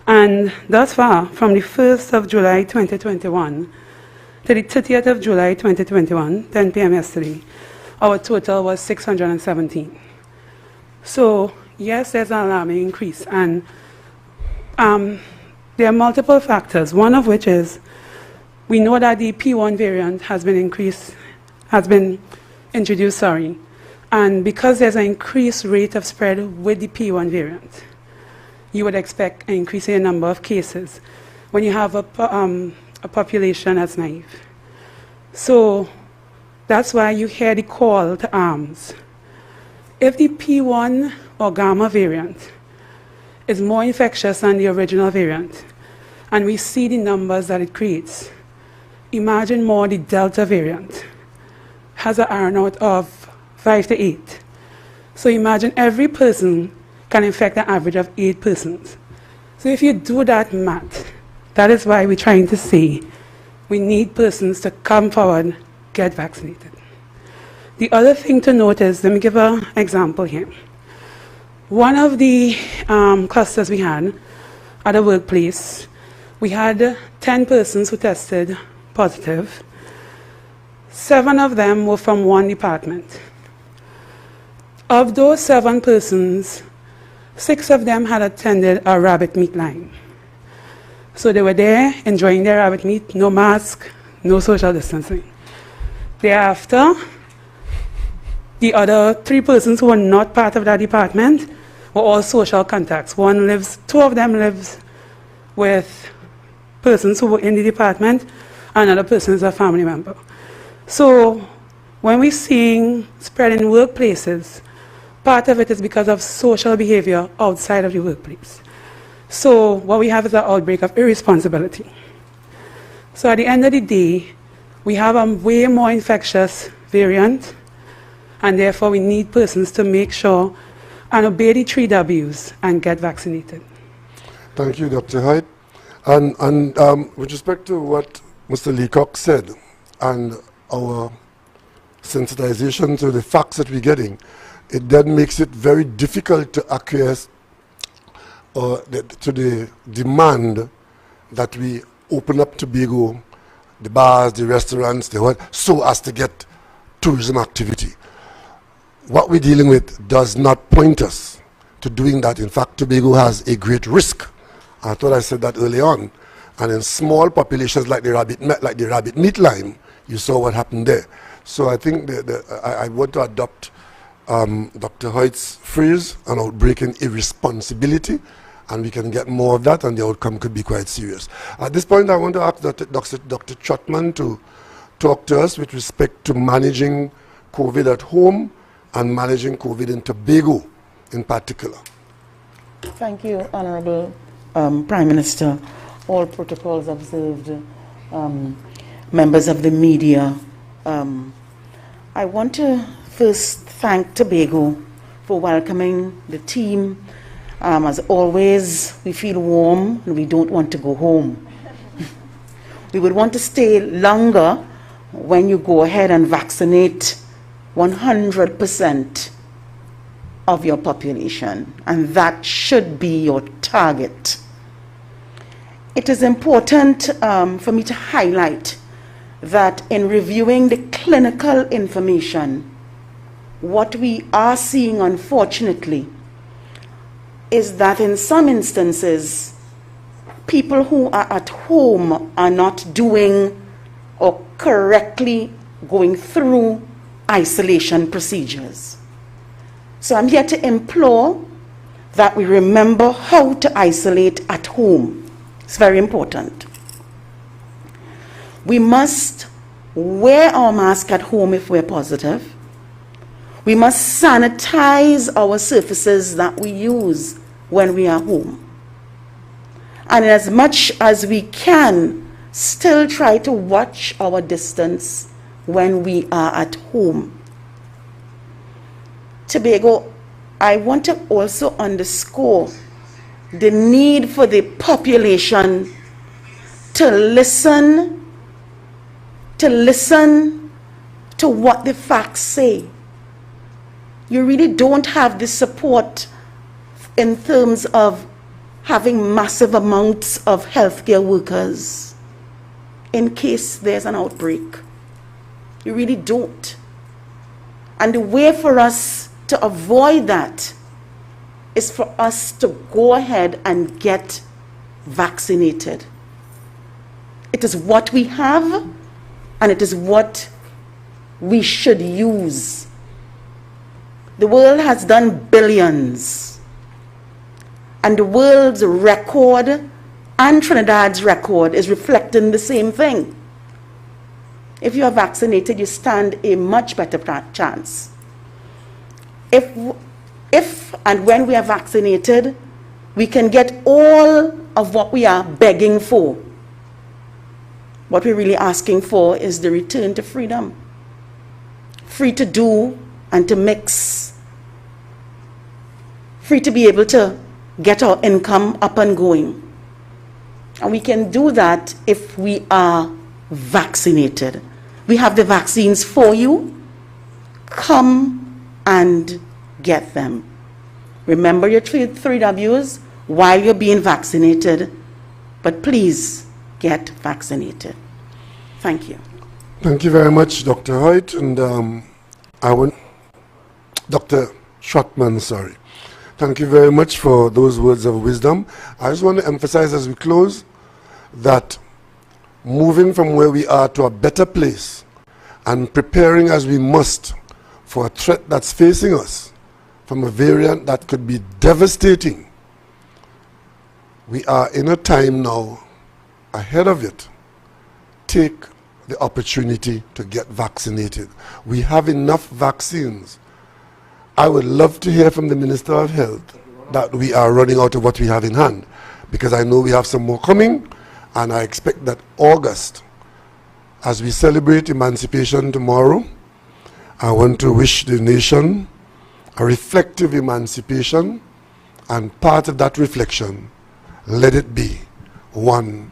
And thus far, from the 1st of July 2021 to the 30th of July 2021, 10 p.m. yesterday, our total was 617. So, yes, there's an alarming increase, and there are multiple factors, one of which is we know that the P1 variant has been introduced, and because there's an increased rate of spread with the P1 variant, you would expect an increase in the number of cases when you have a population that's naive. So that's why you hear the call to arms. If the P1 or Gamma variant is more infectious than the original variant, and we see the numbers that it creates, imagine more the Delta variant has an R naught of 5 to 8. So imagine every person can infect an average of 8 persons. So if you do that math, that is why we're trying to say we need persons to come forward, get vaccinated. The other thing to note is, let me give an example here. One of the clusters we had at a workplace, we had 10 persons who tested positive. 7 of them were from one department. Of those 7 persons, 6 of them had attended a rabbit meat line. So they were there enjoying their rabbit meat, no mask, no social distancing. Thereafter, the other 3 persons who were not part of that department were all social contacts. 2 of them lives with persons who were in the department, and another person is a family member. So when we're seeing spread in workplaces, part of it is because of social behavior outside of the workplace. So what we have is an outbreak of irresponsibility. So at the end of the day, we have a way more infectious variant, and therefore we need persons to make sure and obey the 3 W's and get vaccinated. Thank you, Dr. Hyde. And with respect to what Mr. Leacock said and our sensitization to the facts that we're getting, it then makes it very difficult to acquiesce to the demand that we open up Tobago, the bars, the restaurants, so as to get tourism activity. What we're dealing with does not point us to doing that. In fact, Tobago has a great risk. I thought I said that early on. And in small populations like the rabbit meat line, you saw what happened there. So I think I want to adopt Dr. Hoyt's phrase, an outbreak in irresponsibility, and we can get more of that, and the outcome could be quite serious. At this point, I want to ask Dr. Trotman to talk to us with respect to managing COVID at home and managing COVID in Tobago in particular. Thank you, Honorable Prime Minister. All protocols observed, members of the media. I want to first thank Tobago for welcoming the team. As always, we feel warm and we don't want to go home. We would want to stay longer when you go ahead and vaccinate 100% of your population, and that should be your target. It is important for me to highlight that in reviewing the clinical information, what we are seeing, unfortunately, is that in some instances, people who are at home are not doing or correctly going through isolation procedures. So I'm here to implore that we remember how to isolate at home. It's very important. We must wear our mask at home if we're positive. We must sanitize our surfaces that we use when we are home. And as much as we can, still try to watch our distance when we are at home. Tobago, I want to also underscore the need for the population to listen to what the facts say. You really don't have the support in terms of having massive amounts of healthcare workers in case there's an outbreak. You really don't. And the way for us to avoid that is for us to go ahead and get vaccinated. It is what we have, and it is what we should use. The world has done billions, and the world's record and Trinidad's record is reflecting the same thing. If you are vaccinated, you stand a much better chance. If and when we are vaccinated, we can get all of what we are begging for. What we're really asking for is the return to freedom. Free to do and to mix. Free to be able to get our income up and going. And we can do that if we are vaccinated. We have the vaccines for you. Come and get them. Remember your three W's while you're being vaccinated, but please get vaccinated. Thank you. Thank you very much, Dr. Hoyt, and Dr. Schwartman, sorry. Thank you very much for those words of wisdom. I just want to emphasize as we close that moving from where we are to a better place and preparing as we must for a threat that's facing us from a variant that could be devastating. We are in a time now ahead of it. Take the opportunity to get vaccinated. We have enough vaccines. I would love to hear from the Minister of Health that we are running out of what we have in hand, because I know we have some more coming, and I expect that August, as we celebrate emancipation tomorrow, I want to wish the nation a reflective emancipation, and part of that reflection, let it be one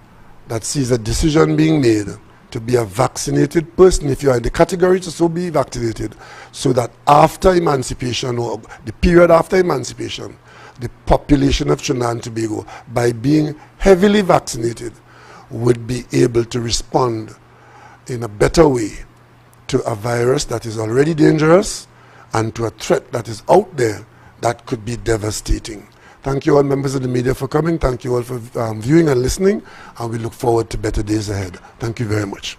that sees a decision being made to be a vaccinated person, if you are in the category to so be vaccinated, so that after emancipation, or the period after emancipation, the population of Trinidad and Tobago, by being heavily vaccinated, would be able to respond in a better way to a virus that is already dangerous and to a threat that is out there that could be devastating. Thank you all, members of the media, for coming. Thank you all for viewing and listening, and we look forward to better days ahead. Thank you very much.